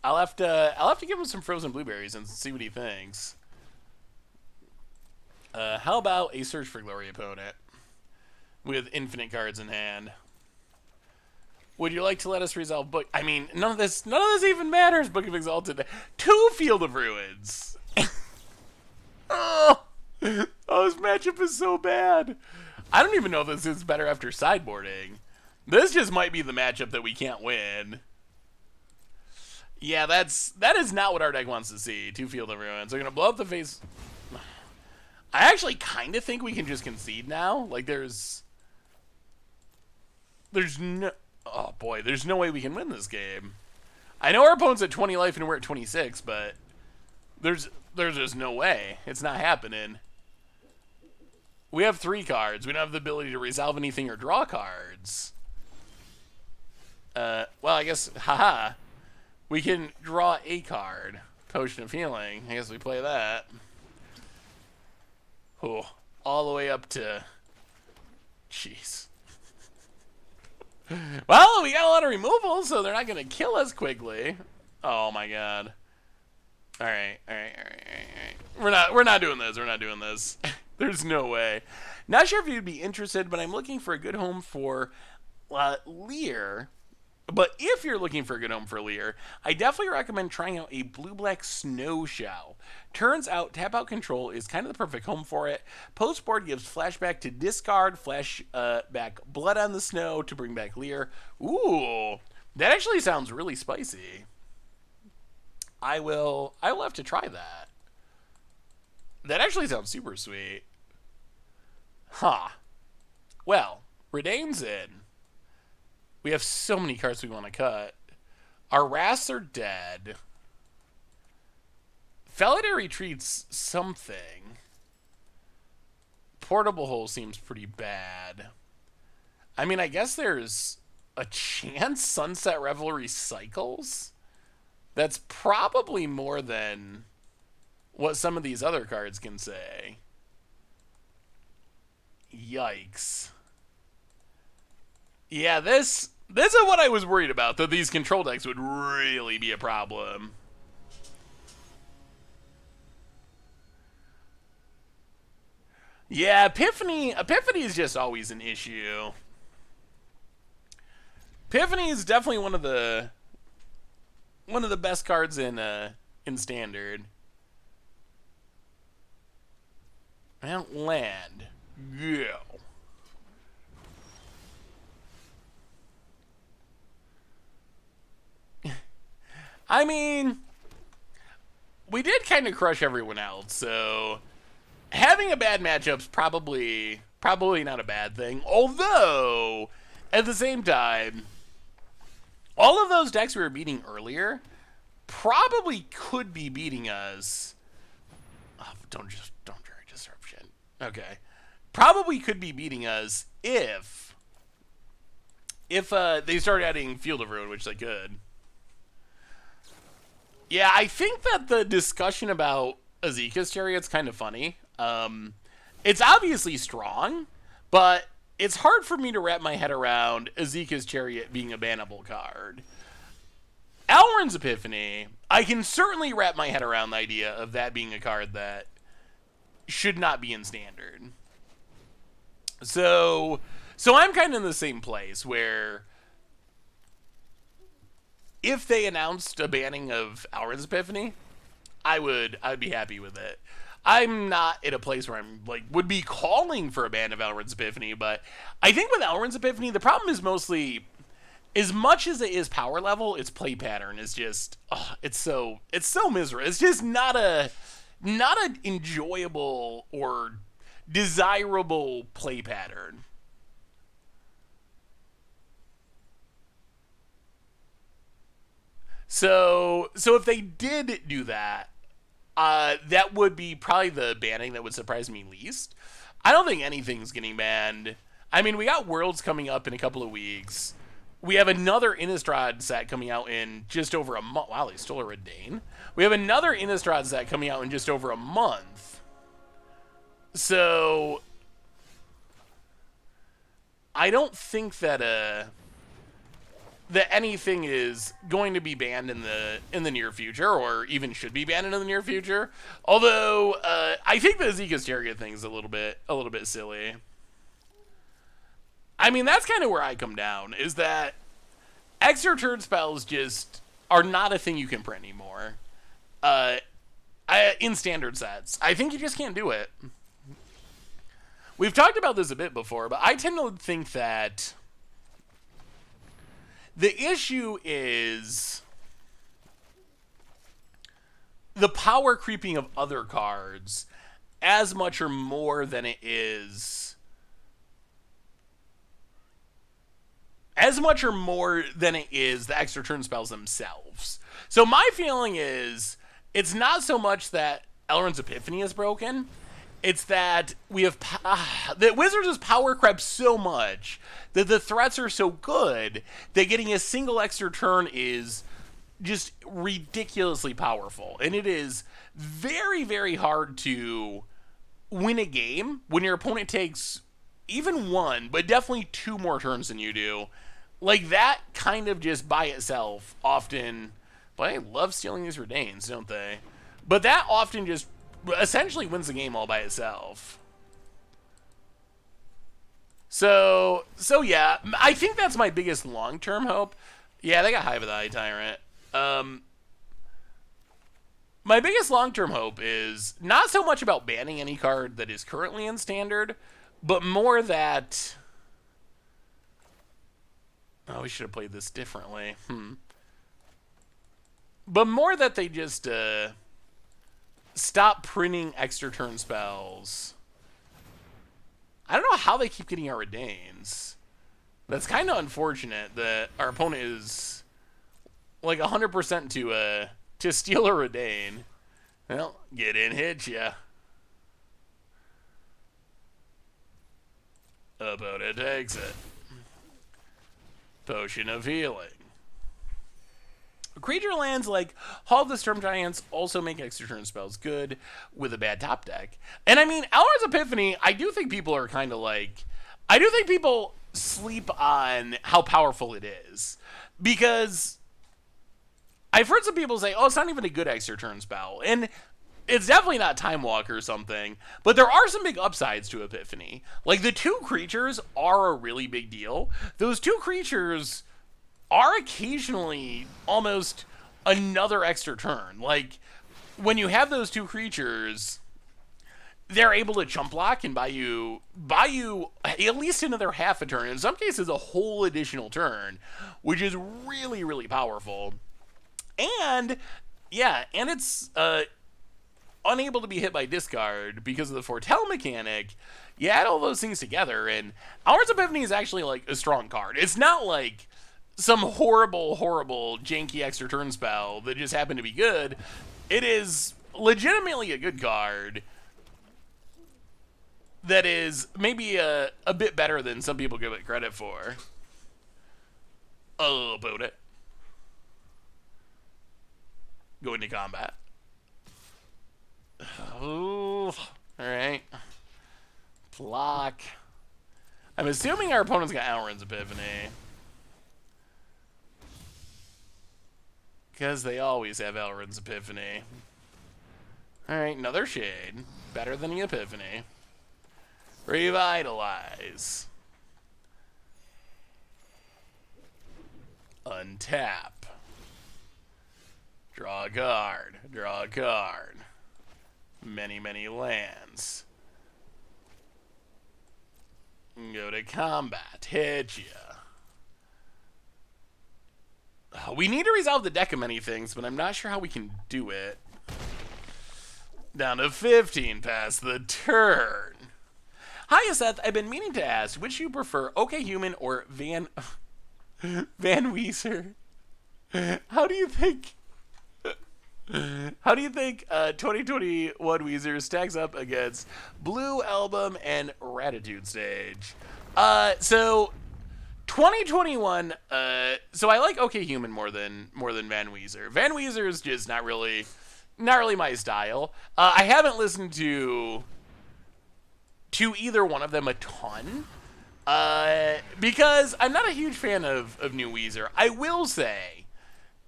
I'll have to give him some frozen blueberries and see what he thinks. How about a Search for Glory opponent with infinite cards in hand? Would you like to let us resolve book? I mean, none of this even matters. Book of Exalted. 2 Field of Ruins. Oh, this matchup is so bad. I don't even know if this is better after sideboarding. This just might be the matchup that we can't win. Yeah, that is not what our deck wants to see. 2 Field of Ruins. They're gonna blow up the face. I actually kind of think we can just concede now. Like there's no. Oh boy, there's no way we can win this game. I know our opponent's at 20 life and we're at 26, but there's just no way. It's not happening. We have 3 cards. We don't have the ability to resolve anything or draw cards. Well, I guess, haha. We can draw a card. Potion of Healing. I guess we play that. Oh, all the way up to... Jeez. Well, we got a lot of removal, so they're not going to kill us quickly. Oh, my God. All right. We're not doing this. We're not doing this. There's no way. Not sure if you'd be interested, but I'm looking for a good home for Lear. But if you're looking for a good home for Lear, I definitely recommend trying out a blue-black Snow Shell. Turns out Tap Out Control is kind of the perfect home for it. Postboard gives flashback to discard, back Blood on the Snow to bring back Lear. Ooh, that actually sounds really spicy. I will have to try that. That actually sounds super sweet. Huh. Well, Redain's in. We have so many cards we want to cut. Our Wraths are dead. Felidar Retreat's something. Portable Hole seems pretty bad. I mean, I guess there's a chance Sunset Revelry cycles? That's probably more than what some of these other cards can say. Yikes. Yeah, this is what I was worried about, that these control decks would really be a problem. Yeah, Epiphany is just always an issue. Epiphany is definitely one of the best cards in Standard. Well, land. Go. I mean, we did kind of crush everyone else, so having a bad matchup's probably not a bad thing. Although, at the same time, all of those decks we were beating earlier probably could be beating us. Oh, don't Jury Disruption. Okay. Probably could be beating us if they started adding Field of Ruin, which they could. Yeah, I think that the discussion about Azeka's Chariot's kind of funny. It's obviously strong, but it's hard for me to wrap my head around Azeka's Chariot being a bannable card. Alrund's Epiphany, I can certainly wrap my head around the idea of that being a card that should not be in Standard. So, so I'm kind of in the same place where if they announced a banning of Alrund's Epiphany, I'd be happy with it. I'm not in a place where I'm like would be calling for a ban of Alrund's Epiphany, but I think with Alrund's Epiphany, the problem is mostly as much as it is power level, its play pattern is just it's so miserable. It's just not an enjoyable or desirable play pattern. So if they did do that, that would be probably the banning that would surprise me least. I don't think anything's getting banned. I mean, we got Worlds coming up in a couple of weeks. We have another Innistrad set coming out in just over a month. Wow, they stole a Redain. We have another Innistrad set coming out in just over a month. So I don't think that anything is going to be banned in the near future, or even should be banned in the near future. Although I think the Zcasteria thing is a little bit silly. I mean, that's kind of where I come down, is that extra turn spells just are not a thing you can print anymore. In standard sets, I think you just can't do it. We've talked about this a bit before, but I tend to think that the issue is the power creeping of other cards as much or more than it is the extra turn spells themselves. So my feeling is it's not so much that Elrond's Epiphany is broken. It's that we have that Wizards' power crept so much that the threats are so good that getting a single extra turn is just ridiculously powerful. And it is very, very hard to win a game when your opponent takes even one, but definitely two more turns than you do. Like, that kind of just by itself often... But I love stealing these Redains, don't they? But that often just essentially wins the game all by itself. So yeah, I think that's my biggest long-term hope. Yeah, they got Hive of the Eye Tyrant. My biggest long-term hope is not so much about banning any card that is currently in Standard, but more that... Oh, we should have played this differently. But more that they just stop printing extra turn spells. I don't know how they keep getting our Redains. That's kind of unfortunate that our opponent is like 100% to steal a Redain. Well, get in, hit ya. Opponent takes it. Potion of Healing. Creature lands like Hall of the Storm Giants also make extra turn spells good with a bad top deck. And I mean, Elrond's Epiphany, I do think people are kind of like... I do think people sleep on how powerful it is. Because I've heard some people say, oh, it's not even a good extra turn spell. And it's definitely not Time Walk or something. But there are some big upsides to Epiphany. Like, the two creatures are a really big deal. Those two creatures are occasionally almost another extra turn. Like, when you have those two creatures, they're able to chump block and buy you at least another half a turn. In some cases, a whole additional turn, which is really, really powerful. And, yeah, and it's unable to be hit by discard because of the foretell mechanic. You add all those things together, and Elrond's Epiphany is actually, like, a strong card. It's not like some horrible, horrible, janky extra turn spell that just happened to be good. It is legitimately a good card that is maybe a bit better than some people give it credit for. About it. Go into combat. Oh, alright. Block. I'm assuming our opponent's got Elrond's Epiphany. Because they always have Elrond's Epiphany. Alright, another Shade. Better than the Epiphany. Revitalize. Untap. Draw a card. Draw a card. Many, many lands. Go to combat. Hit ya. We need to resolve the deck of many things, but I'm not sure how we can do it. Down to 15 past the turn. Hiya, Seth. I've been meaning to ask, which you prefer, OK Human or Van Weezer? How do you think 2021 Weezer stacks up against Blue Album and Ratitude Stage? So 2021. So I like OK Human more than Van Weezer. Van Weezer is just not really my style. I haven't listened to either one of them a ton, because I'm not a huge fan of new Weezer. I will say,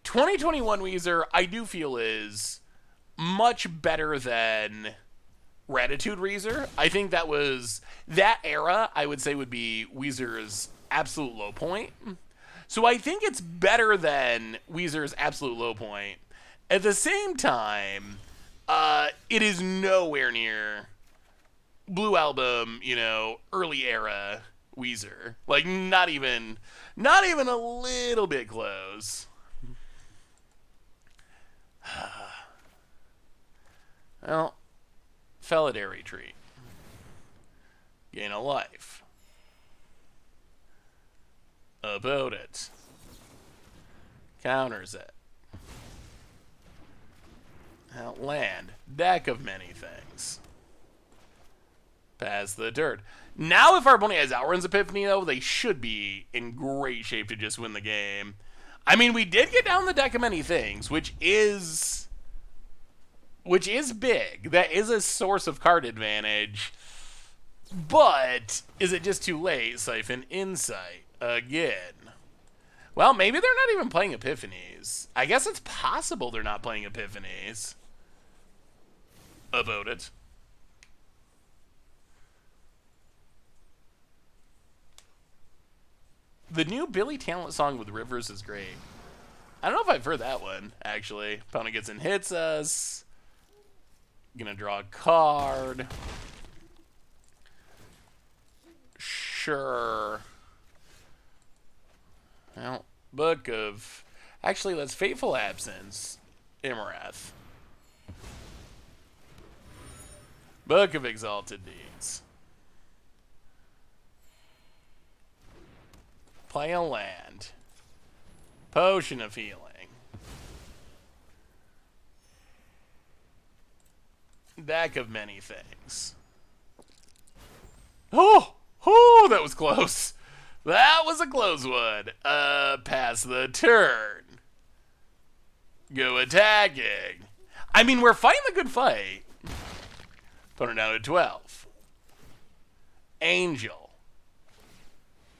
2021 Weezer I do feel is much better than Ratitude Weezer. I think that era I would say would be Weezer's absolute low point. So I think it's better than Weezer's absolute low point. At the same time, it is nowhere near Blue Album, early era Weezer. Like, not even a little bit close. Well, Felidary Retreat. Gain a life. About it. Counters it. Land. Deck of many things. Pass the turn. Now, if our opponent has Outrun's Epiphany, though, they should be in great shape to just win the game. I mean, we did get down the deck of many things, which is big. That is a source of card advantage. But is it just too late? Siphon Insight again. Well, maybe they're not even playing Epiphanies. I guess it's possible they're not playing Epiphanies. About it. The new Billy Talent song with Rivers is great. I don't know if I've heard that one, actually. Opponent gets and hits us. Gonna draw a card. Sure. Well, Book of... Actually, that's Fateful Absence. Imarath. Book of Exalted Deeds. Play a land. Potion of Healing. Deck of many things. Oh, that was close. That was a close one. Pass the turn. Go attacking. I mean, we're fighting a good fight. Opponent down to 12. Angel.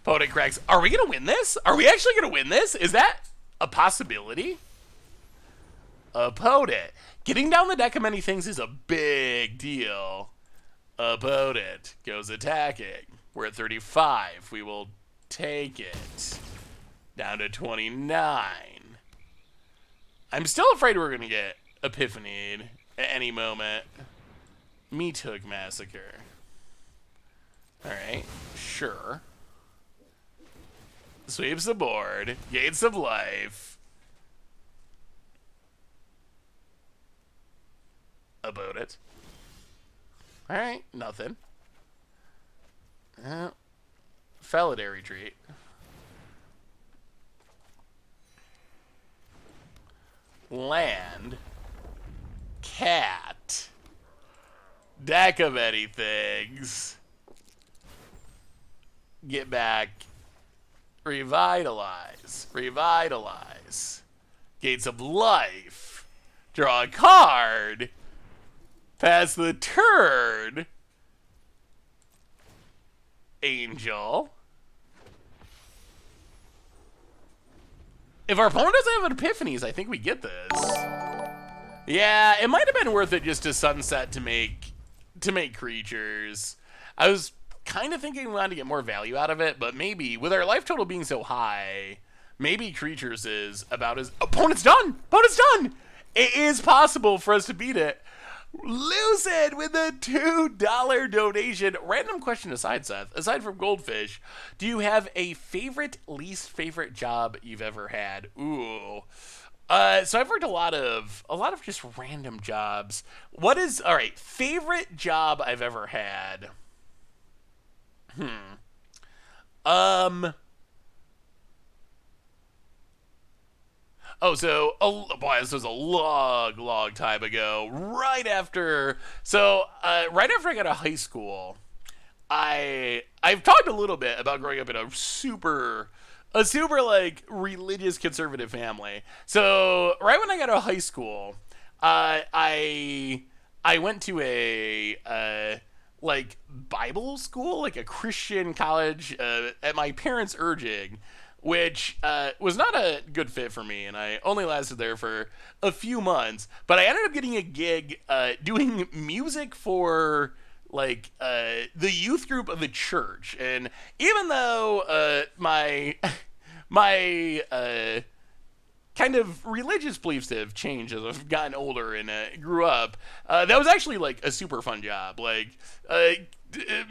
Opponent cracks. Are we going to win this? Are we actually going to win this? Is that a possibility? Opponent. Getting down the deck of many things is a big deal. Opponent goes attacking. We're at 35. We will take it. Down to 29. I'm still afraid we're going to get Epiphanied at any moment. Meat Hook Massacre. Alright, sure. Sweeps the board. Gates of life. About it. Alright, nothing. Felidary Retreat. Land. Cat. Deck of many things. Get back. Revitalize. Revitalize. Gates of life. Draw a card. Pass the turn. Angel. If our opponent doesn't have an Epiphanies, I think we get this. Yeah, it might have been worth it just to sunset to make creatures. I was kind of thinking we want to get more value out of it, but maybe with our life total being so high, maybe creatures is about as opponent's done. Opponent's done. It is possible for us to beat it. Lucid with a $2 donation. Random question aside, Seth. Aside from Goldfish, do you have a favorite, least favorite job you've ever had? Ooh. So I've worked a lot of just random jobs. What is all right? Favorite job I've ever had? Um. Oh, so boy, this was a long time ago. Right after I got out of high school, I've talked a little bit about growing up in a super like religious conservative family. So right when I got out of high school, I went to a like Bible school, like a Christian college, at my parents' urging, which was not a good fit for me, and I only lasted there for a few months. But I ended up getting a gig doing music for like the youth group of the church, and even though my kind of religious beliefs have changed as I've gotten older and grew up, that was actually like a super fun job. Like,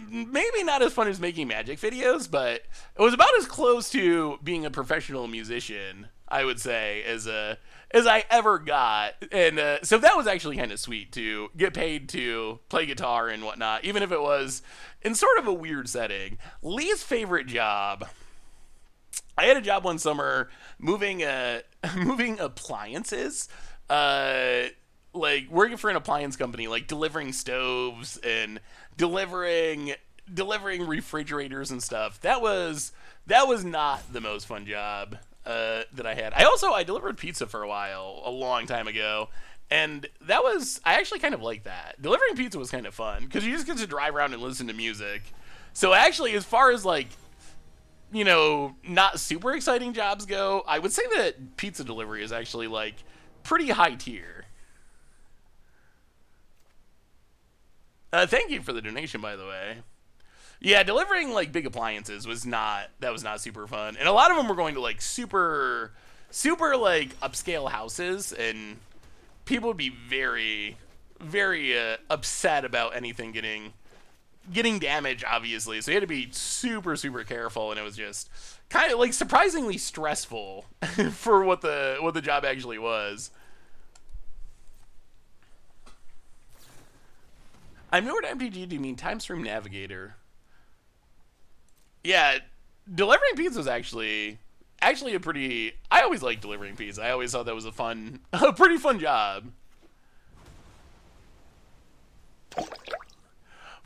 maybe not as fun as making magic videos, but it was about as close to being a professional musician, I would say, as I ever got. And so that was actually kind of sweet to get paid to play guitar and whatnot, even if it was in sort of a weird setting. Least favorite job. I had a job one summer moving moving appliances, like working for an appliance company, like delivering stoves and delivering refrigerators and stuff. That was not the most fun job that I had. I delivered pizza for a while, a long time ago, and I actually kind of liked that. Delivering pizza was kind of fun because you just get to drive around and listen to music. So actually, as far as like, not super exciting jobs go, I would say that pizza delivery is actually like pretty high tier. Thank you for the donation, by the way. Yeah, delivering like big appliances was not super fun, and a lot of them were going to like super like upscale houses, and people would be very upset about anything getting damaged, obviously. So you had to be super careful, and it was just kind of like surprisingly stressful for what the job actually was. I'm newer to MTG. Do you mean Time Stream Navigator? Yeah, delivering pizza was actually a pretty. I always liked delivering pizza. I always thought that was a pretty fun job.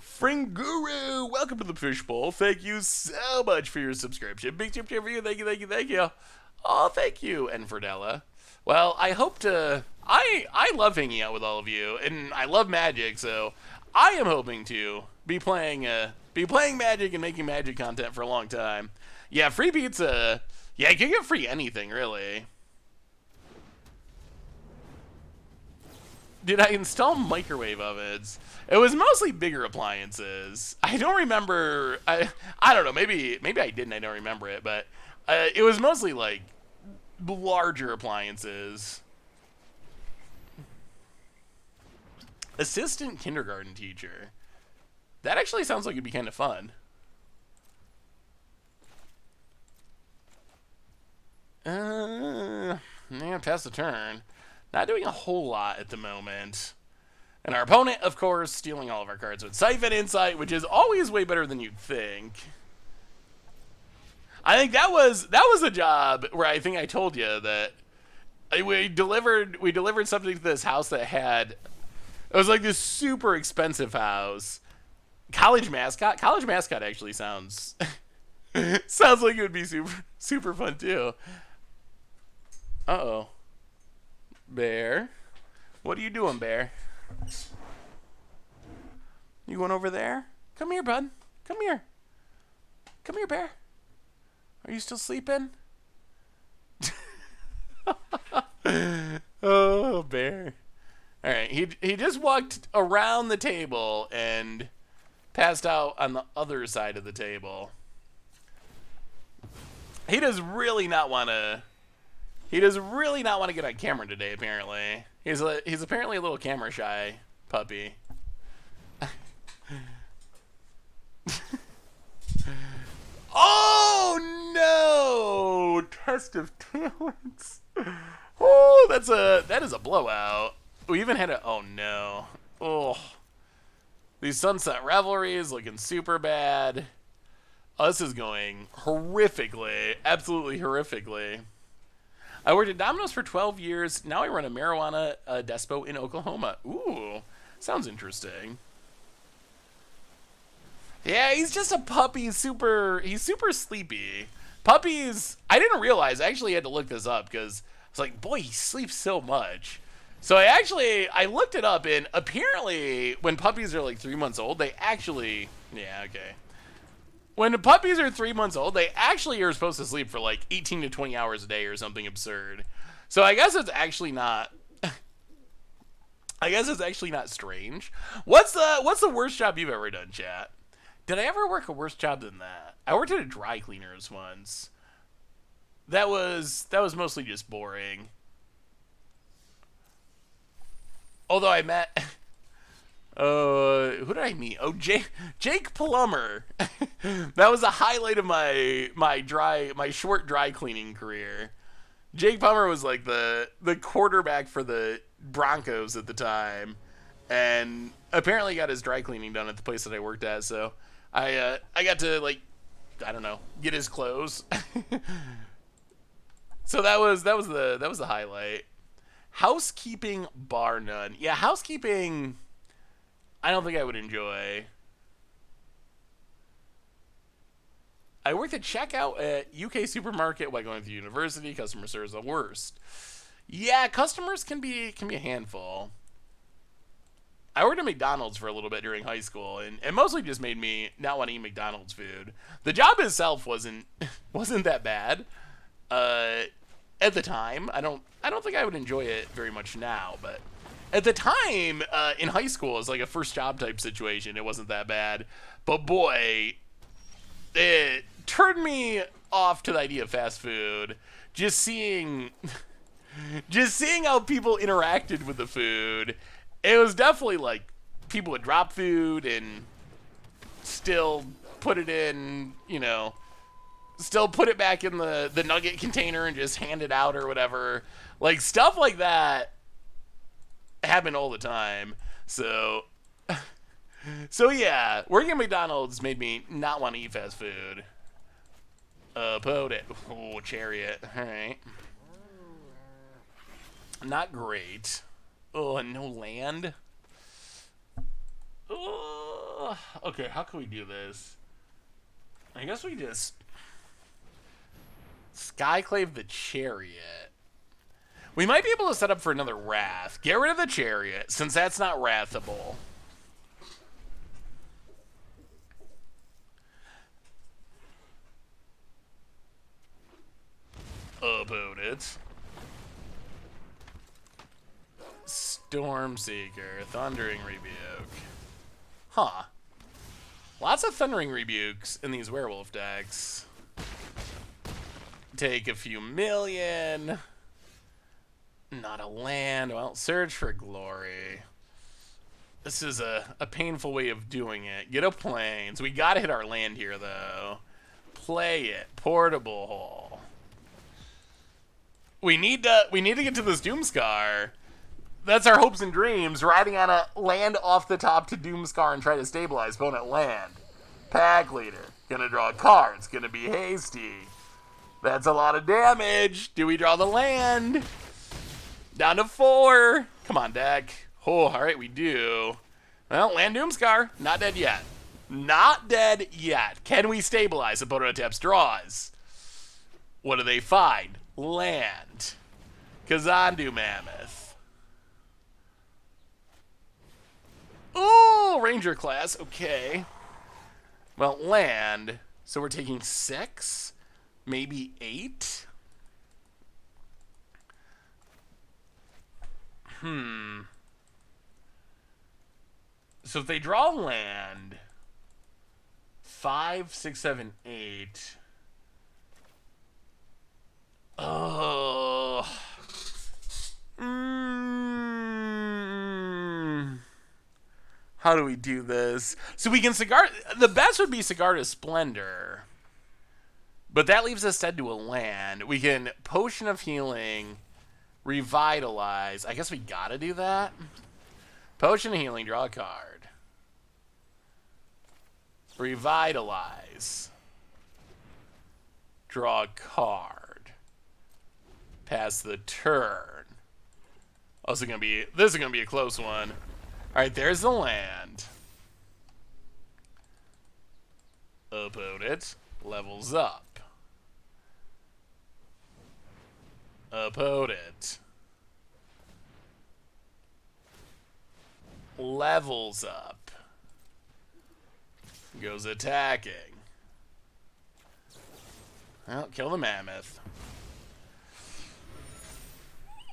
Fringuru, welcome to the Fishbowl. Thank you so much for your subscription. Big tip for you. Thank you. Oh, thank you, Enferdella. Well, I hope to. I love hanging out with all of you, and I love Magic, so I am hoping to be playing Magic and making Magic content for a long time. Yeah, free pizza. Yeah, you can get free anything, really. Did I install microwave ovens? It was mostly bigger appliances. I don't remember. I don't know. Maybe I didn't. I don't remember it. But it was mostly like larger appliances. Assistant kindergarten teacher. That actually sounds like it'd be kind of fun. Yeah, pass the turn. Not doing a whole lot at the moment. And our opponent, of course, stealing all of our cards with Siphon Insight, which is always way better than you'd think. I think that was a job where I think I told you that we delivered something to this house that had. It was like this super expensive house. College mascot actually sounds sounds like it would be super fun too. Uh-oh. Bear. What are you doing, Bear? You going over there? Come here, bud. Come here. Come here, Bear. Are you still sleeping? Oh, Bear. All right, he just walked around the table and passed out on the other side of the table. He does really not want to. He does really not want to get on camera today. Apparently, he's apparently a little camera shy puppy. Oh no! Test of talents. Oh, that is a blowout. We even had a. Oh no! Oh, these Sunset Revelries looking super bad. Oh, this is going horrifically, absolutely horrifically. I worked at Domino's for 12 years. Now I run a marijuana despo in Oklahoma. Ooh, sounds interesting. Yeah, he's just a puppy. He's super sleepy. Puppies, I didn't realize. I actually had to look this up because I was like, boy, he sleeps so much. So I looked it up, and apparently when puppies are like 3 months old, they actually, yeah, okay. When the puppies are 3 months old, they actually are supposed to sleep for like 18 to 20 hours a day or something absurd. So I guess it's actually not. I guess it's actually not strange. What's the worst job you've ever done, chat? Did I ever work a worse job than that? I worked at a dry cleaners once. That was mostly just boring. Although I met. Who did I meet? Oh, Jake Plummer. That was a highlight of my short dry cleaning career. Jake Plummer was like the quarterback for the Broncos at the time, and apparently got his dry cleaning done at the place that I worked at. So I got to, like, I don't know, get his clothes. So that was the highlight. Housekeeping bar none. Yeah, housekeeping. I don't think I would enjoy. I worked at checkout at UK supermarket while going to university. Customer service the worst. Yeah, customers can be a handful. I worked at McDonald's for a little bit during high school, and it mostly just made me not want to eat McDonald's food. The job itself wasn't that bad. At the time, I don't think I would enjoy it very much now, but at the time, in high school, it was like a first job type situation. It wasn't that bad. But boy, it turned me off to the idea of fast food. Just seeing how people interacted with the food. It was definitely like people would drop food and still put it in, still put it back in the nugget container and just hand it out or whatever. Like, stuff like that happen all the time. So yeah, working at McDonald's made me not want to eat fast food. Chariot. All right. Not great. Oh, and no land. Oh, okay, how can we do this? I guess we just Skyclave the Chariot. We might be able to set up for another Wrath. Get rid of the Chariot, since that's not wrathable. Opponent. Stormseeker. Thundering Rebuke. Huh. Lots of Thundering Rebukes in these werewolf decks. Take a few million. Not a land. Well, Search for Glory. This is a painful way of doing it. Get a Plains. We gotta hit our land here, though. Play it. Portable Hole. We need to get to this Doomscar. That's our hopes and dreams. Riding on a land off the top to Doomscar and try to stabilize opponent land. Pack Leader. Gonna draw cards. Gonna be hasty. That's a lot of damage. Do we draw the land? Down to 4. Come on, deck. Oh, alright, we do. Well, land Doomscar. Not dead yet. Not dead yet. Can we stabilize? Opponent taps draws. What do they find? Land. Kazandu Mammoth. Ooh, Ranger class. Okay. Well, land. So we're taking 6? Maybe 8? So if they draw land, 5, 6, 7, 8. Oh. How do we do this? So we can Cigar... The best would be Cigar Splendor. But that leaves us dead to a land. We can Potion of Healing, Revitalize. I guess we gotta do that. Potion of Healing, draw a card. Revitalize. Draw a card. Pass the turn. Oh, this is gonna be a close one. Alright, there's the land. Opponent levels up. Opponent levels up. Goes attacking. Well, kill the mammoth.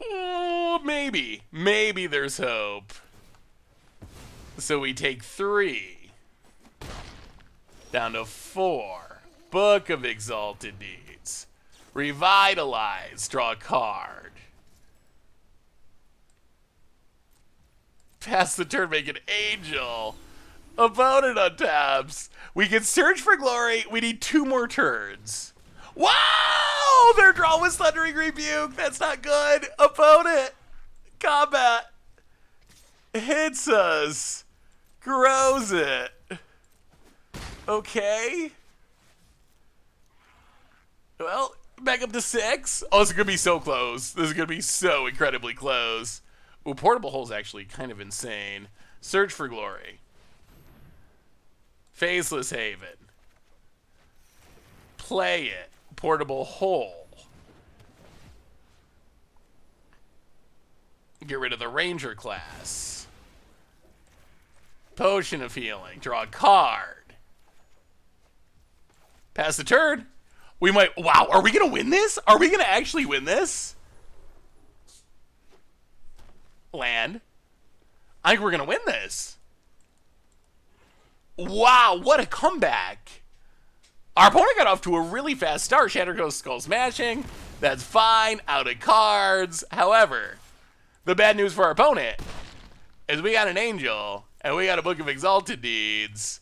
Oh, maybe. Maybe there's hope. So we take 3. Down to 4. Book of Exalted Deeds. Revitalize. Draw a card. Pass the turn, make an angel. Opponent untaps. We can search for glory. We need 2 more turns. Wow! Their draw was Thundering Rebuke. That's not good. Opponent. Combat. Hits us. Grows it. Okay. Well, back up to 6. Oh, this is going to be so close. This is going to be so incredibly close. Ooh, Portable Hole's actually kind of insane. Search for glory. Faceless Haven. Play it. Portable Hole. Get rid of the Ranger class. Potion of Healing. Draw a card. Pass the turn. We might... Wow, are we going to win this? Are we going to actually win this? Land. I think we're going to win this. Wow, what a comeback. Our opponent got off to a really fast start. Shattercoast Skull Smashing. That's fine. Out of cards. However, the bad news for our opponent is we got an Angel and we got a Book of Exalted Deeds.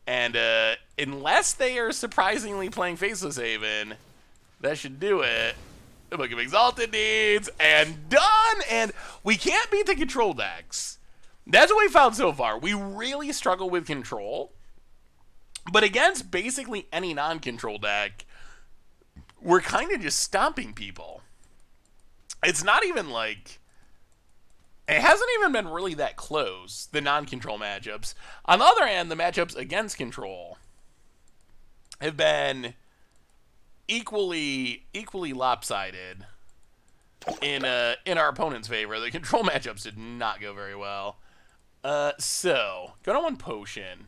And unless they are surprisingly playing Faceless Haven, that should do it. The Book of Exalted Deeds, and done! And we can't beat the control decks. That's what we found so far. We really struggle with control. But against basically any non-control deck, we're kind of just stomping people. It's not even like... It hasn't even been really that close, the non-control matchups. On the other hand, the matchups against control have been equally lopsided in our opponent's favor. The control matchups did not go very well. So, go to 1 potion.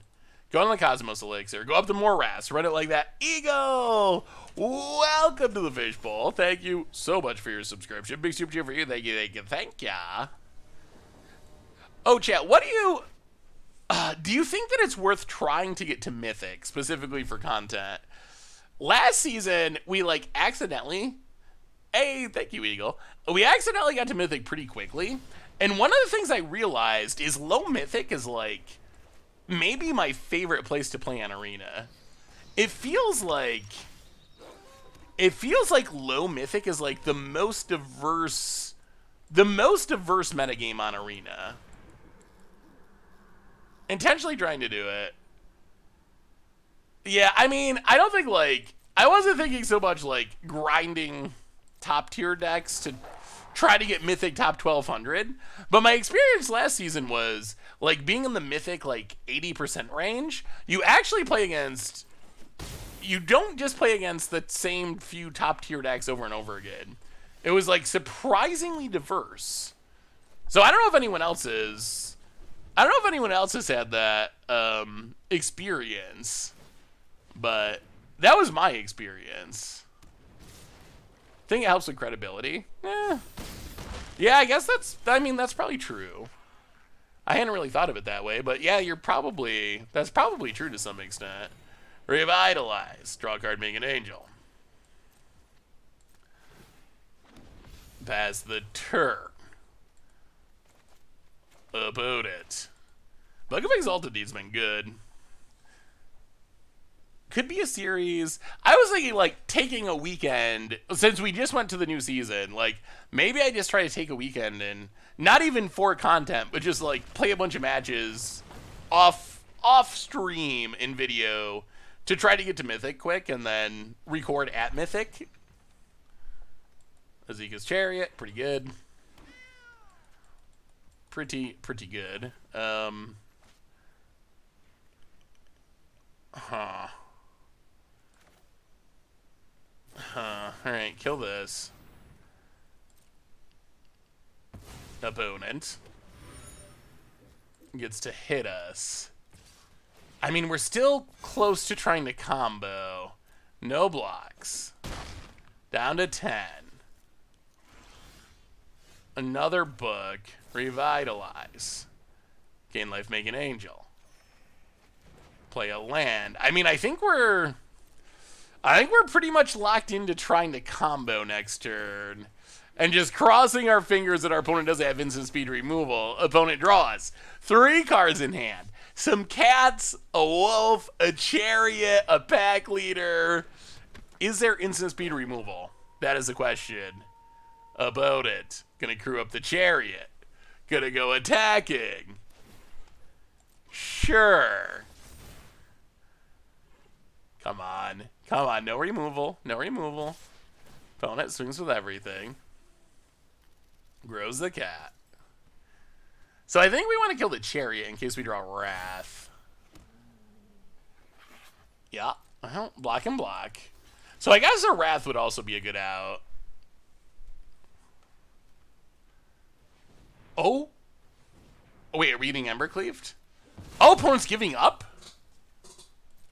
Go on the Cosmos Elixir. Go up to Morass. Run it like that. Eagle! Welcome to the Fishbowl. Thank you so much for your subscription. Big super cheer for you. Thank you, thank you, thank ya. Oh, chat, what do you think that it's worth trying to get to Mythic, specifically for content? Last season, we, like, accidentally... Hey, thank you, Eagle. We accidentally got to Mythic pretty quickly. And one of the things I realized is low Mythic is, like, maybe my favorite place to play on Arena. It feels like low Mythic is, like, the most diverse metagame on Arena. Intentionally trying to do it. Yeah, I mean, I don't think, like... I wasn't thinking so much, like, grinding top-tier decks to try to get Mythic top 1200. But my experience last season was, like, being in the Mythic, like, 80% range, you actually play against... You don't just play against the same few top-tier decks over and over again. It was, like, surprisingly diverse. So I don't know if anyone else is... I don't know if anyone else has had that experience, but that was my experience. Think it helps with credibility? Yeah, I guess that's probably true. I hadn't really thought of it that way, but yeah, that's probably true to some extent. Revitalize. Draw a card, make an angel. Pass the turn. Opponent. Book of Exalted Deeds been good. Could be a series. I was thinking, like, taking a weekend, since we just went to the new season, like, maybe I just try to take a weekend and, not even for content, but just, like, play a bunch of matches off stream in video to try to get to Mythic quick and then record at Mythic. Azeka's Chariot, pretty good. Pretty good. Alright, kill this. Opponent gets to hit us. I mean, we're still close to trying to combo. No blocks. Down to 10. Another book. Revitalize. Gain life, make an angel. Play a land. I mean, I think we're pretty much locked into trying to combo next turn. And just crossing our fingers that our opponent doesn't have instant speed removal. Opponent draws 3 cards in hand. Some cats, a wolf, a chariot, a pack leader. Is there instant speed removal? That is the question. Opponent. Gonna crew up the chariot. Gonna go attacking. Sure. Come on. Come on. No removal. No removal. Opponent swings with everything. Grows the cat. So I think we want to kill the chariot in case we draw Wrath. Yeah. Well, block and block. So I guess a Wrath would also be a good out. Oh. Oh, wait, are we getting Embercleaved? Oh, opponent's giving up?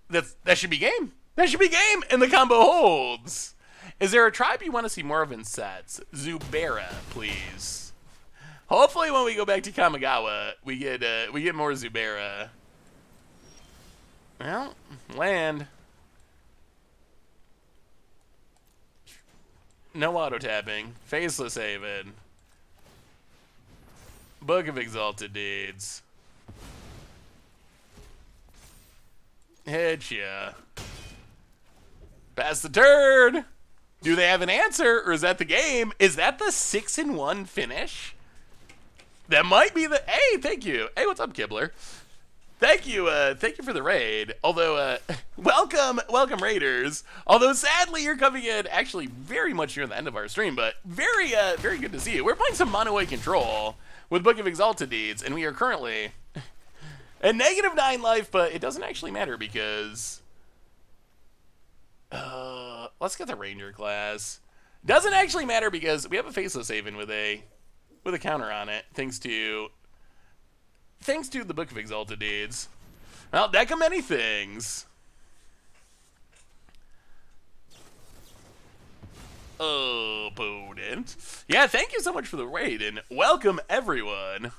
That should be game. That should be game, and the combo holds. Is there a tribe you want to see more of in sets? Zubera, please. Hopefully when we go back to Kamigawa, we get more Zubera. Well, land. No auto-tapping. Faceless Haven. Book of Exalted Deeds. Hit ya. Pass the turn. Do they have an answer, or is that the game? Is that the 6-1 finish? That might be the... Hey, thank you. Hey, what's up, Kibler? Thank you for the raid. Although, welcome Raiders. Although, sadly, you're coming in actually very much near the end of our stream, but very good to see you. We're playing some Mono Control with Book of Exalted Deeds, and we are currently at -9 life, but it doesn't actually matter because... let's get the Ranger class. Doesn't actually matter because we have a Faceless Haven with a counter on it, thanks to the Book of Exalted Deeds. Well, deck of many things. Opponent. Yeah, thank you so much for the raid, and welcome everyone.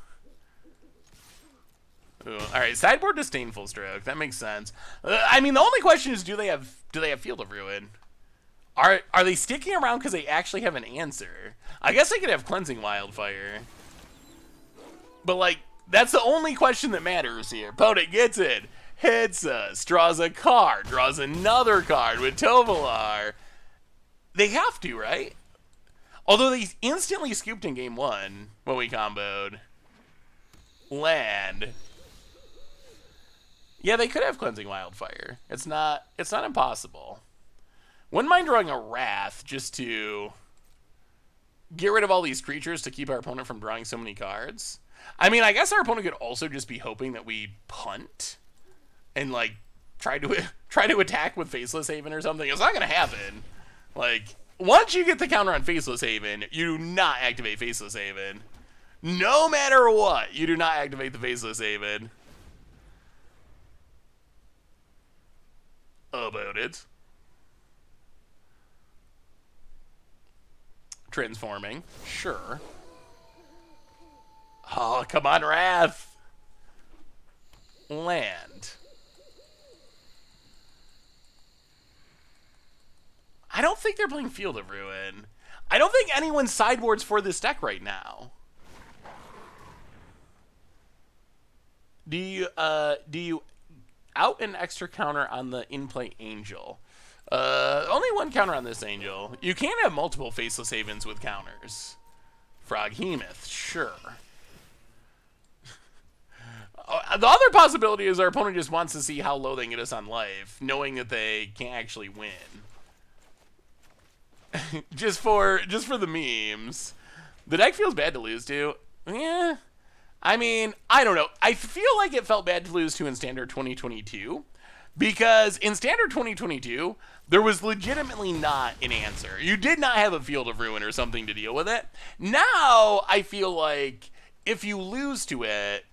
Ooh, all right, sideboard Disdainful Stroke. That makes sense. I mean, the only question is, do they have Field of Ruin? Are they sticking around because they actually have an answer? I guess they could have Cleansing Wildfire. But, like, that's the only question that matters here. Opponent gets it, hits us, draws a card, draws another card with Tovolar. They have to, right? Although they instantly scooped in game 1 when we comboed. Land. Yeah, they could have Cleansing Wildfire. It's not impossible. Wouldn't mind drawing a Wrath just to get rid of all these creatures to keep our opponent from drawing so many cards. I mean, I guess our opponent could also just be hoping that we punt and, like, try to attack with Faceless Haven or something. It's not going to happen. Like, once you get the counter on Faceless Haven, you do not activate Faceless Haven. No matter what, you do not activate the Faceless Haven. About it. Transforming. Sure. Oh, come on, Wrath. Land. I don't think they're playing Field of Ruin. I don't think anyone sideboards for this deck right now. Do you out an extra counter on the in-play Angel? Only one counter on this Angel. You can have multiple Faceless Havens with counters. Froghemoth, sure. The other possibility is our opponent just wants to see how low they can get us on life, knowing that they can't actually win. just for the memes. The deck feels bad to lose to. Yeah. I mean, I don't know. I feel like it felt bad to lose to in Standard 2022. Because in Standard 2022, there was legitimately not an answer. You did not have a Field of Ruin or something to deal with it. Now, I feel like if you lose to it,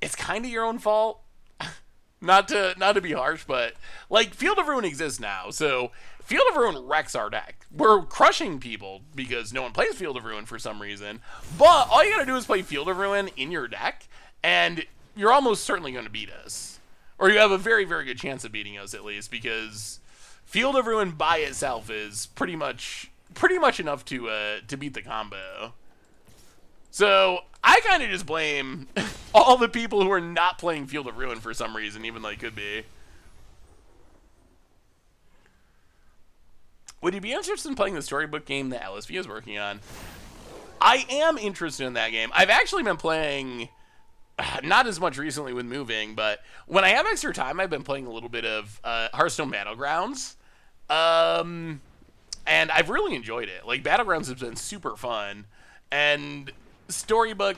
it's kind of your own fault. Not to be harsh, but like Field of Ruin exists now, so Field of Ruin wrecks our deck. We're crushing people because no one plays Field of Ruin for some reason. But all you gotta do is play Field of Ruin in your deck, and you're almost certainly going to beat us, or you have a very, very good chance of beating us at least, because Field of Ruin by itself is pretty much enough to beat the combo. So I kind of just blame all the people who are not playing Field of Ruin for some reason, even though they could be. Would you be interested in playing the storybook game that LSV is working on? I am interested in that game. I've actually been playing, not as much recently with moving, but when I have extra time, I've been playing a little bit of Hearthstone Battlegrounds. And I've really enjoyed it. Like, Battlegrounds has been super fun. And storybook,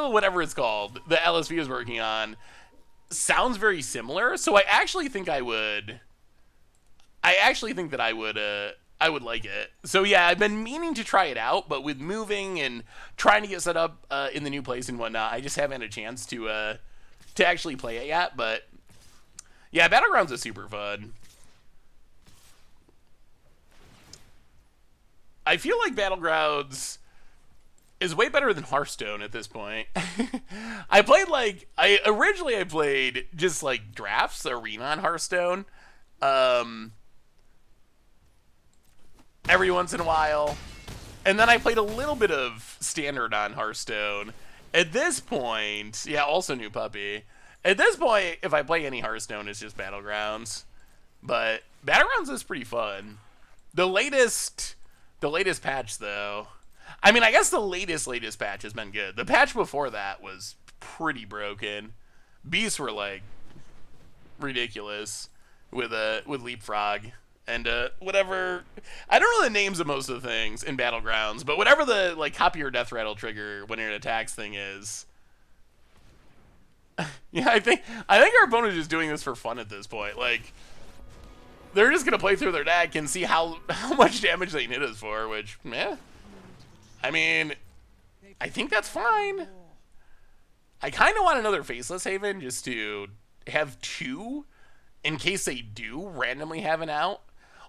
whatever it's called, the LSV is working on, sounds very similar. So I actually think I would like it. So yeah, I've been meaning to try it out, but with moving and trying to get set up in the new place and whatnot, I just haven't had a chance to actually play it yet. But yeah, Battlegrounds is super fun. I feel like Battlegrounds is way better than Hearthstone at this point. Originally I played just like drafts, arena on Hearthstone. Every once in a while. And then I played a little bit of standard on Hearthstone. At this point, yeah, also new puppy. At this point, if I play any Hearthstone, it's just Battlegrounds. But Battlegrounds is pretty fun. The latest patch, though, I mean, I guess the latest patch has been good. The patch before that was pretty broken. Beasts were like ridiculous with Leapfrog and whatever. I don't know the names of most of the things in Battlegrounds, but whatever the like copy or death rattle trigger when it attacks thing is. Yeah, I think our opponent is just doing this for fun at this point. Like, they're just gonna play through their deck and see how much damage they can hit us for, which, meh. I mean, I think that's fine. I kind of want another Faceless Haven just to have two in case they do randomly have an out.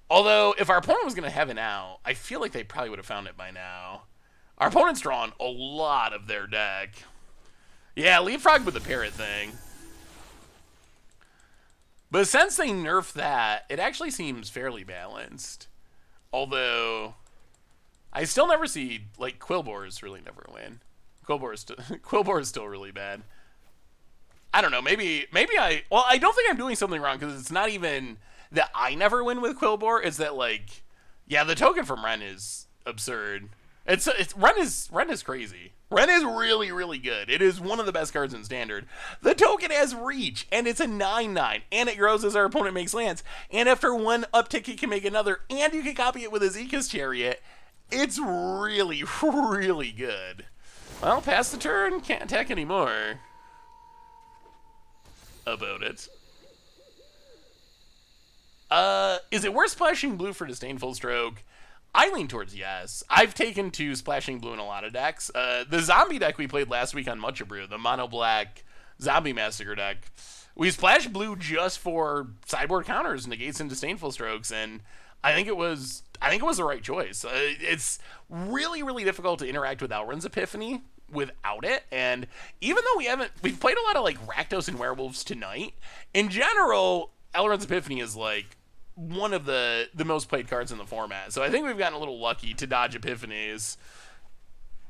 Although, if our opponent was going to have an out, I feel like they probably would have found it by now. Our opponent's drawn a lot of their deck. Yeah, Leapfrog with the parrot thing. But since they nerfed that, it actually seems fairly balanced. Although, I still never see, like, Quillbores really never win. Quillbore is still really bad. I don't know, maybe I don't think I'm doing something wrong, because it's not even that I never win with Quillbore, it's that, like, yeah, the token from Ren is absurd. Ren is crazy. Ren is really, really good. It is one of the best cards in Standard. The token has reach, and it's a 9/9, and it grows as our opponent makes lands, and after one uptick it can make another, and you can copy it with a Zika's Chariot. It's really, really good. Well, pass the turn, can't attack anymore. About it. Is it worth splashing blue for Disdainful Stroke? I lean towards yes. I've taken to splashing blue in a lot of decks. The zombie deck we played last week on Mucha Brew, the mono black zombie massacre deck, we splashed blue just for sideboard counters, negates, and Disdainful Strokes, and I think it was the right choice. It's really, really difficult to interact with Elrond's Epiphany without it, and even though we've played a lot of like Rakdos and Werewolves tonight, in general, Elrond's Epiphany is like one of the most played cards in the format. So I think we've gotten a little lucky to dodge Epiphanies.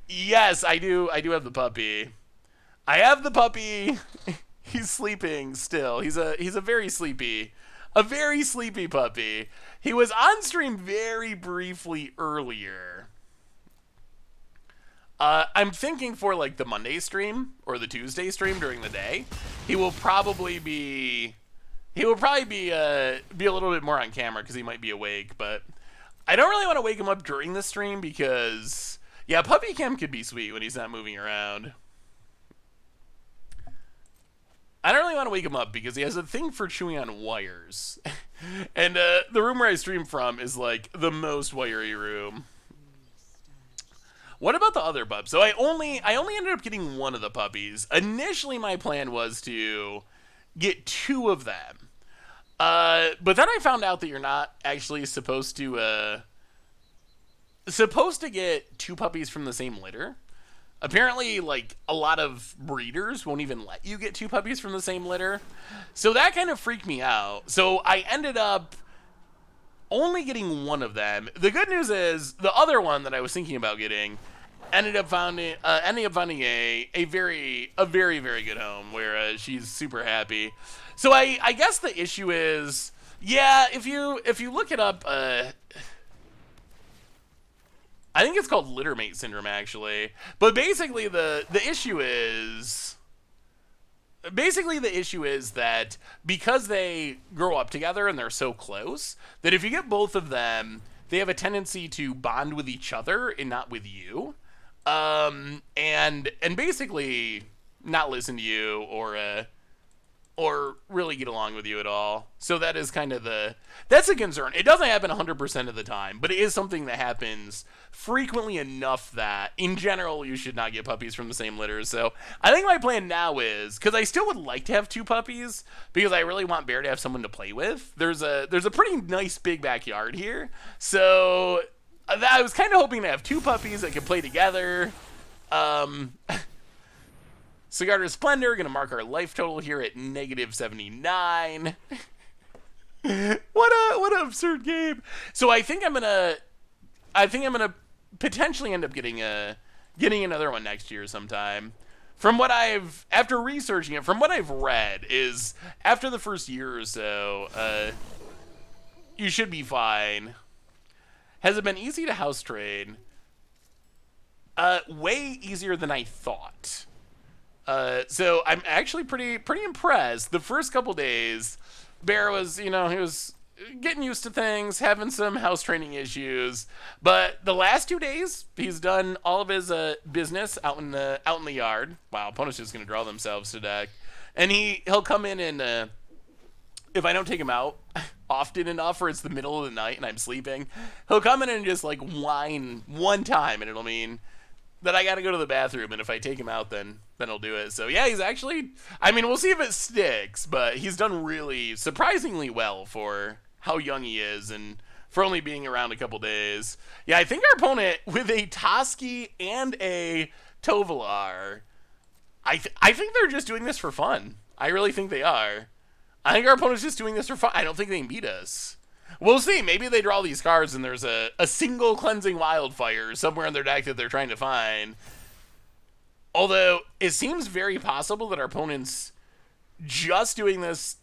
Yes, I do. I do have the puppy. I have the puppy. He's sleeping still. He's a very sleepy puppy. He was on stream very briefly earlier. I'm thinking for like the Monday stream or the Tuesday stream during the day, he will probably be a little bit more on camera because he might be awake. But I don't really want to wake him up during the stream because yeah, puppy cam could be sweet when he's not moving around. I don't really want to wake him up because he has a thing for chewing on wires. And the room where I stream from is like the most wiry room. What about the other pups? So I only ended up getting one of the puppies. Initially my plan was to get two of them. But then I found out that you're not actually supposed to get two puppies from the same litter. Apparently, like, a lot of breeders won't even let you get two puppies from the same litter. So that kind of freaked me out. So I ended up only getting one of them. The good news is, the other one that I was thinking about getting ended up finding a very, very good home where she's super happy. So I guess the issue is, yeah, if you look it up, I think it's called littermate syndrome, actually. But basically, the issue is that because they grow up together and they're so close, that if you get both of them, they have a tendency to bond with each other and not with you, and basically not listen to you or really get along with you at all. So that is kind of that's a concern. It doesn't happen 100% of the time, but it is something that happens frequently enough that, in general, you should not get puppies from the same litter. So I think my plan now is, because I still would like to have two puppies, because I really want Bear to have someone to play with. There's a pretty nice big backyard here, so I was kind of hoping to have two puppies that could play together. Cigar Splendor, gonna mark our life total here at -79. What an absurd game. So I think I'm gonna potentially end up getting another one next year sometime. After researching it, from what I've read, is after the first year or so, you should be fine. Has it been easy to house trade? Way easier than I thought. So I'm actually pretty impressed. The first couple days, Bear was, he was getting used to things, having some house training issues. But the last 2 days, he's done all of his business out in the yard. Wow, opponents just gonna draw themselves to deck, and he'll come in and if I don't take him out often enough, or it's the middle of the night and I'm sleeping, he'll come in and just like whine one time, and it'll mean that I gotta go to the bathroom, and if I take him out, then he'll do it. So yeah, he's actually, I mean, we'll see if it sticks, but he's done really surprisingly well for how young he is and for only being around a couple days. Yeah, I think our opponent with a Toski and a Tovolar, I think they're just doing this for fun. I really think they are. I think our opponent's just doing this for fun. I don't think they can beat us. We'll see. Maybe they draw these cards and there's a single Cleansing Wildfire somewhere in their deck that they're trying to find. Although, it seems very possible that our opponent's just doing this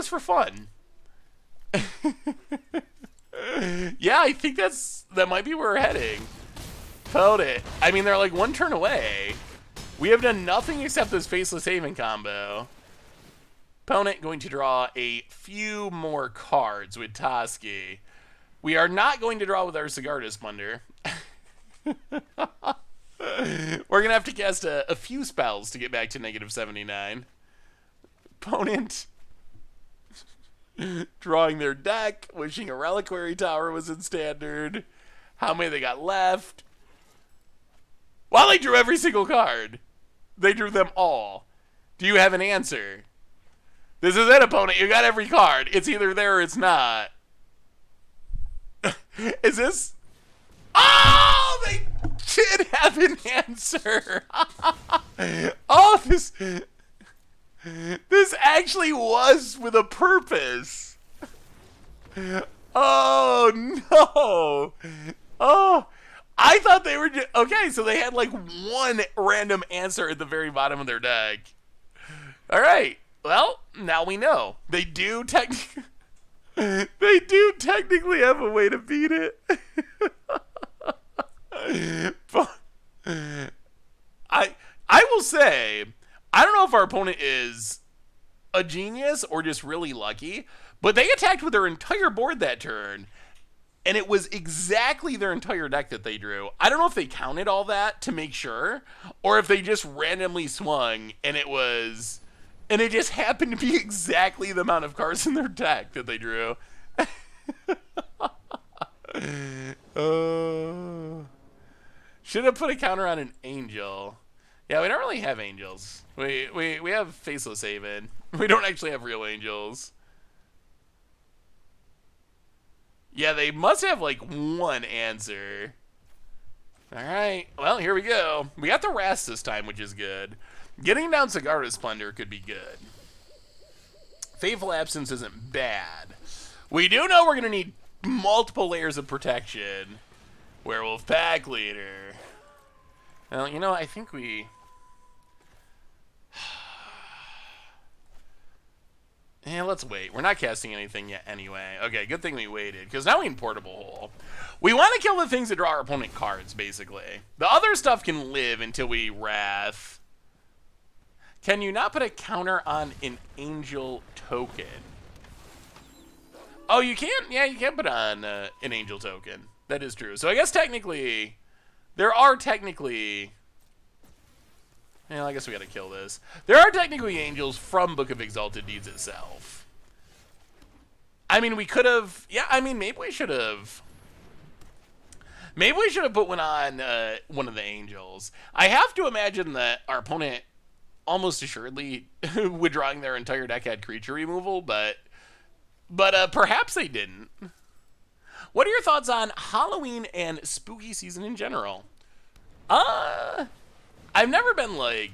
for fun. Yeah, I think that might be where we're heading. Felt it. I mean, they're like one turn away. We have done nothing except this Faceless Haven combo. Opponent going to draw a few more cards with Toski. We are not going to draw with our Cigar Splendor. We're going to have to cast a few spells to get back to -79. Opponent drawing their deck, wishing a Reliquary Tower was in Standard. How many they got left? Well, they drew every single card. They drew them all. Do you have an answer? This is it, opponent. You got every card. It's either there or it's not. Is this? Oh, they did have an answer. Oh, this actually was with a purpose. Oh, no. Oh, I thought they were just... Okay, so they had like one random answer at the very bottom of their deck. All right. Well, now we know. They do technically... They do technically have a way to beat it. But I will say, I don't know if our opponent is a genius or just really lucky, but they attacked with their entire board that turn, and it was exactly their entire deck that they drew. I don't know if they counted all that to make sure, or if they just randomly swung, and it just happened to be exactly the amount of cards in their deck that they drew. Should have put a counter on an angel. Yeah, we don't really have angels. We have Faceless Haven. We don't actually have real angels. Yeah, they must have like one answer. Alright, well, here we go. We got the Rast this time, which is good. Getting down Cigar Splendor could be good. Fateful Absence isn't bad. We do know we're going to need multiple layers of protection. Werewolf Pack Leader. Well, you know, I think we... Yeah, let's wait. We're not casting anything yet anyway. Okay, good thing we waited, because now we need Portable Hole. We want to kill the things that draw our opponent cards, basically. The other stuff can live until we Wrath. Can you not put a counter on an Angel token? Oh, you can't? Yeah, you can put on an Angel token. That is true. So I guess technically, there are technically... Yeah, I guess we gotta kill this. There are technically angels from Book of Exalted Deeds itself. I mean, we could have... Yeah, I mean, maybe we should have... Maybe we should have put one on one of the angels. I have to imagine that our opponent almost assuredly withdrawing their entire deck had creature removal, but perhaps they didn't. What are your thoughts on Halloween and spooky season in general? I've never been like...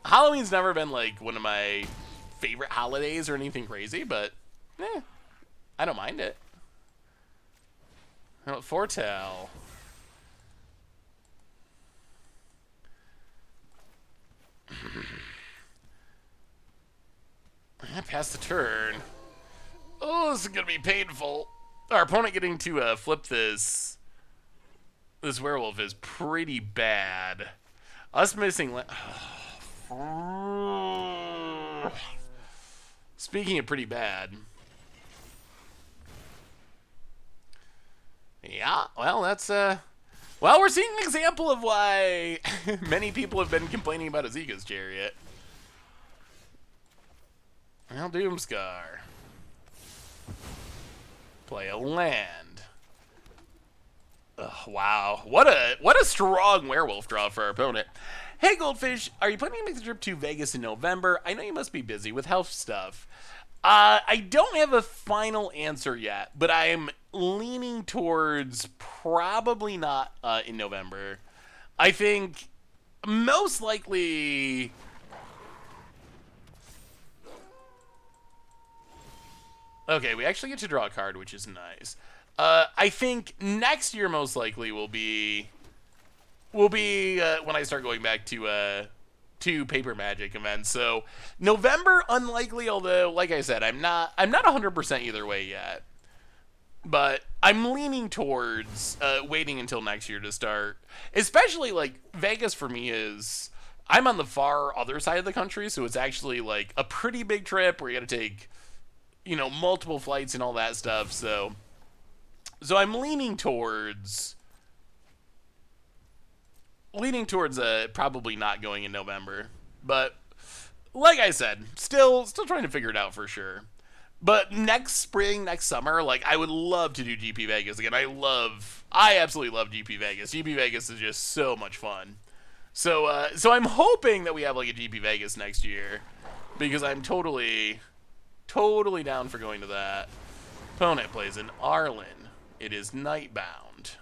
Halloween's never been like one of my favorite holidays or anything crazy, but I don't mind it. Foretell. Pass the turn. Oh, this is gonna be painful. Our opponent getting to flip this werewolf is pretty bad. Us missing... Speaking of pretty bad... Yeah, well, that's... Well, we're seeing an example of why many people have been complaining about Azeka's Chariot. Well, Doomscar. Play a land. Ugh, wow, what a strong werewolf draw for our opponent. Hey Goldfish, are you planning to make the trip to Vegas in November? I know you must be busy with health stuff. I don't have a final answer yet, but I'm leaning towards probably not in November. I think most likely... Okay, we actually get to draw a card, which is nice. I think next year most likely will be when I start going back to Paper Magic events. So November unlikely, although like I said, I'm not 100% either way yet. But I'm leaning towards waiting until next year to start. Especially like Vegas for me is I'm on the far other side of the country, so it's actually like a pretty big trip where you got to take, you know, multiple flights and all that stuff. So I'm leaning towards probably not going in November. But like I said, still trying to figure it out for sure. But next spring, next summer, like I would love to do GP Vegas again. I absolutely love GP Vegas. GP Vegas is just so much fun. So I'm hoping that we have like a GP Vegas next year, because I'm totally down for going to that. Opponent plays an Arlen. It is Nightbound.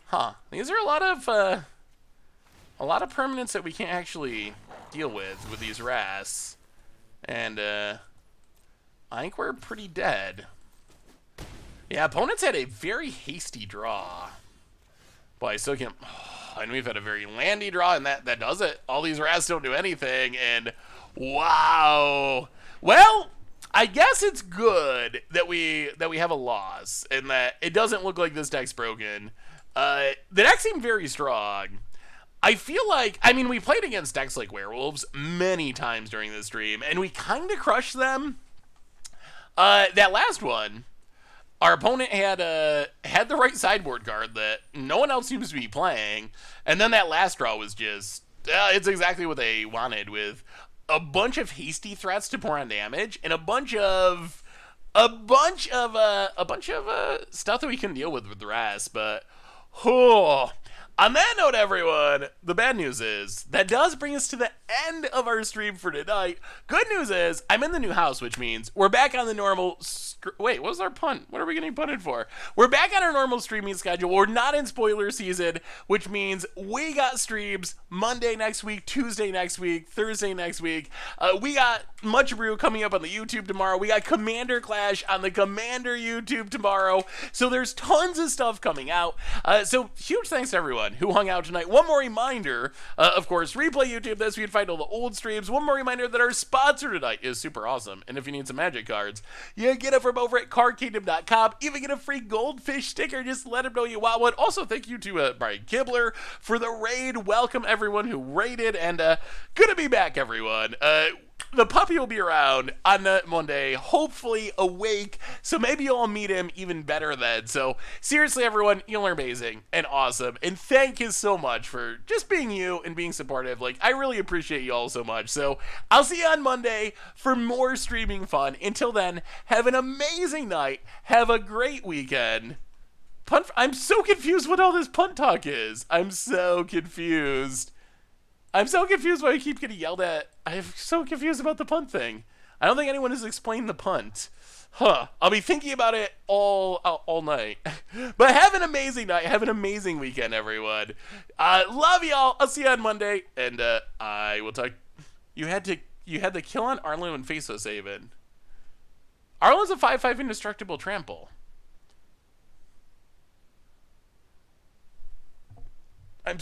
Huh. These are a lot of permanents that we can't actually deal with these Wraths. And I think we're pretty dead. Yeah, opponents had a very hasty draw. Boy, I still can't... And we've had a very landy draw, and that does it. All these rats don't do anything, and wow. Well, I guess it's good that we have a loss, and that it doesn't look like this deck's broken. The deck seemed very strong. I feel like, I mean, we played against decks like Werewolves many times during this stream, and we kind of crushed them. That last one, our opponent had the right sideboard card that no one else seems to be playing, and then that last draw was just it's exactly what they wanted, with a bunch of hasty threats to pour on damage and a bunch of stuff that we can deal with the rest. But on that note, everyone, the bad news is that does bring us to the end of our stream for tonight. Good news is I'm in the new house, which means we're back on the normal... Wait, what was our punt? What are we getting punted for? We're back on our normal streaming schedule. We're not in spoiler season, which means we got streams Monday next week, Tuesday next week, Thursday next week. We got Much Brew coming up on the YouTube tomorrow. We got Commander Clash on the Commander YouTube tomorrow. So there's tons of stuff coming out. So huge thanks to everyone who hung out tonight. One more reminder, of course, replay YouTube this week, find all the old streams. One more reminder that our sponsor tonight is super awesome. And if you need some Magic cards, you get it from over at cardkingdom.com. Even get a free goldfish sticker. Just let them know you want one. Also, thank you to Brian Kibler for the raid. Welcome everyone who raided, and good to be back, everyone. The puppy will be around on Monday, hopefully awake, so maybe you'll meet him even better then. So seriously, everyone, you're amazing and awesome, and thank you so much for just being you and being supportive. Like, I really appreciate you all so much. So I'll see you on Monday for more streaming fun. Until then, have an amazing night, have a great weekend. I'm so confused what all this punt talk is. I'm so confused why I keep getting yelled at. I'm so confused about the punt thing. I don't think anyone has explained the punt. I'll be thinking about it all night. But have an amazing night. Have an amazing weekend, everyone. Love y'all. I'll see you on Monday. And I will talk... You had the kill on Arlo and Faceless Haven. Arlo's a 5/5 indestructible trample. I'm...